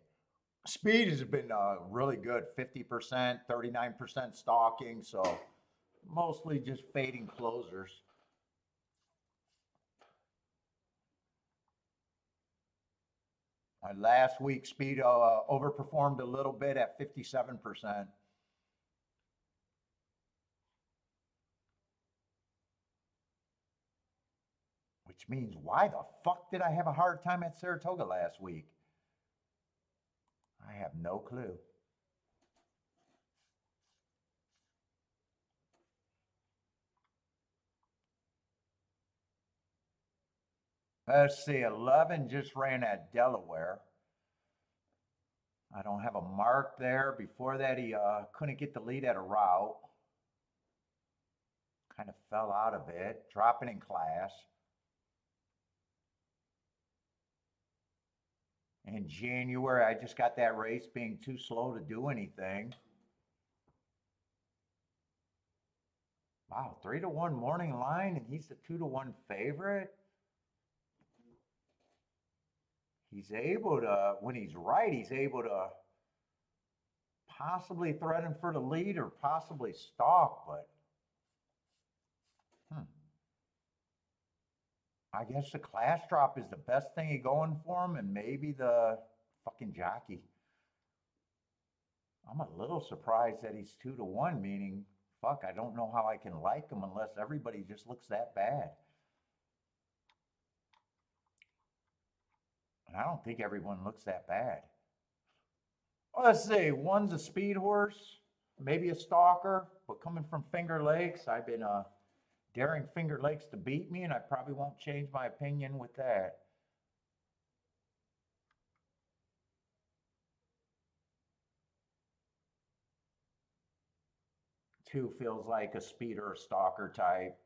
Speed has been really good, 50%, 39% stalking, so mostly just fading closers. Last week, Speed overperformed a little bit at 57%. Which means, why the fuck did I have a hard time at Saratoga last week? I have no clue. Let's see, 11 just ran at Delaware. I don't have a mark there. Before that, he couldn't get the lead at a route. Kind of fell out of it, dropping in class. In January, I just got that race being too slow to do anything. Wow, 3-1 morning line, and he's the 2-1 favorite. He's able to, when he's right, he's able to possibly threatening for the lead or possibly stalk, but I guess the class drop is the best thing going for him, and maybe the fucking jockey. I'm a little surprised that he's 2-1, meaning, fuck, I don't know how I can like him unless everybody just looks that bad. And I don't think everyone looks that bad. Well, let's see, one's a speed horse, maybe a stalker, but coming from Finger Lakes, I've been daring Finger Lakes to beat me, and I probably won't change my opinion with that. Two feels like a speeder or stalker type.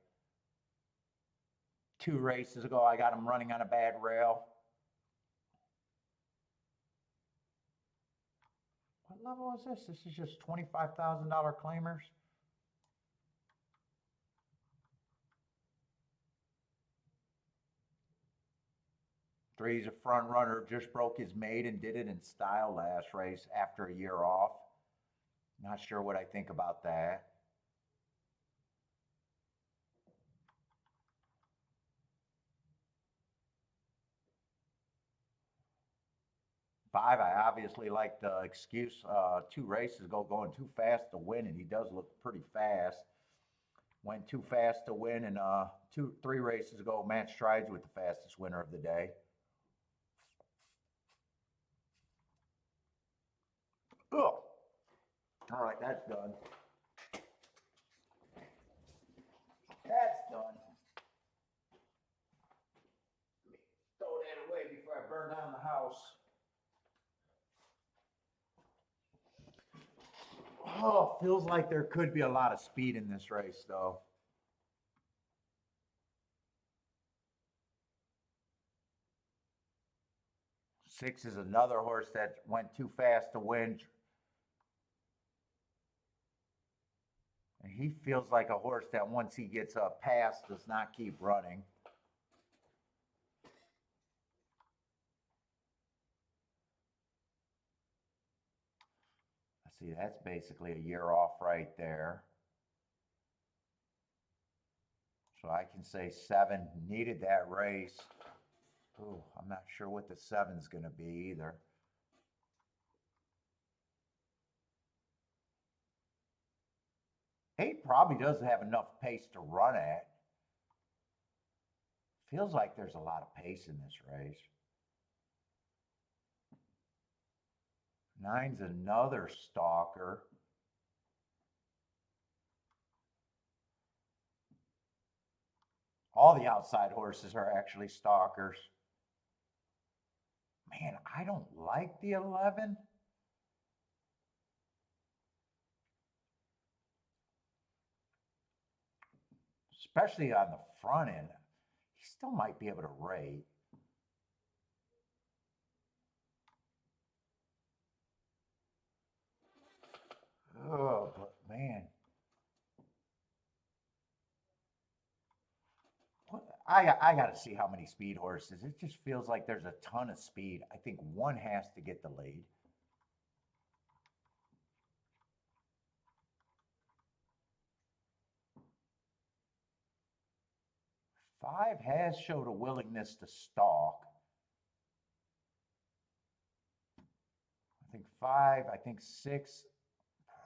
2 races ago, I got him running on a bad rail. What level is this? This is just $25,000 claimers. Three's a front runner, just broke his maiden, did it in style last race after a year off. Not sure what I think about that. 5, I obviously like the excuse 2 races ago going too fast to win, and he does look pretty fast. Went too fast to win, and 3 races ago, Matt Strides with the fastest winner of the day. Oh, all right, that's done. That's done. Let me throw that away before I burn down the house. Oh, feels like there could be a lot of speed in this race, though. Six is another horse that went too fast to win. And he feels like a horse that once he gets a pass does not keep running. See, that's basically a year off right there. So I can say 7 needed that race. Ooh, I'm not sure what the 7's going to be either. Eight probably doesn't have enough pace to run at. Feels like there's a lot of pace in this race. 9's another stalker. All the outside horses are actually stalkers. Man, I don't like the 11. Especially on the front end. He still might be able to rate. Oh, but man. I got to see how many speed horses. It just feels like there's a ton of speed. I think 1 has to get the lead. Five has showed a willingness to stalk. I think 5, I think 6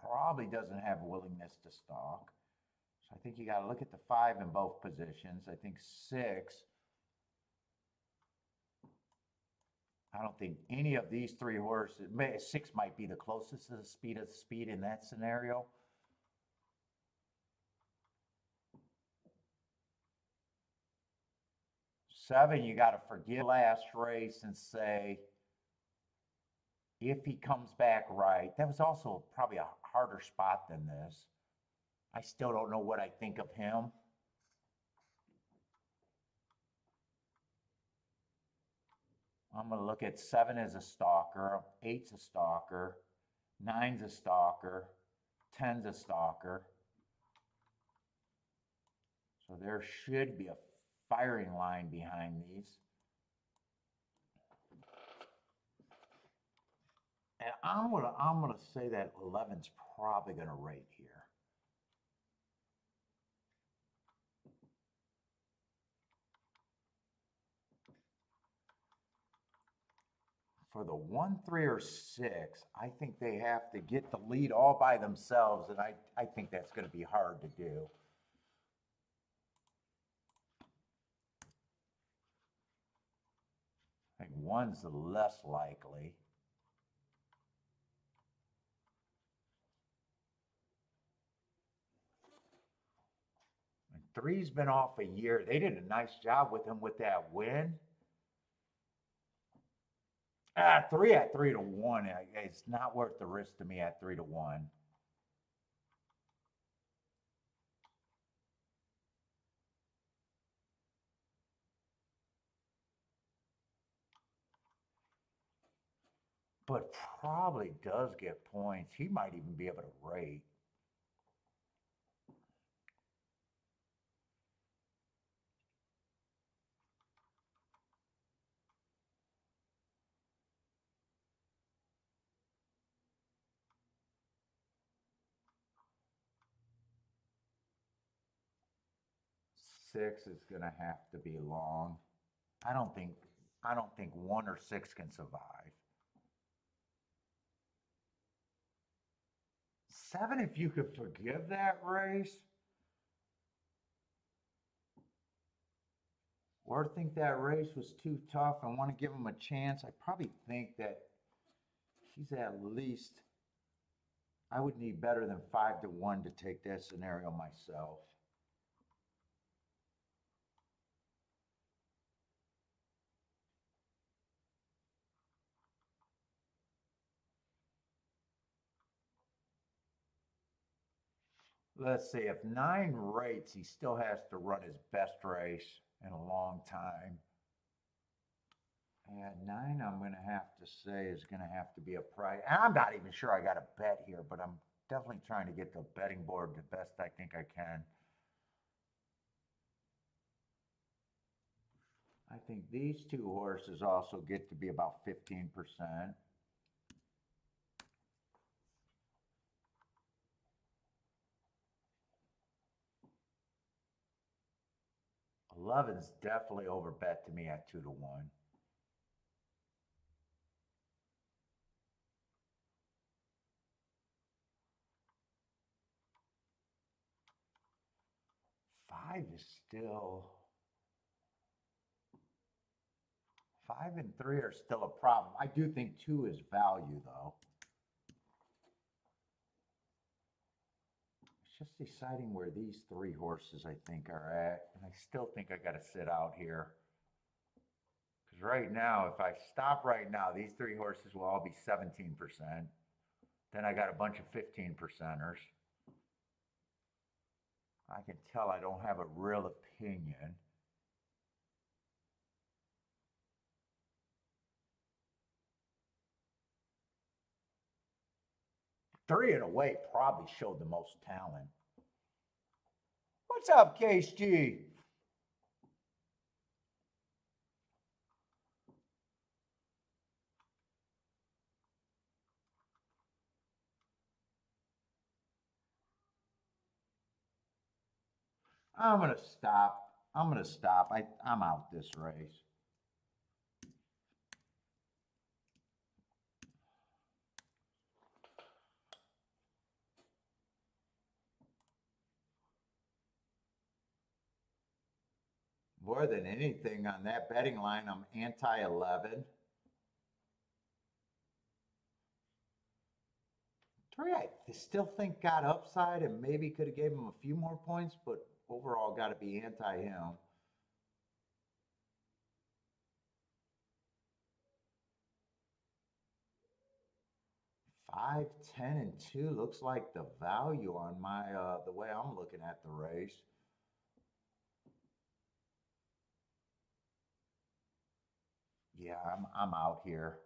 probably doesn't have a willingness to stalk. So I think you got to look at the 5 in both positions. I think 6, I don't think any of these 3 horses, 6 might be the closest to the speed in that scenario. Seven, you got to forget last race and say, if he comes back right, that was also probably a harder spot than this. I still don't know what I think of him. I'm going to look at 7 as a stalker, 8's a stalker, 9's a stalker, 10's a stalker. So there should be a firing line behind these. And I'm gonna say that 11's probably gonna rate here. For the 1, 3, or 6, I think they have to get the lead all by themselves, and I think that's going to be hard to do. I think 1's the less likely. And 3's been off a year. They did a nice job with him with that win. 3 at 3 to 1. It's not worth the risk to me at 3 to 1. But probably does get points. He might even be able to rate. Six is going to have to be long. I don't think 1 or 6 can survive. 7, if you could forgive that race, or think that race was too tough and want to give him a chance, I probably think that he's at least, I would need better than 5 to 1 to take that scenario myself. Let's see, if 9 rates, he still has to run his best race in a long time. And 9, I'm going to have to say, is going to have to be a price. I'm not even sure I got a bet here, but I'm definitely trying to get the betting board the best I think I can. I think these 2 horses also get to be about 15%. 11's definitely over bet to me at 2 to 1. Five is still 5 and 3 are still a problem. I do think 2 is value though. It's just deciding where these 3 horses I think are at, and I still think I got to sit out here. Because right now, if I stop right now, these 3 horses will all be 17%. Then I got a bunch of 15%ers. I can tell I don't have a real opinion. Three in a way probably showed the most talent. What's up, KSG? I'm gonna stop. I'm gonna stop. I'm out this race. More than anything on that betting line, I'm anti-11. 3, I still think got upside and maybe could have gave him a few more points, but overall got to be anti-him. 5, 10, and 2 looks like the value on my the way I'm looking at the race. Yeah, I'm out here.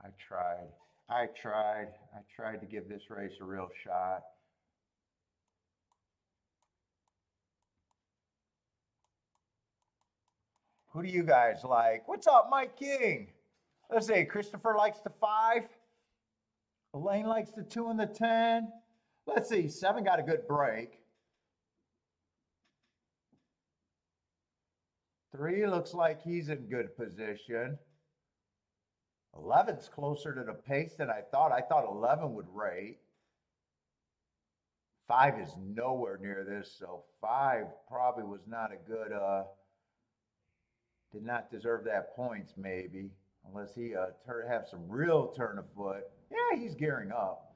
I tried. I tried to give this race a real shot. Who do you guys like? What's up, Mike King? Let's see. Christopher likes the 5. Elaine likes the 2 and the 10. Let's see. 7 got a good break. 3 looks like he's in good position. 11's closer to the pace than I thought. I thought 11 would rate. 5 is nowhere near this, so 5 probably was not a good, did not deserve that points maybe, unless he have some real turn of foot. Yeah, he's gearing up.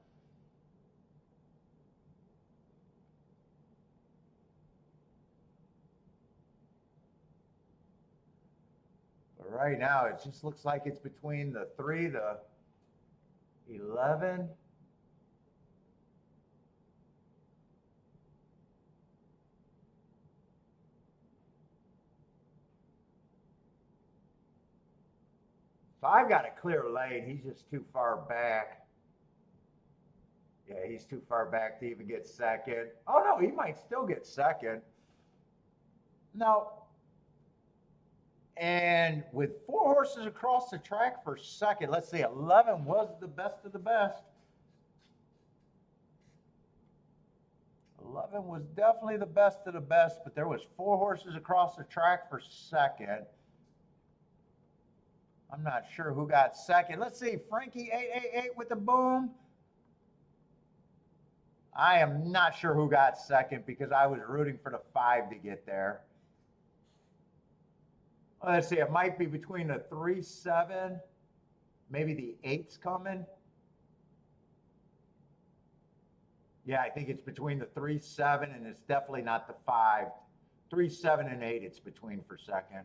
But right now, it just looks like it's between the 3, the 11. So I've got a clear lane. He's just too far back. Yeah, he's too far back to even get second. Oh, no, he might still get second. No. And with 4 horses across the track for second, let's see, 11 was the best of the best. 11 was definitely the best of the best, but there was 4 horses across the track for second. I'm not sure who got second. Let's see, Frankie 888 with the boom. I am not sure who got second because I was rooting for the 5 to get there. Let's see, it might be between the 3, 7, maybe the 8's coming. Yeah, I think it's between the 3, 7, and it's definitely not the 5. 3, 7, and 8 it's between for second.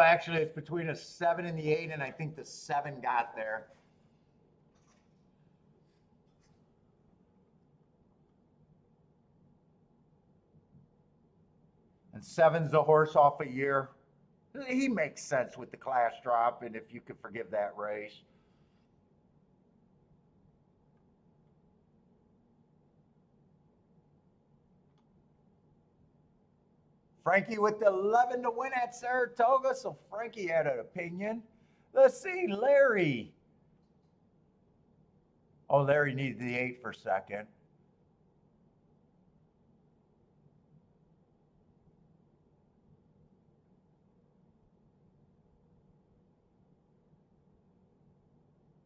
Actually, it's between a 7 and the 8, and I think the 7 got there. And 7's a horse off a year. He makes sense with the class drop, and if you could forgive that race. Frankie with the 11 to win at Saratoga, so Frankie had an opinion. Let's see, Larry. Oh, Larry needed the 8 for second.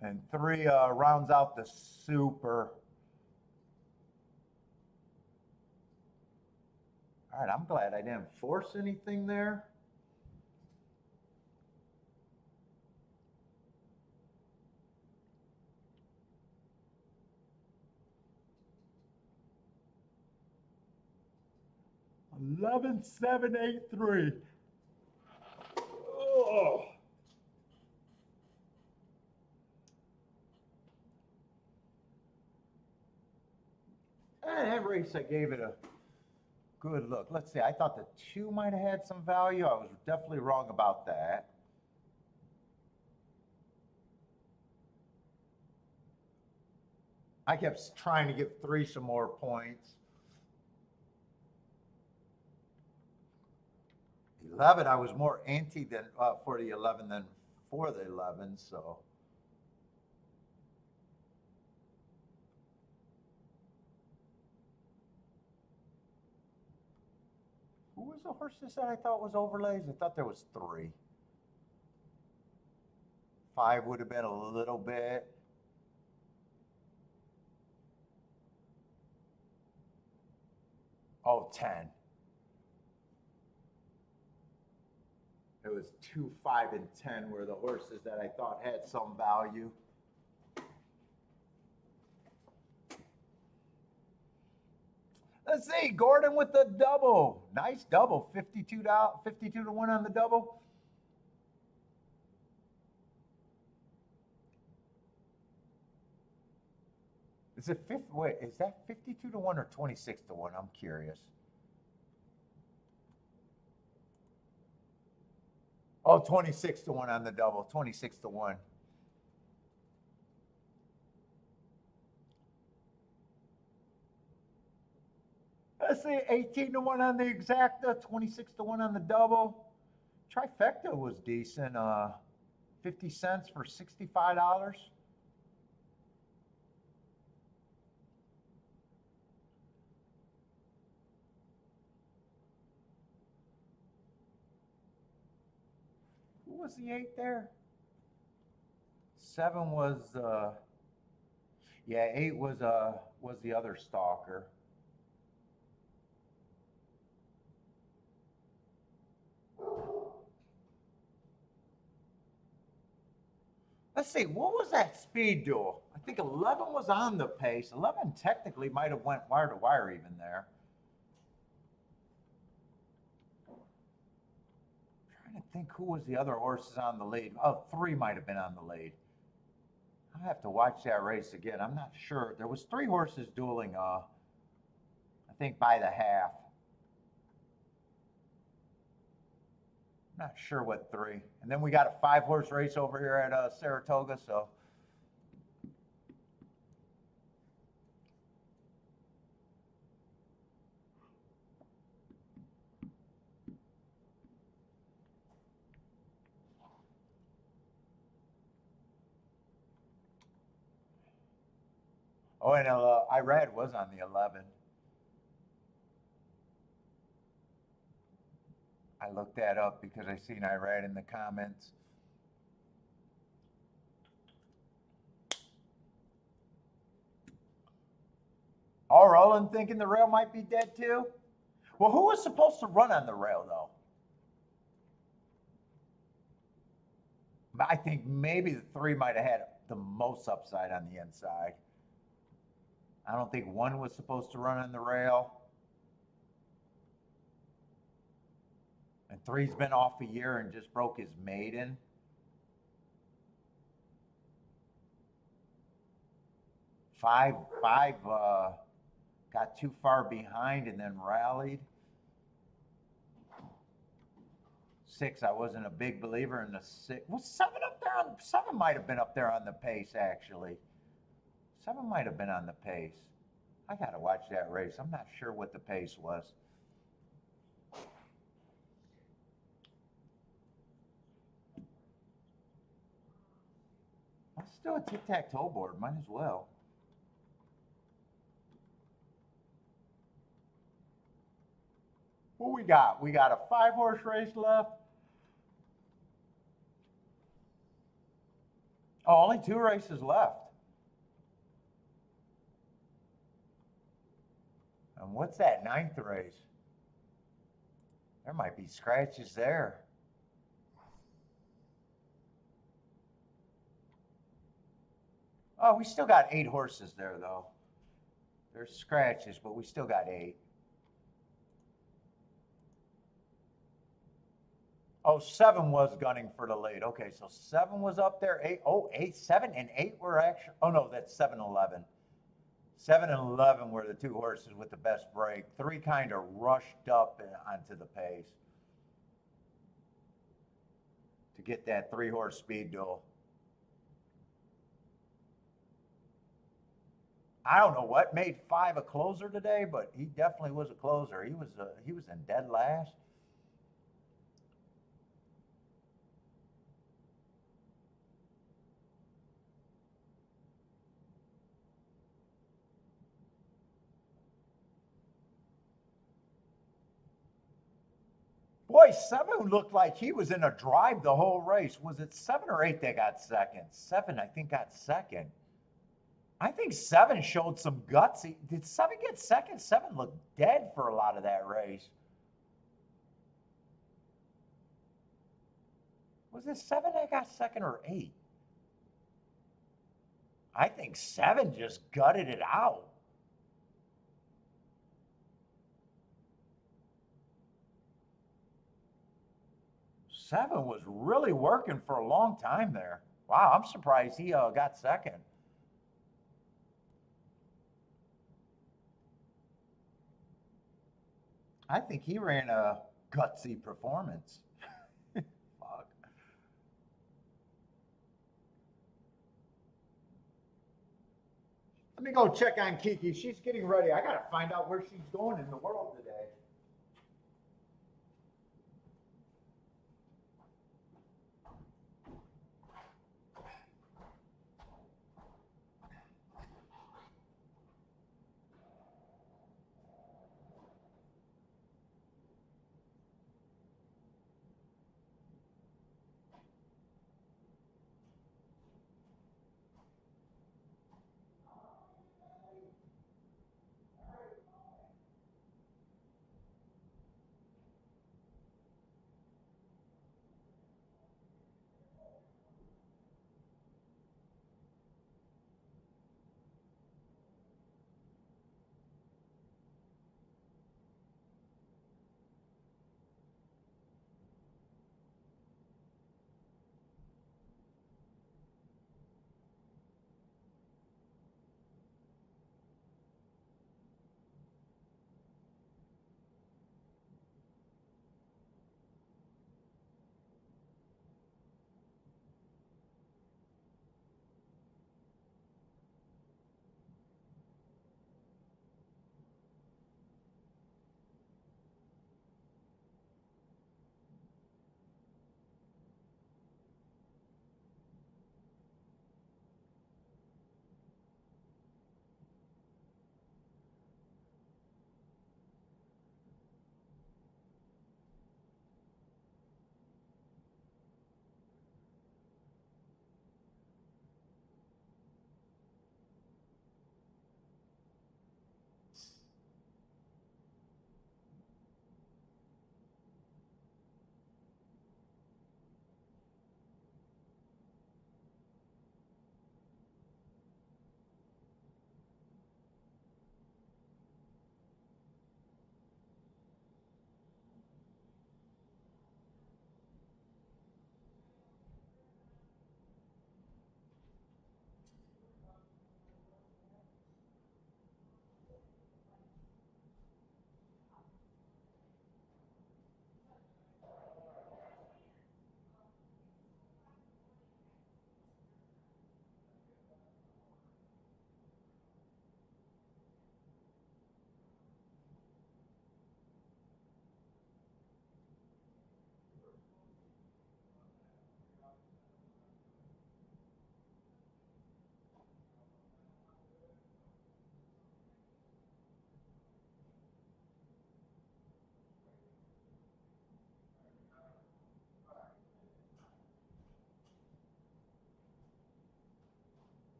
And 3 rounds out the super. All right, I'm glad I didn't force anything there. $11, 7, 8, 3. Oh. That race, I gave it a good look. Let's see, I thought the 2 might have had some value. I was definitely wrong about that. I kept trying to give 3 some more points. 11, I was more anti than for the 11 than for the 11, so. Who was the horse that I thought was overlays? I thought there was 3. 5 would have been a little bit. Oh, 10. It was 2, 5, and 10 were the horses that I thought had some value. Let's see, Gordon with the double. Nice double, 52 to 1 on the double. Is it wait, is that 52 to 1 or 26 to 1? I'm curious. Oh, 26 to 1 on the double, 26 to 1. Let's let's see, 18 to 1 on the exacta, 26 to 1 on the double. Trifecta was decent. 50 cents for $65. Who was the 8 there? 7 was yeah, 8 was the other stalker. Let's see, what was that speed duel? I think 11 was on the pace. 11 technically might have went wire to wire even there. I'm trying to think who was the other horses on the lead. Oh, 3 might have been on the lead. I have to watch that race again. I'm not sure. There was 3 horses dueling, I think by the half. Not sure what 3. And then we got a 5-horse race over here at Saratoga, so. Oh, and Irad was on the 11. I looked that up because I seen Irad in the comments. Oh, Roland thinking the rail might be dead too? Well, who was supposed to run on the rail though? I think maybe the 3 might have had the most upside on the inside. I don't think 1 was supposed to run on the rail. And 3's been off a year and just broke his maiden. 5 got too far behind and then rallied. 6, I wasn't a big believer in the 6. Was 7 up there? 7 might have been up there on the pace, actually. 7 might have been on the pace. I got to watch that race. I'm not sure what the pace was. Let's do a tic-tac-toe board. Might as well. What we got? We got a 5-horse race left. Oh, only 2 races left. And what's that 9th race? There might be scratches there. Oh, we still got 8 horses there, though. There's scratches, but we still got 8. Oh, 7 was gunning for the lead. Okay, so 7 was up there. 8, oh, 8, 7 and 8 were actually, oh no, that's 7 and 11. 7 and 11 were the 2 horses with the best break. 3 kind of rushed up onto the pace to get that 3-horse speed duel. I don't know what made 5 a closer today, but he definitely was a closer. He was in dead last. Boy, 7 looked like he was in a drive the whole race. Was it 7 or 8 that got second? 7, I think, got second. I think 7 showed some guts. Did 7 get second? 7 looked dead for a lot of that race. Was it 7 that got second or 8? I think 7 just gutted it out. Seven was really working for a long time there. Wow, I'm surprised he got second. I think he ran a gutsy performance. Fuck. Let me go check on Kiki. She's getting ready. I got to find out where she's going in the world today.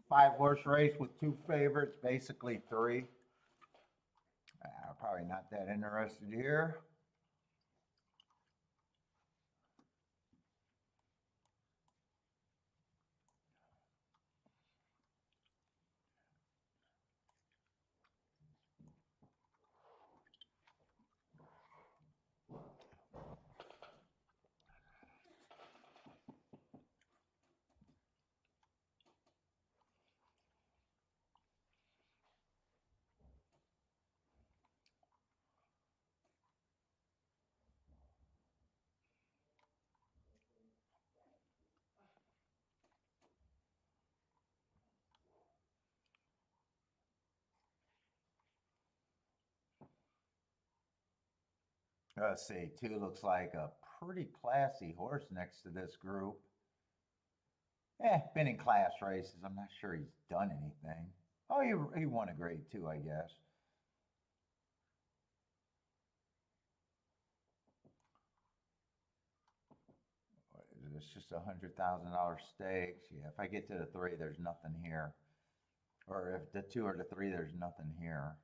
Five-horse race with two favorites, basically three. Probably not that interested here. Let's see, two looks like a pretty classy horse next to this group. Been in class races. I'm not sure he's done anything. Oh, he won a grade two, I guess. What is this? Just $100,000 stakes. Yeah, if I get to the three, there's nothing here. Or if the two or the three, there's nothing here.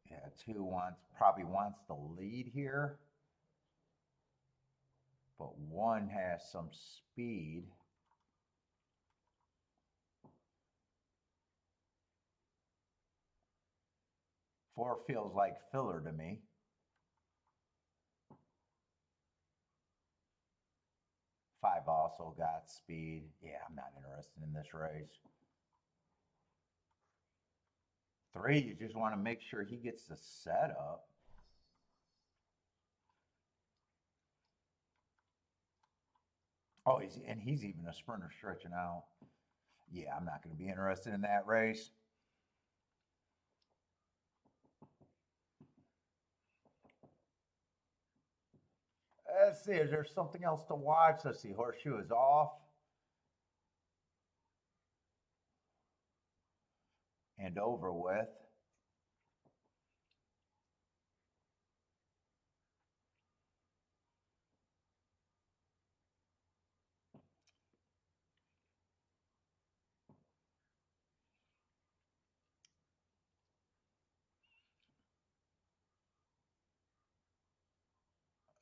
Yeah, two probably wants the lead here, but one has some speed. Four feels like filler to me. Five also got speed. Yeah, I'm not interested in this race. Three, you just want to make sure he gets the setup. Oh, he's even a sprinter stretching out. Yeah, I'm not going to be interested in that race. Let's see, is there something else to watch? Let's see, horseshoe is off. And over with.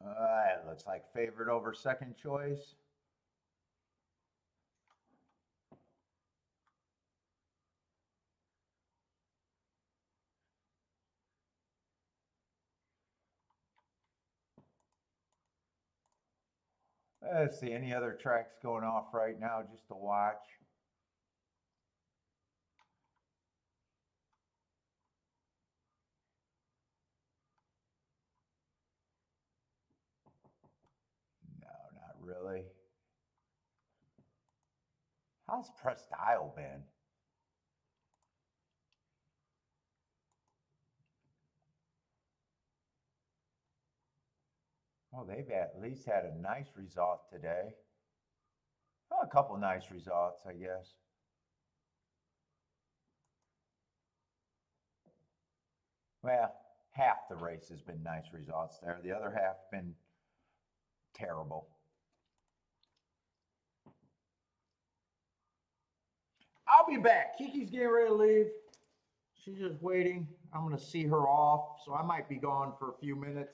It looks like favorite over second choice. Let's see, any other tracks going off right now just to watch? No, not really. How's Pressed Isle been? Well, they've at least had a nice result today. Oh, a couple nice results, I guess. Well, half the race has been nice results there. The other half been terrible. I'll be back. Kiki's getting ready to leave. She's just waiting. I'm going to see her off, so I might be gone for a few minutes.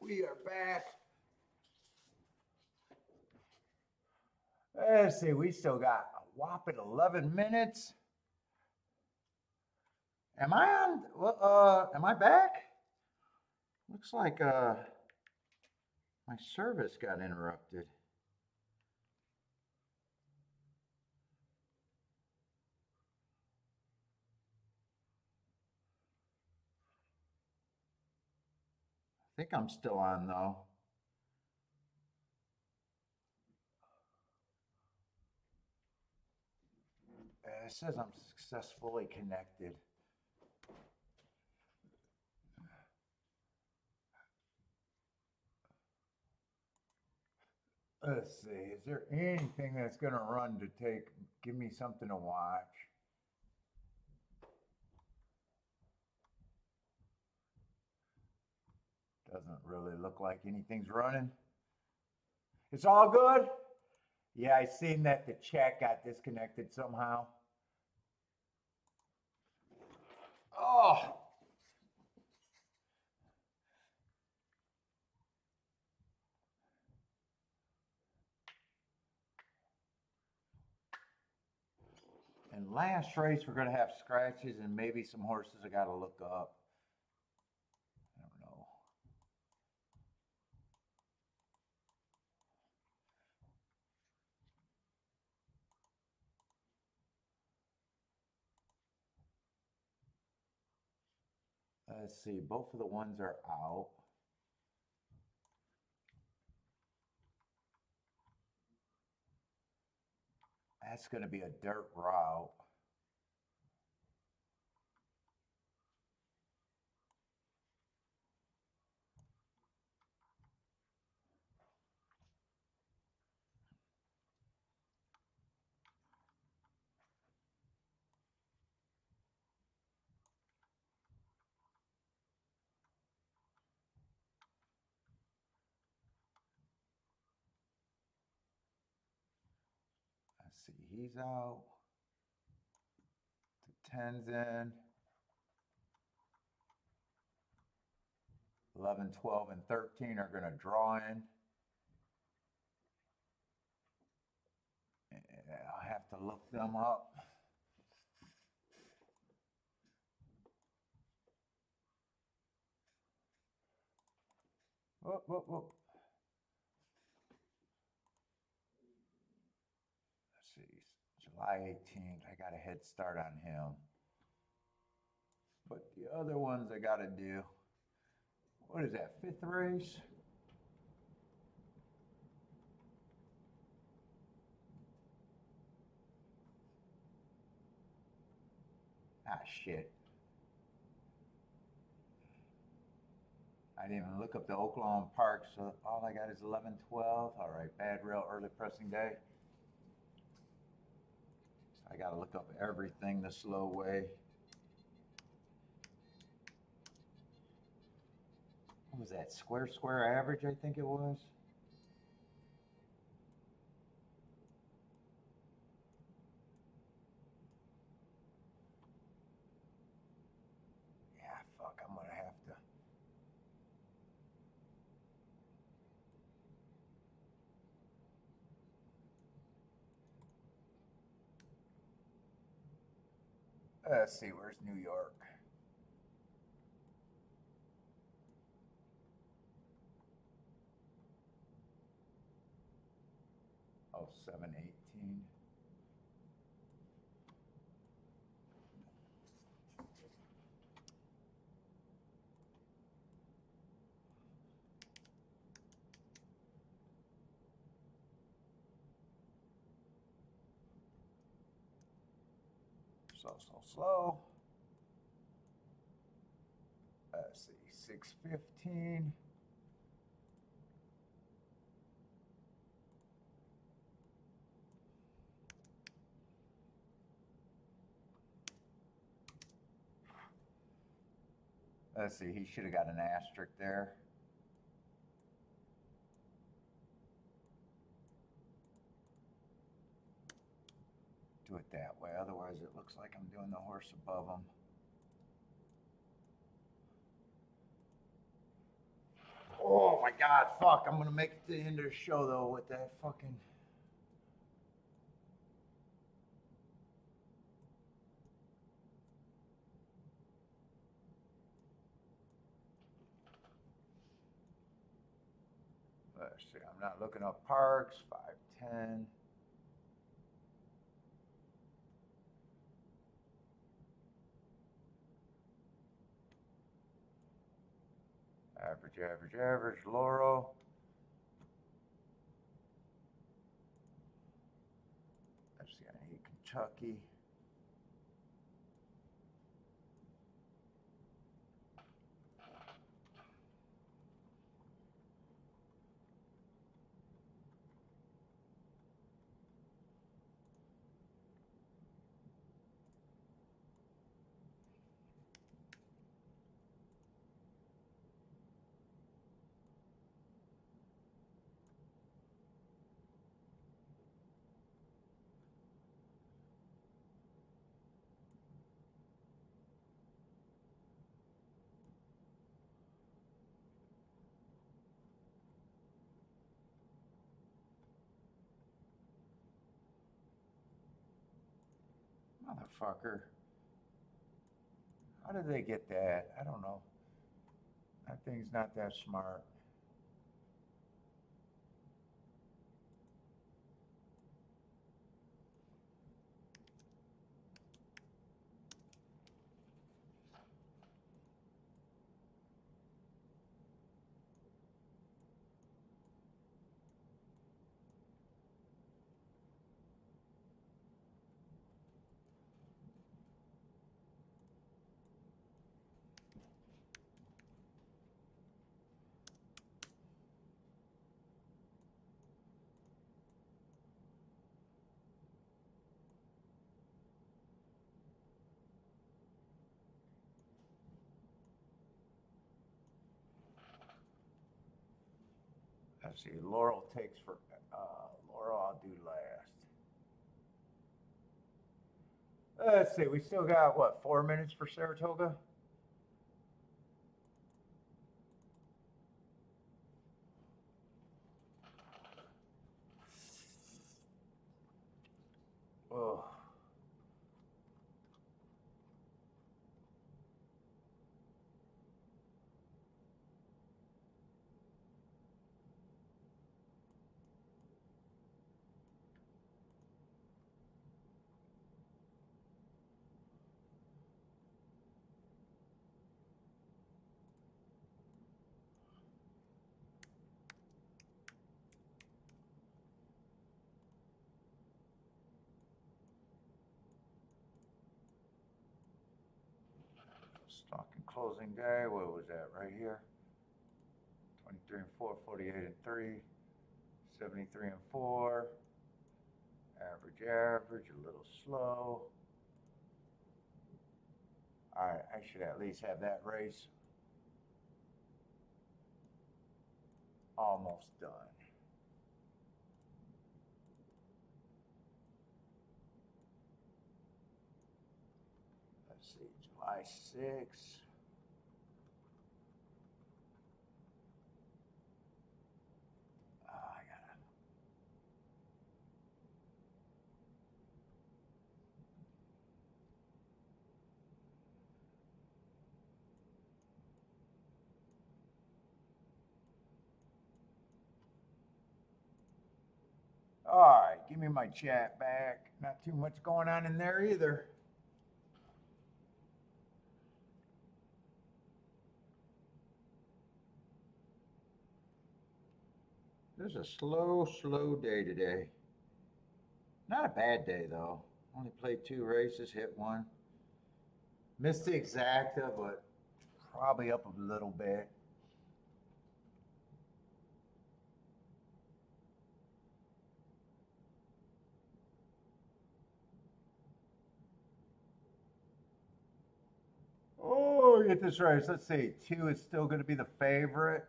We are back. Let's see, we still got a whopping 11 minutes. Am I on? Am I back? Looks like my service got interrupted. I think I'm still on though. It says I'm successfully connected. Let's see, is there anything that's gonna run to give me something to watch? Doesn't really look like anything's running. It's all good? Yeah, I seen that the chat got disconnected somehow. Oh. And last race, we're going to have scratches and maybe some horses I got to look up. I don't know. Let's see, both of the ones are out. That's going to be a dirt route. Let's see, he's out. The 10's in. 11, 12, and 13 are going to draw in. I'll have to look them up. Whoop, whoop, whoop. Let's see, July 18th, I got a head start on him. But the other ones I got to do. What is that, 5th race? Ah, shit. I didn't even look up the Oklahoma Park, so all I got is 11, 12. All right, bad rail, early pressing day. I got to look up everything the slow way. What was that, square average, I think it was? Yeah, fuck, I'm gonna have to. Let's see, where's New York? Oh, 7/18. So slow. Let's see, 6/15. Let's see, he should have got an asterisk there. Do it that way, otherwise it looks like I'm doing the horse above him. Oh my God, fuck. I'm gonna make it to the end of the show though with that fucking. Let's see, I'm not looking up parks, 510. Average, Laurel. Let's see, I need Kentucky. Motherfucker. How did they get that? I don't know. That thing's not that smart. Let's see, Laurel takes for, Laurel I'll do last. Let's see, we still got, what, 4 minutes for Saratoga? Oh. Stock and closing day, what was that right here? 23 and 4, 48 and 3, 73 and 4. Average, a little slow. All right, I should at least have that race almost done. Let's see, July 6th. All right, give me my chat back. Not too much going on in there either. This is a slow day today. Not a bad day though. Only played 2 races, hit 1. Missed the exacta, but probably up a little bit. Oh, get this race. Let's see. 2 is still going to be the favorite.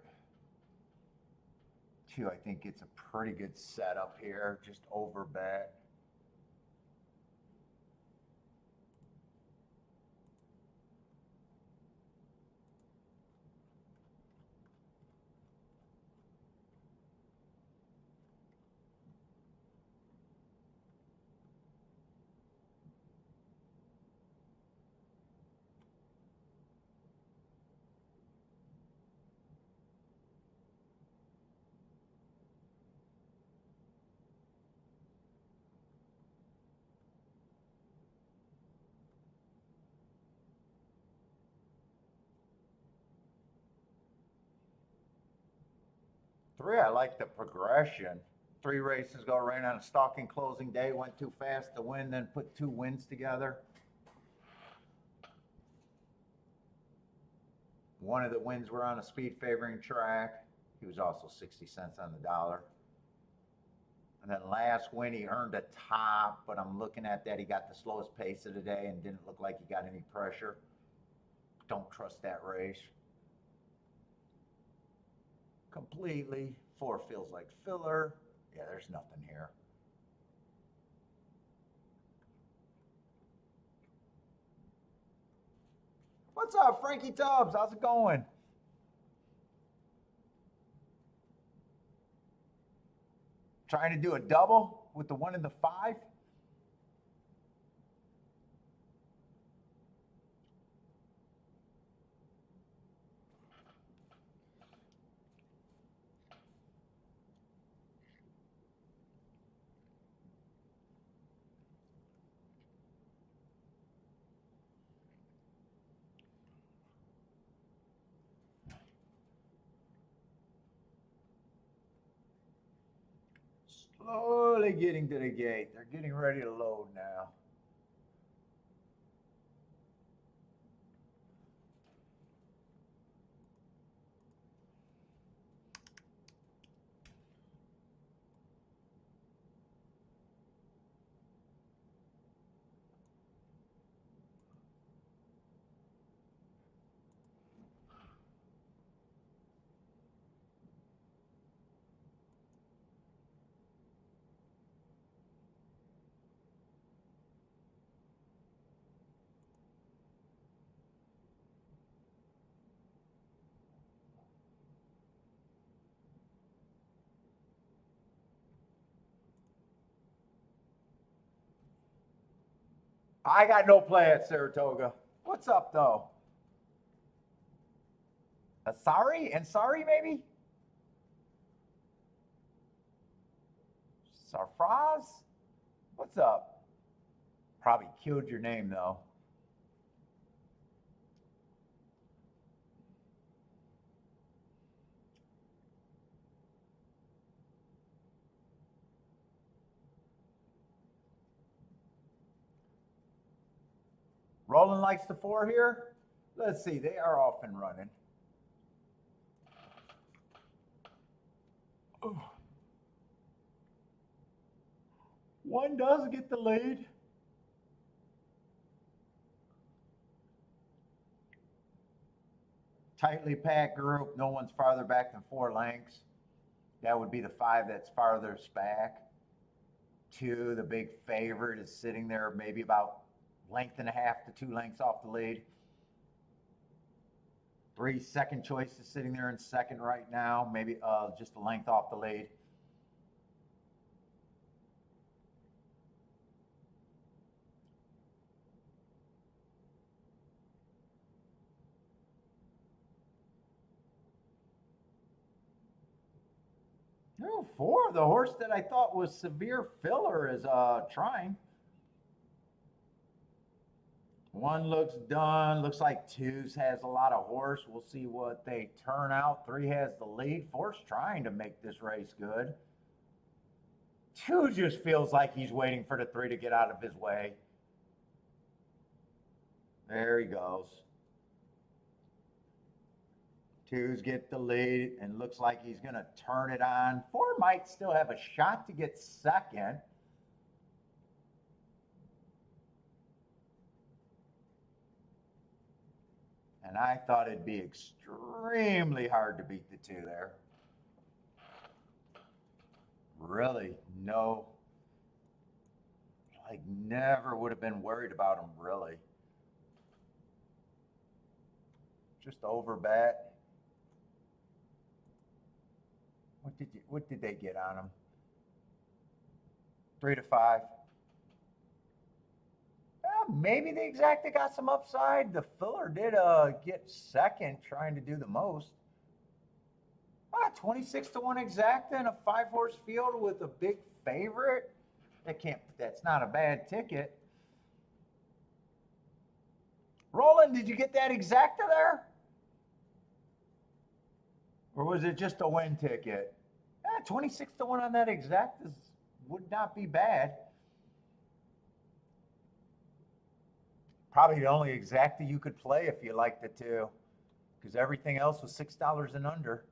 2, I think, gets a pretty good setup here. Just over bet. 3, I like the progression. 3 races go right on a stalking closing day. Went too fast to win, then put 2 wins together. One of the wins were on a speed favoring track. He was also 60 cents on the dollar. And then last win, he earned a top, but I'm looking at that. He got the slowest pace of the day and didn't look like he got any pressure. Don't trust that race. Completely. 4 feels like filler. Yeah, there's nothing here. What's up, Frankie Tubbs? How's it going? Trying to do a double with the 1 and the 5? Slowly getting to the gate. They're getting ready to load now. I got no play at Saratoga. What's up, though? Asari? Ansari, maybe? Sarfraz? What's up? Probably killed your name, though. Roland likes the 4 here. Let's see. They are off and running. Oh. 1 does get the lead. Tightly packed group. No one's farther back than 4 lengths. That would be the 5 that's farthest back. 2, the big favorite, is sitting there maybe about length and a half to 2 lengths off the lead. 3, second choice, is sitting there in second right now, maybe just a length off the lead. Oh, 4, the horse that I thought was severe filler, is trying. 1 looks done. Looks like 2's has a lot of horse. We'll see what they turn out. 3 has the lead. 4's trying to make this race good. 2 just feels like he's waiting for the 3 to get out of his way. There he goes. 2's get the lead and looks like he's going to turn it on. 4 might still have a shot to get second. And I thought it'd be extremely hard to beat the 2 there. Really, no. Like, never would have been worried about him, really. Just over bet. What did they get on him? 3 to 5. Maybe the exacta got some upside. The filler did get second, trying to do the most. 26 to 1 exacta in a 5-horse field with a big favorite. That's not a bad ticket. Roland, did you get that exacta there? Or was it just a win ticket? 26 to 1 on that exact would not be bad. Probably the only exacta you could play if you liked it too, because everything else was $6 and under.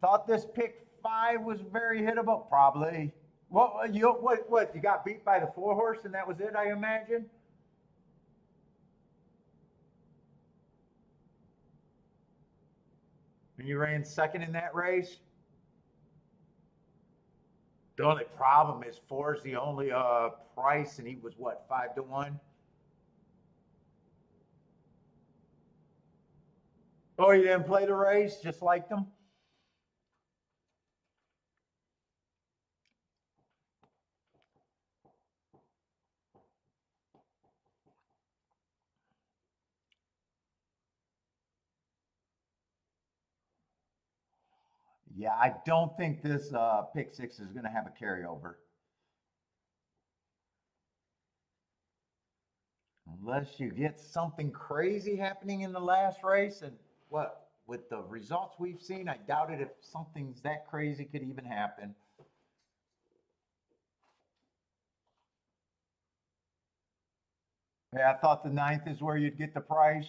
Thought this pick 5 was very hittable. Probably. What you got beat by the 4-horse and that was it, I imagine. And you ran second in that race. The only problem is 4 is the only price, and he was what, 5 to 1. Oh, you didn't play the race, just liked them. Yeah, I don't think this pick 6 is going to have a carryover. Unless you get something crazy happening in the last race. And what, with the results we've seen, I doubt it if something's that crazy could even happen. Yeah, I thought the 9th is where you'd get the price.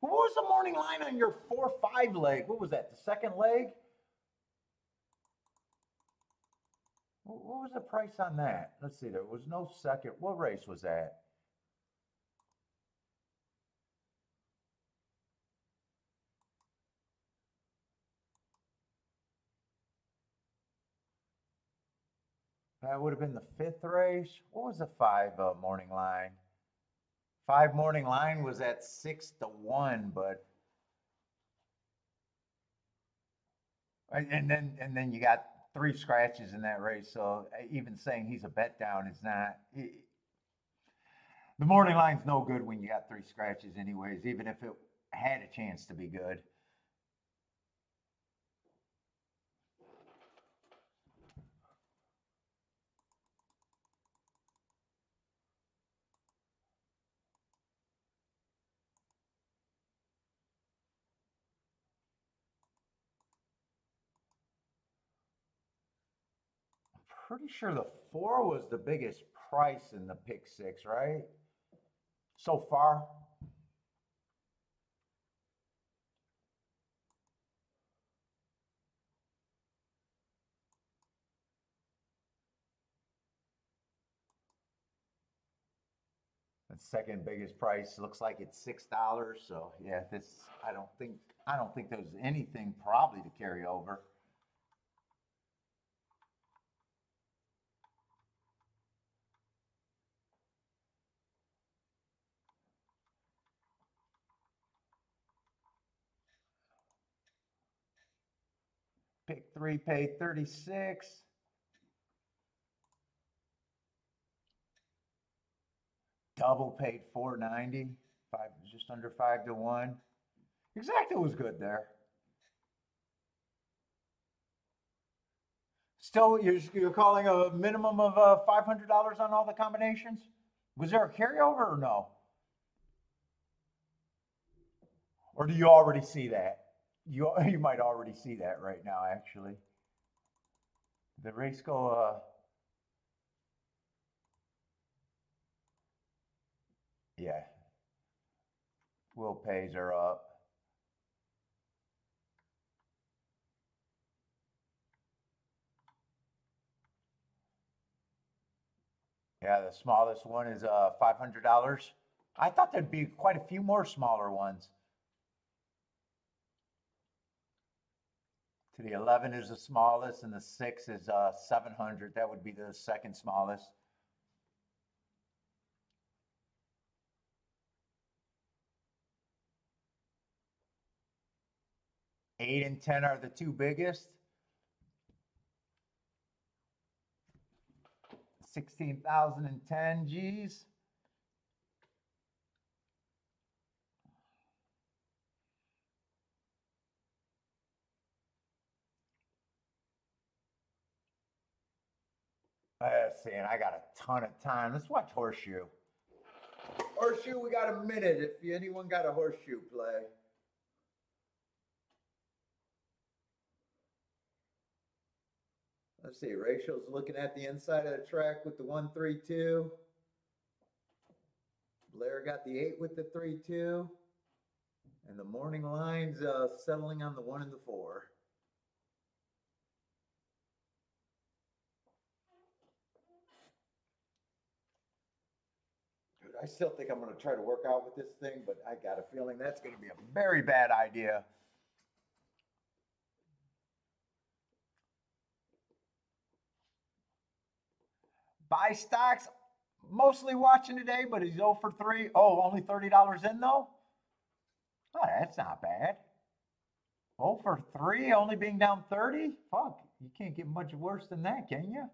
What was the morning line on your 4-5 leg? What was that, the second leg? What was the price on that? Let's see, there was no second. What race was that? That would have been the 5th race. What was the 5 morning line? 5 morning line was at 6 to 1, but and then you got 3 scratches in that race. So even saying he's a bet down is not. The morning line's no good when you got 3 scratches, anyways. Even if it had a chance to be good. Pretty sure the 4 was the biggest price in the pick 6, right? So far. The second biggest price looks like it's $6. So yeah, this I don't think there's anything probably to carry over. Pick 3 paid 36. Double paid 490. Just under 5 to 1. Exacta was good there. Still, you're calling a minimum of $500 on all the combinations? Was there a carryover or no? Or do you already see that? You might already see that right now, actually. The race go, yeah. Will pays are up. Yeah, the smallest one is $500. I thought there'd be quite a few more smaller ones. To the 11 is the smallest, and the 6 is 700. That would be the second smallest. 8 and 10 are the 2 biggest. 16,010 G's. Let's see, and I got a ton of time. Let's watch Horseshoe. Horseshoe, we got a minute. If anyone got a Horseshoe play. Let's see, Rachel's looking at the inside of the track with the 1-3-2. Blair got the 8 with the 3-2. And the morning lines settling on the 1 and the 4. Dude, I still think I'm going to try to work out with this thing, but I got a feeling that's going to be a very bad idea. Buy stocks, mostly watching today, but he's 0 for 3. Oh, only $30 in though? Oh, that's not bad. 0 for 3, only being down 30? Fuck, you can't get much worse than that, can you?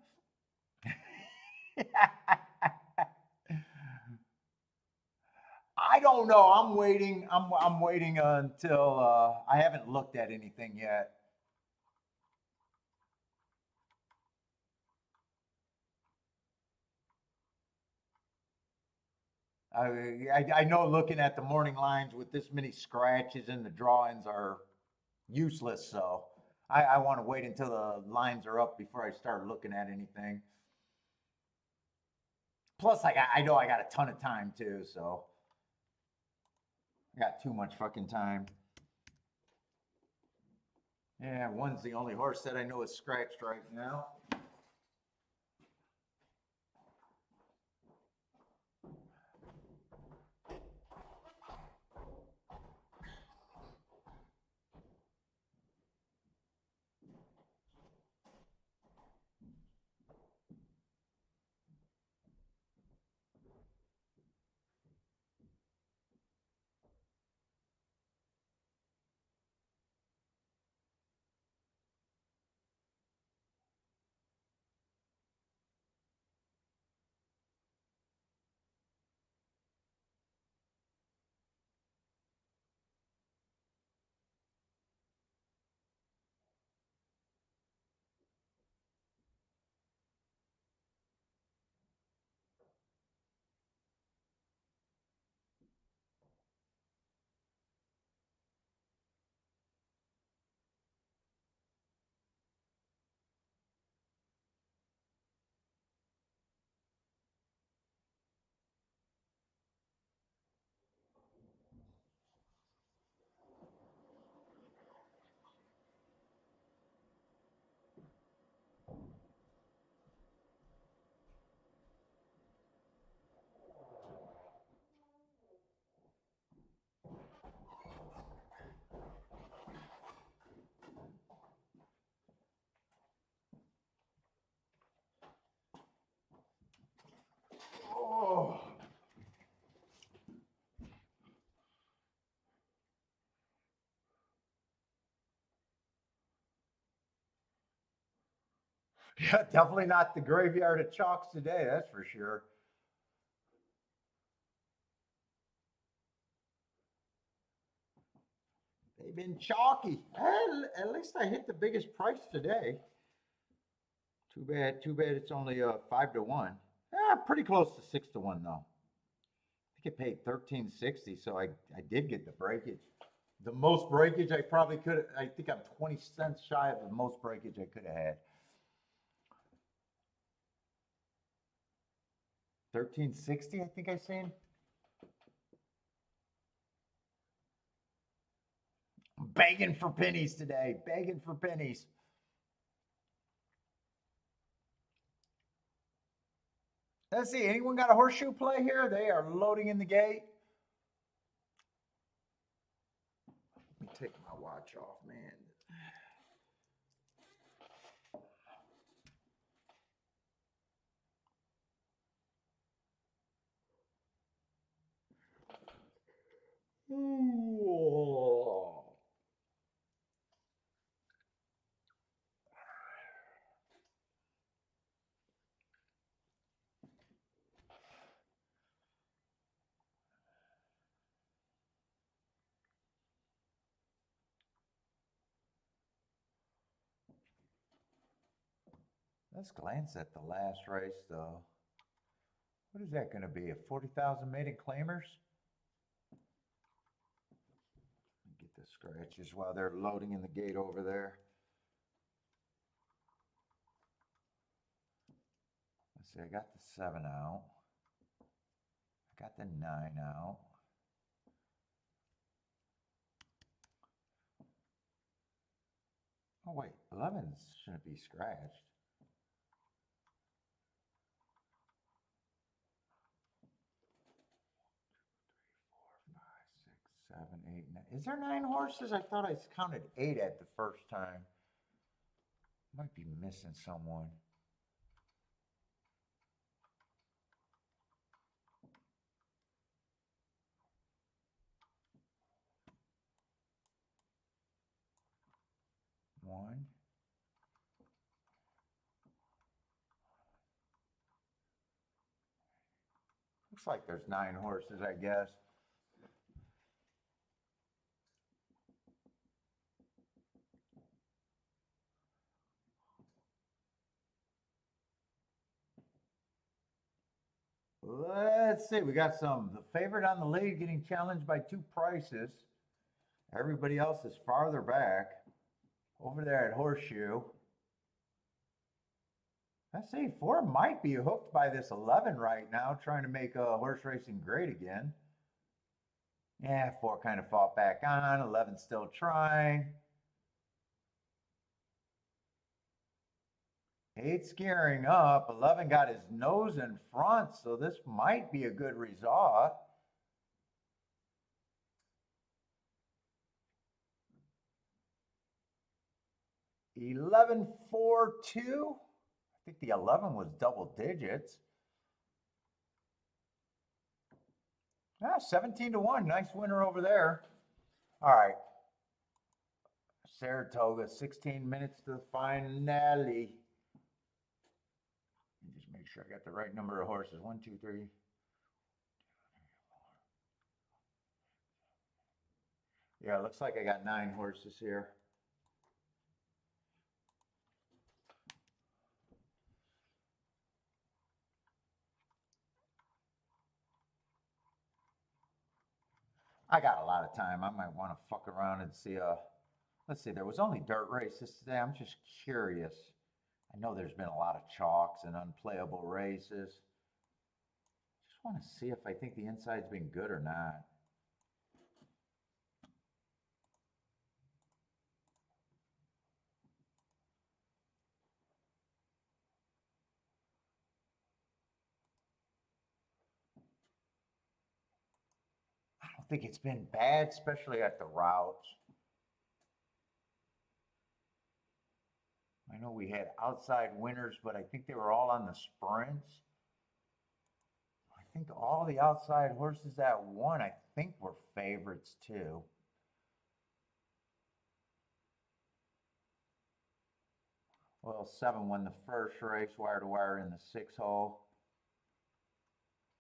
I don't know. I'm waiting. I'm waiting until I haven't looked at anything yet. I know looking at the morning lines with this many scratches and the drawings are useless. So I want to wait until the lines are up before I start looking at anything. Plus, I know I got a ton of time too, so I got too much fucking time. Yeah, one's the only horse that I know is scratched right now. Oh. Yeah, definitely not the graveyard of chalks today, that's for sure. They've been chalky. At least I hit the biggest price today. Too bad it's only 5-1. Yeah, pretty close to 6-1 though. I think it paid 13.60, so I did get the breakage. The most breakage I probably could. I think I'm 20 cents shy of the most breakage I could have had. 13.60, I think I seen. Begging for pennies today. Begging for pennies. Let's see. Anyone got a horseshoe play here? They are loading in the gate. Let me take my watch off, man. Ooh. Let's glance at the last race, though. What is that going to be? A 40,000 maiden claimers? Get the scratches while they're loading in the gate over there. Let's see, I got the 7 out. I got the 9 out. Oh wait, 11s shouldn't be scratched. Seven, 8, 9. Is there 9 horses? I thought I counted 8 at the first time. Might be missing someone. One. Looks like there's 9 horses, I guess. Let's see, we got the favorite on the lead getting challenged by 2 prices. Everybody else is farther back. Over there at Horseshoe. Let's see, 4 might be hooked by this 11 right now, trying to make horse racing great again. Yeah, 4 kind of fought back on, 11 still trying. 8's gearing up, 11 got his nose in front, so this might be a good result. $11.42. I think the 11 was double digits. Ah, 17-1. Nice winner over there. All right. Saratoga, 16 minutes to the finale. Just make sure I got the right number of horses. 1, 2, 3. Yeah, it looks like I got 9 horses here. I got a lot of time. I might want to fuck around and see. Let's see, there was only dirt races today. I'm just curious. I know there's been a lot of chalks and unplayable races. Just want to see if I think the inside's been good or not. I don't think it's been bad, especially at the routes. I know we had outside winners, but I think they were all on the sprints. I think all the outside horses that won, I think, were favorites too. Well, 7 won the first race, wire to wire in the 6 hole.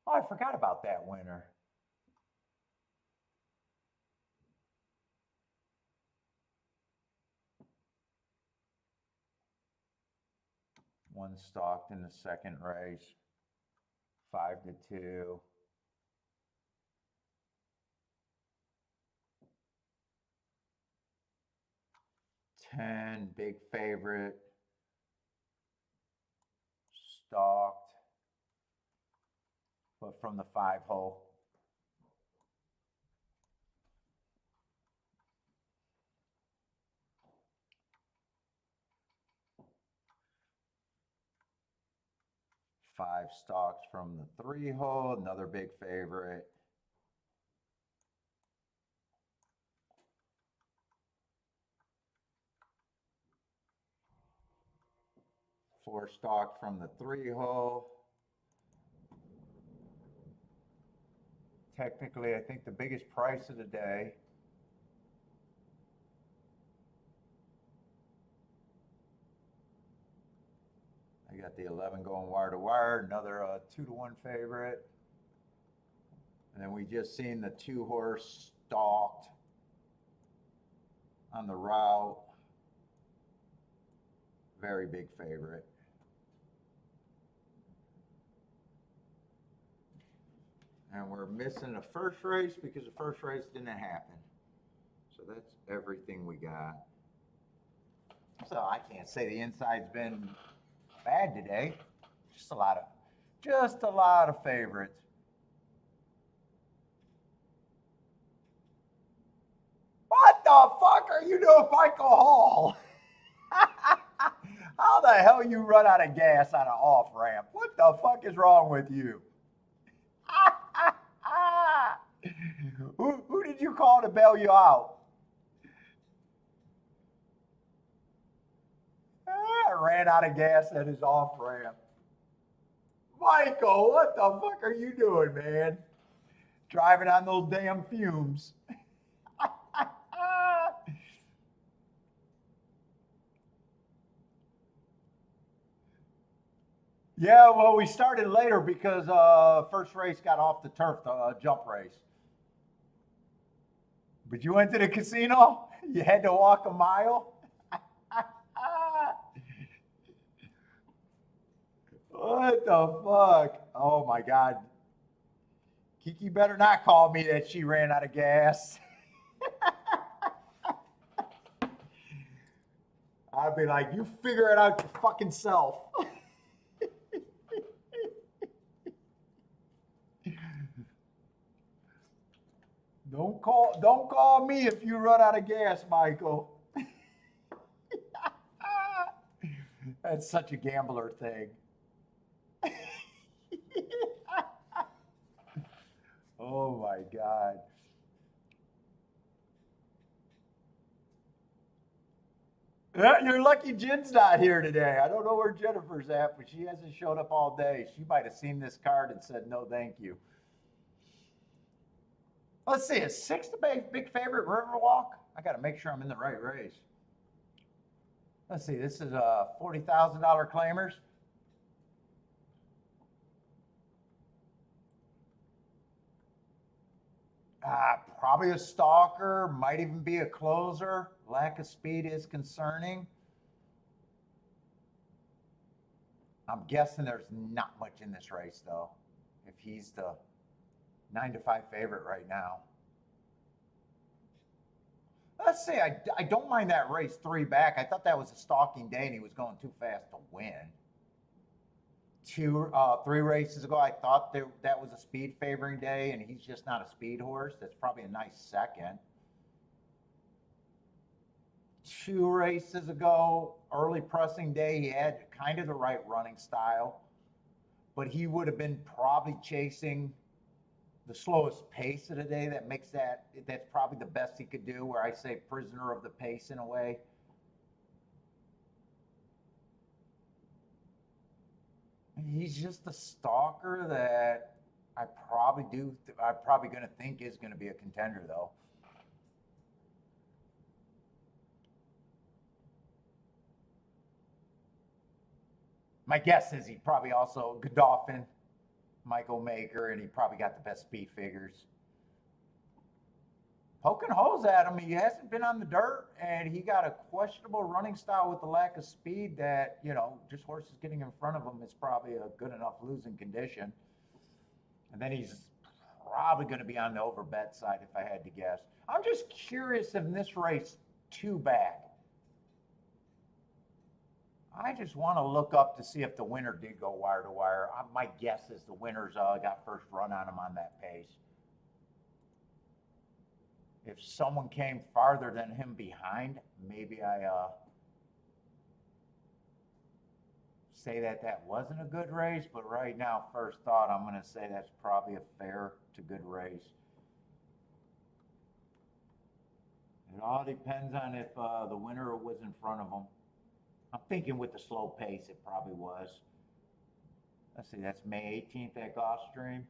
Oh, I forgot about that winner. One stalked in the second race, 5-2. Ten, big favorite, stalked, but from the 5 hole. Five stalks from the 3 hole, another big favorite. Four stalked from the 3 hole. Technically, I think the biggest price of the day. I got the 11 going wire to wire, another 2-1 favorite. And then we just seen the 2 horse stalked on the route. Very big favorite. And we're missing the first race because the first race didn't happen. So that's everything we got. So I can't say the inside's been bad today. Just a lot of favorites. What the fuck are you doing, Michael Hall? How the hell you run out of gas on an off ramp? What the fuck is wrong with you? Who did you call to bail you out? I ran out of gas at his off ramp. Michael, what the fuck are you doing, man? Driving on those damn fumes. Yeah, well, we started later because first race got off the turf, the jump race. But you went to the casino? You had to walk a mile? What the fuck? Oh my God. Kiki better not call me that she ran out of gas. I'd be like, you figure it out your fucking self. Don't call me if you run out of gas, Michael. That's such a gambler thing. Oh my God. Yeah, you're lucky Jen's not here today. I don't know where Jennifer's at, but she hasn't showed up all day. She might have seen this card and said, no, thank you. Let's see, is 6 the big favorite, Riverwalk? I got to make sure I'm in the right race. Let's see, this is $40,000 claimers. Probably a stalker, might even be a closer. Lack of speed is concerning. I'm guessing there's not much in this race, though, if he's the 9-5 favorite right now. Let's see, I don't mind that race 3 back. I thought that was a stalking day and he was going too fast to win. 3 races ago, I thought that was a speed favoring day and he's just not a speed horse. That's probably a nice second. 2 races ago, early pressing day, he had kind of the right running style, but he would have been probably chasing the slowest pace of the day. That's probably the best he could do, where I say prisoner of the pace in a way. He's just a stalker that I'm probably going to think is going to be a contender, though. My guess is he probably also Godolphin, Michael Maker, and he probably got the best speed figures. Poking holes at him, he hasn't been on the dirt, and he got a questionable running style with the lack of speed that, just horses getting in front of him is probably a good enough losing condition. And then he's probably going to be on the overbet side if I had to guess. I'm just curious in this race 2 back. I just want to look up to see if the winner did go wire to wire. My guess is the winner's got first run on him on that pace. If someone came farther than him behind, maybe I say that wasn't a good race. But right now, first thought, I'm going to say that's probably a fair to good race. It all depends on if the winner was in front of him. I'm thinking with the slow pace, it probably was. Let's see, that's May 18th at Gulfstream.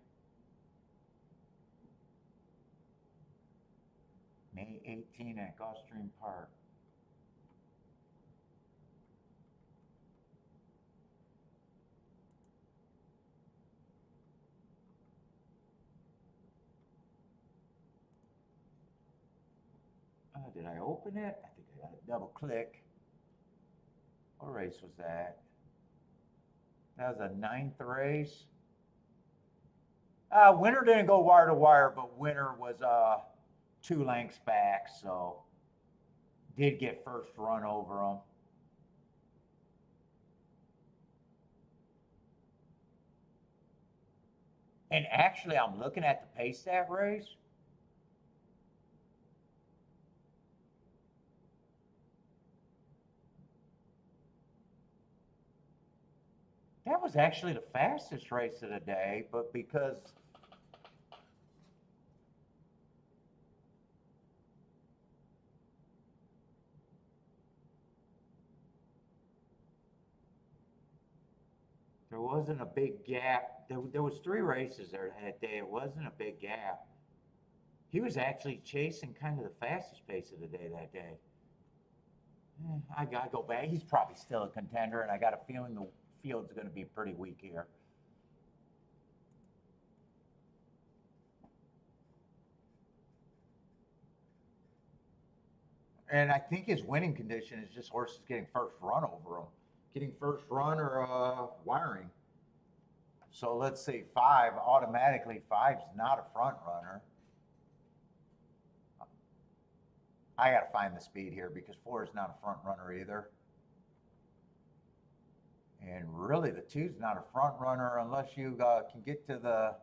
May 18th at Gulfstream Park. Did I open it? I think I got to double click. What race was that? That was a 9th race. Winter didn't go wire to wire, but Winter was 2 lengths back, so did get first run over him. And actually, I'm looking at the pace that race. That was actually the fastest race of the day, but because there wasn't a big gap, there was 3 races there that day. It wasn't a big gap. He was actually chasing kind of the fastest pace of the day that day. I gotta go back. He's probably still a contender, and I got a feeling the field's going to be pretty weak here. And I think his winning condition is just horses getting first run over him, getting first run or wiring. So let's say 5, automatically 5's not a front runner. I got to find the speed here because 4 is not a front runner either. And really, the 2's not a front runner unless you can get to the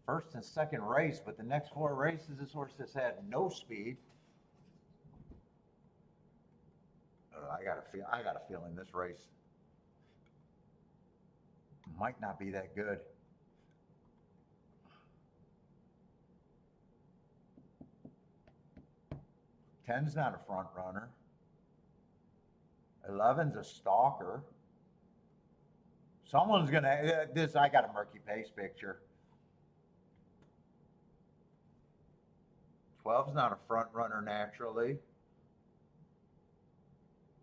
first and second race. But the next 4 races, this horse has had no speed. I got a feeling this race might not be that good. 10's not a front runner. 11's a stalker. Someone's gonna this. I got a murky pace picture. 12's not a front runner naturally.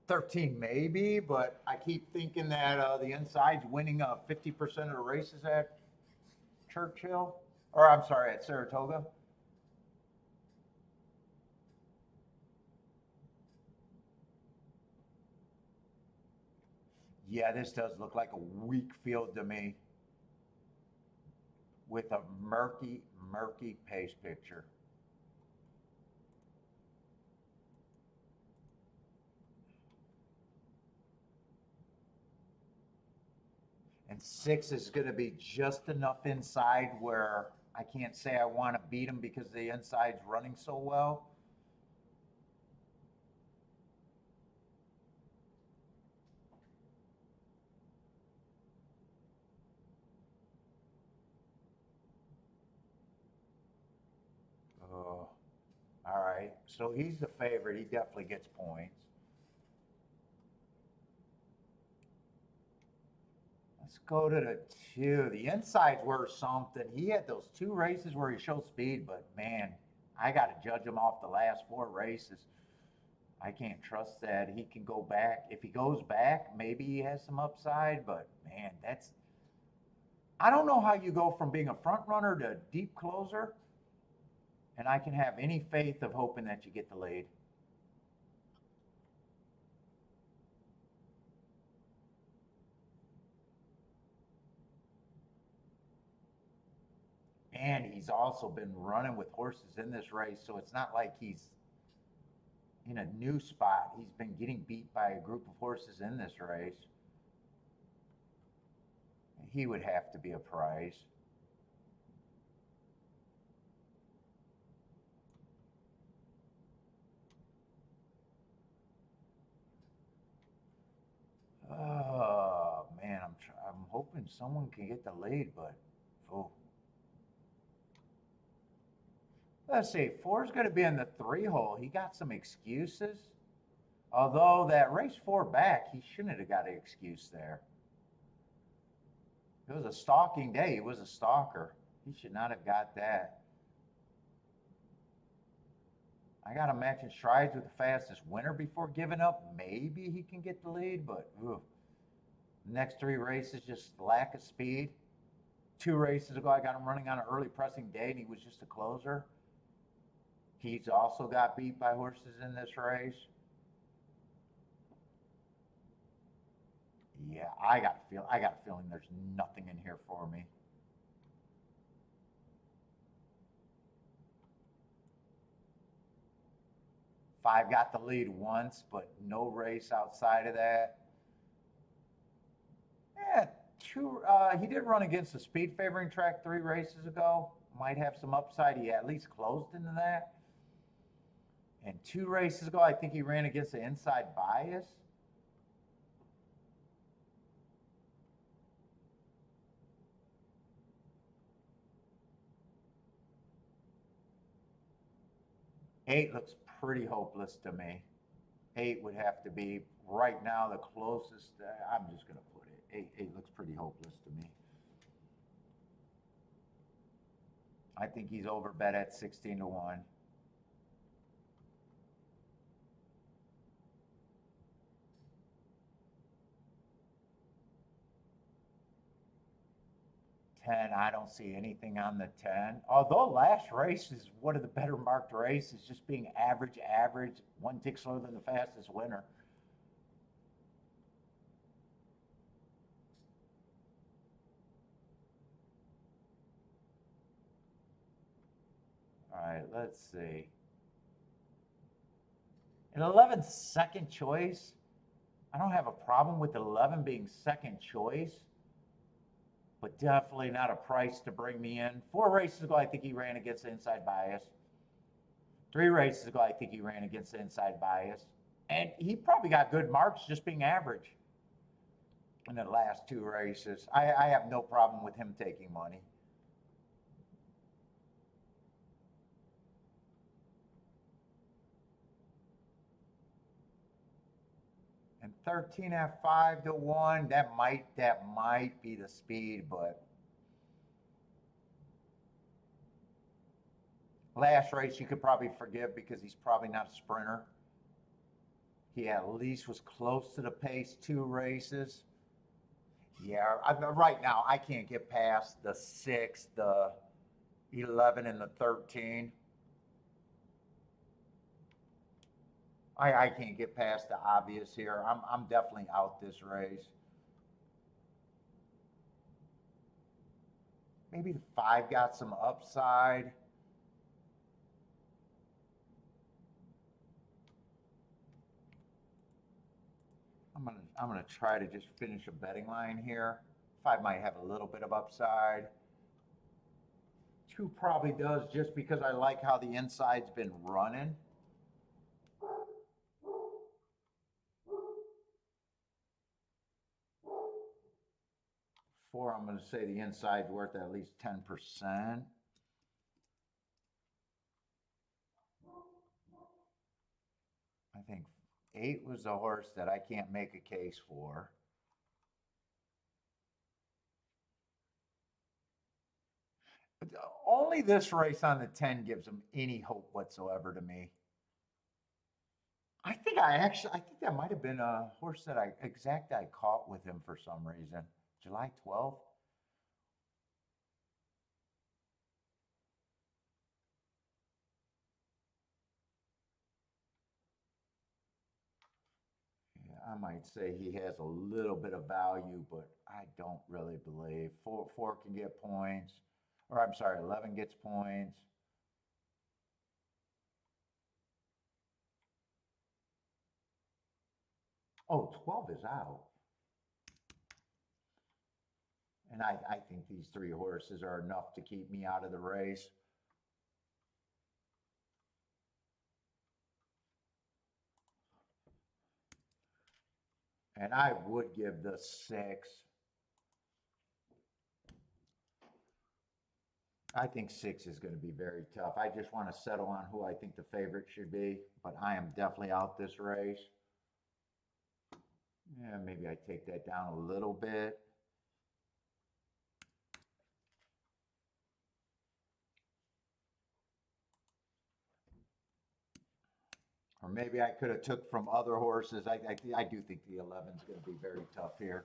13 maybe, but I keep thinking that the inside's winning 50% of the races at Churchill, or I'm sorry, at Saratoga. Yeah, this does look like a weak field to me with a murky pace picture. And 6 is going to be just enough inside where I can't say I want to beat him because the inside's running so well. Oh, all right. So he's the favorite. He definitely gets points. Let's go to the 2. The insides were something. He had those 2 races where he showed speed, but man, I got to judge him off the last 4 races. I can't trust that he can go back. If he goes back, maybe he has some upside, but man, that's. I don't know how you go from being a front runner to a deep closer, and I can have any faith of hoping that you get the lead. And he's also been running with horses in this race, so it's not like he's in a new spot. He's been getting beat by a group of horses in this race. He would have to be a prize. Oh man, I'm hoping someone can get the lead, but oh. Let's see, 4's going to be in the 3 hole. He got some excuses. Although that race 4 back, he shouldn't have got an excuse there. It was a stalking day. He was a stalker. He should not have got that. I got him matching strides with the fastest winner before giving up. Maybe he can get the lead, but ugh. Next 3 races, just lack of speed. 2 races ago, I got him running on an early pressing day, and he was just a closer. He's also got beat by horses in this race. Yeah, I got a feeling there's nothing in here for me. 5 got the lead once, but no race outside of that. Yeah, he did run against the speed favoring track 3 races ago. Might have some upside. He at least closed into that. And 2 races ago, I think he ran against the inside bias. Eight looks pretty hopeless to me. 8 would have to be right now the closest. I'm just going to put it. 8 looks pretty hopeless to me. I think he's overbet at 16-1. I don't see anything on the 10. Although last race is one of the better marked races, just being average, 1 tick slower than the fastest winner. All right, let's see. An 11 second choice. I don't have a problem with 11 being second choice, but definitely not a price to bring me in. 4 races ago, I think he ran against the inside bias. 3 races ago, I think he ran against the inside bias. And he probably got good marks just being average in the last 2 races. I have no problem with him taking money. And 13 at 5-1, that might be the speed, but last race you could probably forgive because he's probably not a sprinter. He at least was close to the pace 2 races. Yeah, right now I can't get past the 6, the 11, and the 13. I can't get past the obvious here. I'm definitely out this race. Maybe the 5 got some upside. I'm gonna try to just finish a betting line here. 5 might have a little bit of upside. 2 probably does just because I like how the inside's been running. 4, I'm going to say the inside's worth at least 10%. I think 8 was the horse that I can't make a case for. Only this race on the 10 gives him any hope whatsoever to me. I think that might have been a horse that I caught with him for some reason. July 12th. I might say he has a little bit of value, but I don't really believe. 4 can get points. Or I'm sorry, 11 gets points. Oh, 12 is out. And I think these 3 horses are enough to keep me out of the race. And I would give the 6. I think 6 is going to be very tough. I just want to settle on who I think the favorite should be, but I am definitely out this race. Yeah, maybe I take that down a little bit. Or maybe I could have took from other horses. I do think the 11 is going to be very tough here.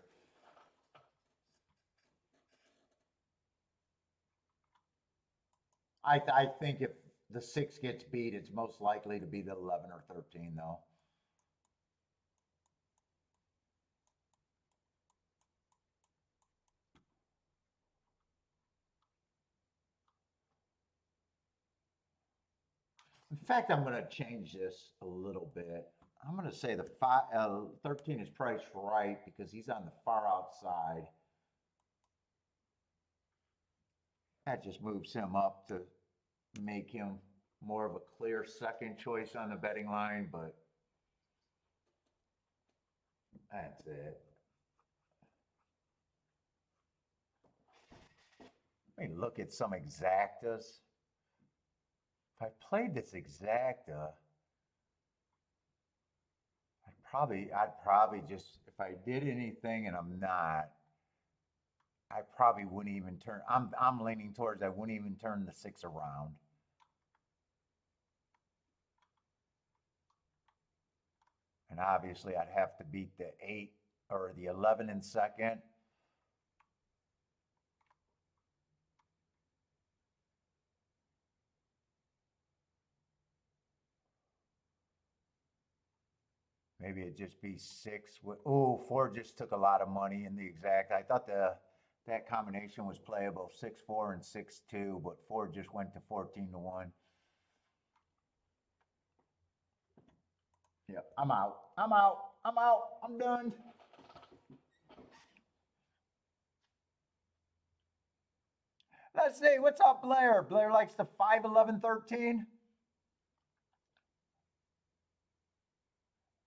I think if the 6 gets beat, it's most likely to be the 11 or 13, though. In fact, I'm going to change this a little bit. I'm going to say the 13 is priced right because he's on the far outside. That just moves him up to make him more of a clear second choice on the betting line, but that's it. Let me look at some exactas. If I played this exacta, I'd probably just, if I did anything and I'm not, I probably wouldn't even turn, I'm leaning towards I wouldn't even turn the 6 around. And obviously I'd have to beat the 8 or the 11 in second. Maybe it'd just be 6. Oh, 4 just took a lot of money in the exact. I thought that combination was playable, 6-4 and 6-2, but 4 just went to 14-1. Yep, I'm out. I'm done. Let's see, what's up, Blair? Blair likes the 5, 11, 13.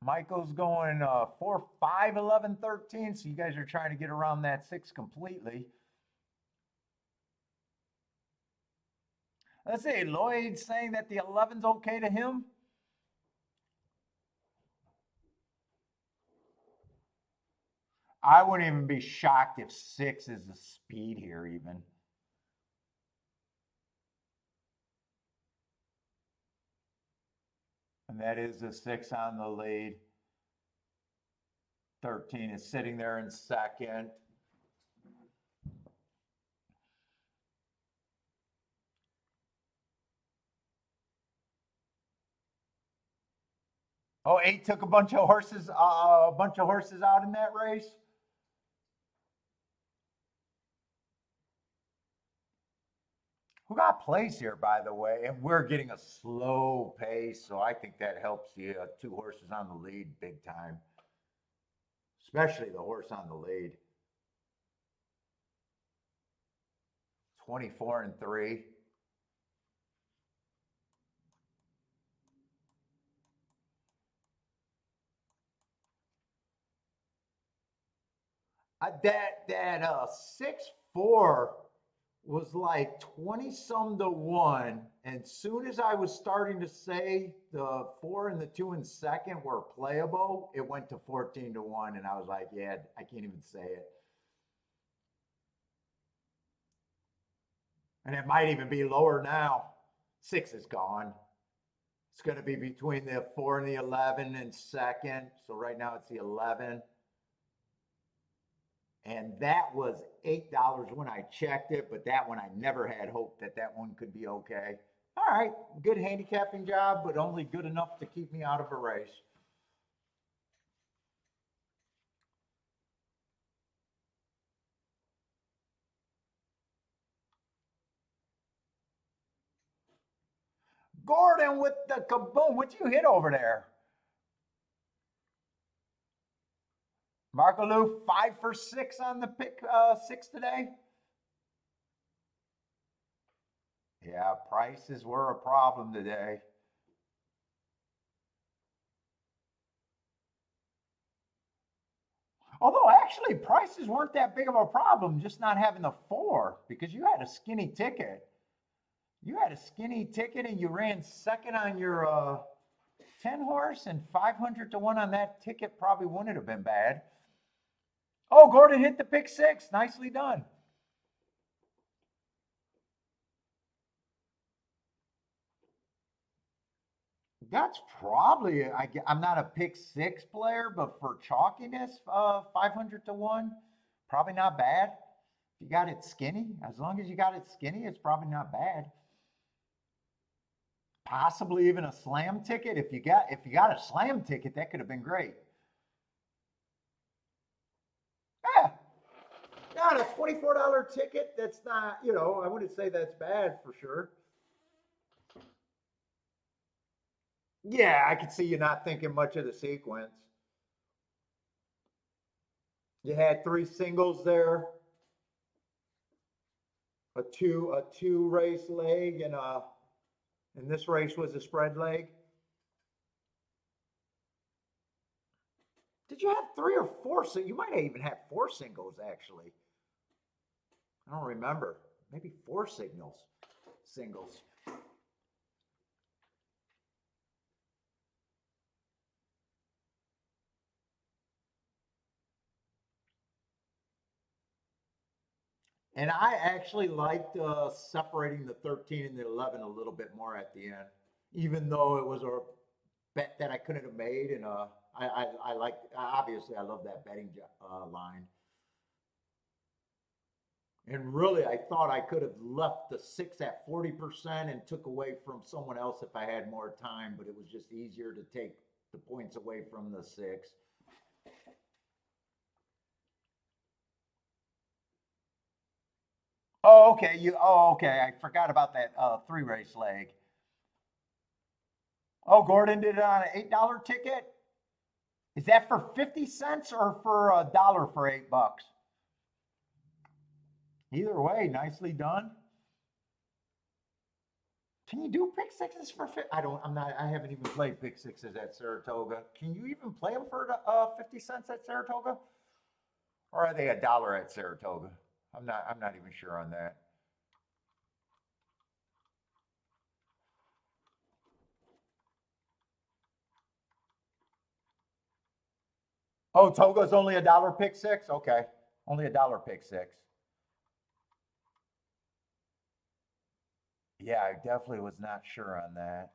Michael's going 4, 5, 11, 13. So you guys are trying to get around that 6 completely. Let's see, Lloyd's saying that the 11's okay to him. I wouldn't even be shocked if 6 is the speed here even. And that is the 6 on the lead. 13 is sitting there in second. Oh, 8 took a bunch of horses out in that race. Who got place here, by the way? And we're getting a slow pace, so I think that helps you. 2 horses on the lead big time, especially the horse on the lead. 24 and 3. That 6-4 was like 20 some to 1. And soon as I was starting to say the 4 and the 2 in second were playable, it went to 14 to 1. And I was like, yeah, I can't even say it. And it might even be lower now. 6 is gone. It's going to be between the 4 and the 11 in second. So right now it's the 11. And that was $8 when I checked it, but that one I never had hope that one could be okay. All right, good handicapping job, but only good enough to keep me out of a race. Gordon with the kaboom. What'd you hit over there? Marco Lou, 5 for 6 on the pick 6 today. Yeah, prices were a problem today. Although actually prices weren't that big of a problem, just not having the 4 because you had a skinny ticket. You had a skinny ticket and you ran second on your 10 horse and 500 to 1 on that ticket probably wouldn't have been bad. Oh, Gordon hit the pick 6. Nicely done. That's probably, I'm not a pick 6 player, but for chalkiness, 500 to 1, probably not bad. If you got it skinny, as long as you got it skinny, it's probably not bad. Possibly even a slam ticket. If you got a slam ticket, that could have been great. Yeah. Not a $24 ticket. That's not, I wouldn't say that's bad for sure. Yeah, I could see you not thinking much of the sequence. You had three singles there, a two race leg, and this race was a spread leg. Did you have three or four? You might have even had four singles actually. I don't remember. Maybe four singles. And I actually liked separating the 13 and the 11 a little bit more at the end, even though it was a bet that I couldn't have made. And I like, obviously, I love that betting line. And really, I thought I could have left the six at 40% and took away from someone else if I had more time, but it was just easier to take the points away from the six. Oh, okay. Oh, okay. I forgot about that three race leg. Oh, Gordon did it on an $8 ticket. Is that for 50 cents or for a dollar for $8? Either way, nicely done. Can you do pick sixes for I haven't even played pick sixes at Saratoga. Can you even play them for 50 cents at Saratoga? Or are they a dollar at Saratoga? I'm not even sure on that. Oh, Toga's only a dollar pick six? Okay. Only a dollar pick six. Yeah, I definitely was not sure on that.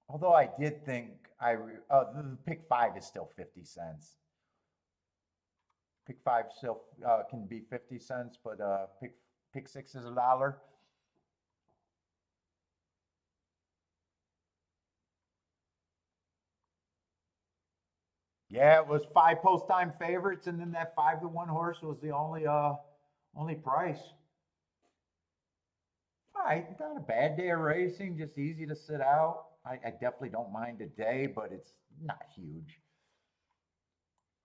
Although I did think the pick five is still 50 cents. Pick five still can be 50 cents, but pick six is a dollar. Yeah, it was five post time favorites, and then that 5-1 horse was the only price. All right, not a bad day of racing, just easy to sit out. I definitely don't mind a day, but it's not huge.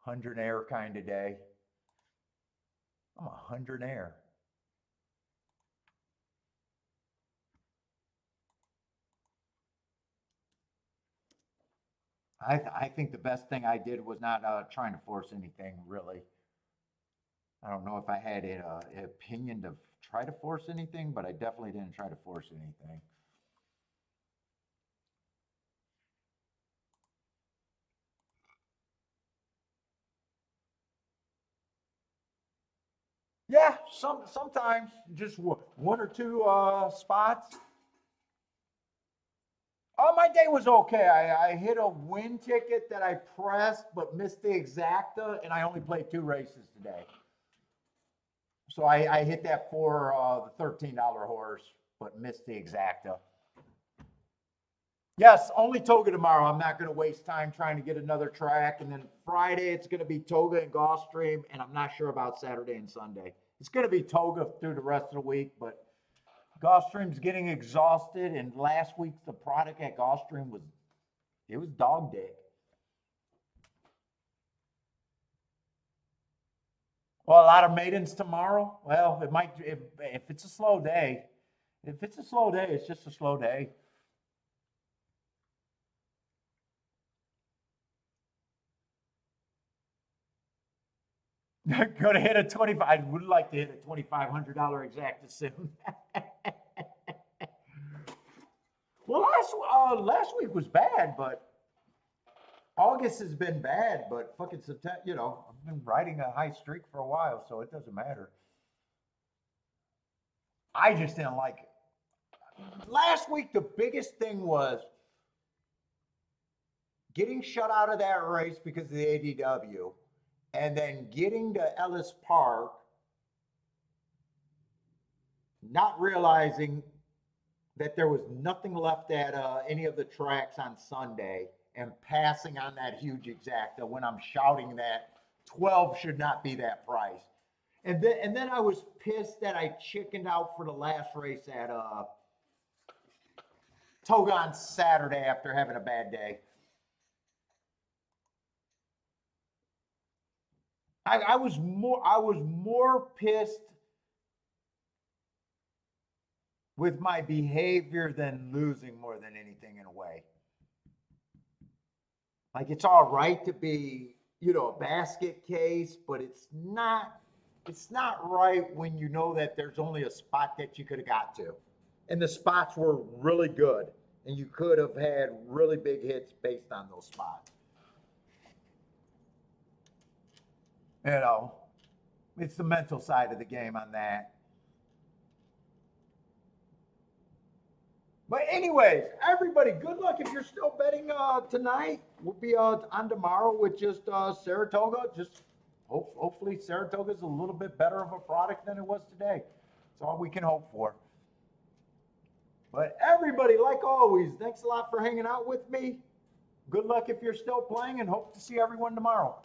100 air kind of day. I'm 100 air. I think the best thing I did was not trying to force anything really. I don't know if I had an opinion to try to force anything, but I definitely didn't try to force anything. Yeah, sometimes just one or two spots. Oh, my day was okay. I hit a win ticket that I pressed but missed the exacta, and I only played two races today. So I hit that for the $13 horse, but missed the exacta. Yes, only Toga tomorrow. I'm not going to waste time trying to get another track. And then Friday, it's going to be Toga and Gulfstream, and I'm not sure about Saturday and Sunday. It's going to be Toga through the rest of the week, but Gulfstream's getting exhausted. And last week, the product at Gulfstream was dog dick. Well, a lot of maidens tomorrow. Well, it might if it's a slow day. If it's a slow day, it's just a slow day. Could have hit a 25. I would like to hit a $2,500 exacta soon. Well, last week was bad, but August has been bad. But fucking September, I've been riding a high streak for a while, so it doesn't matter. I just didn't like it. Last week, the biggest thing was getting shut out of that race because of the ADW, and then getting to Ellis Park, not realizing that there was nothing left at any of the tracks on Sunday, and passing on that huge exacta when I'm shouting that 12 should not be that price. And then I was pissed that I chickened out for the last race at Toga on Saturday after having a bad day. I was more pissed with my behavior than losing more than anything in a way. Like, it's all right to be, a basket case, but it's not right when you know that there's only a spot that you could have got to. And the spots were really good. And you could have had really big hits based on those spots. It's the mental side of the game on that. But anyways, everybody, good luck if you're still betting tonight. We'll be on tomorrow with just Saratoga. Just hopefully Saratoga's a little bit better of a product than it was today. That's all we can hope for. But everybody, like always, thanks a lot for hanging out with me. Good luck if you're still playing, and hope to see everyone tomorrow.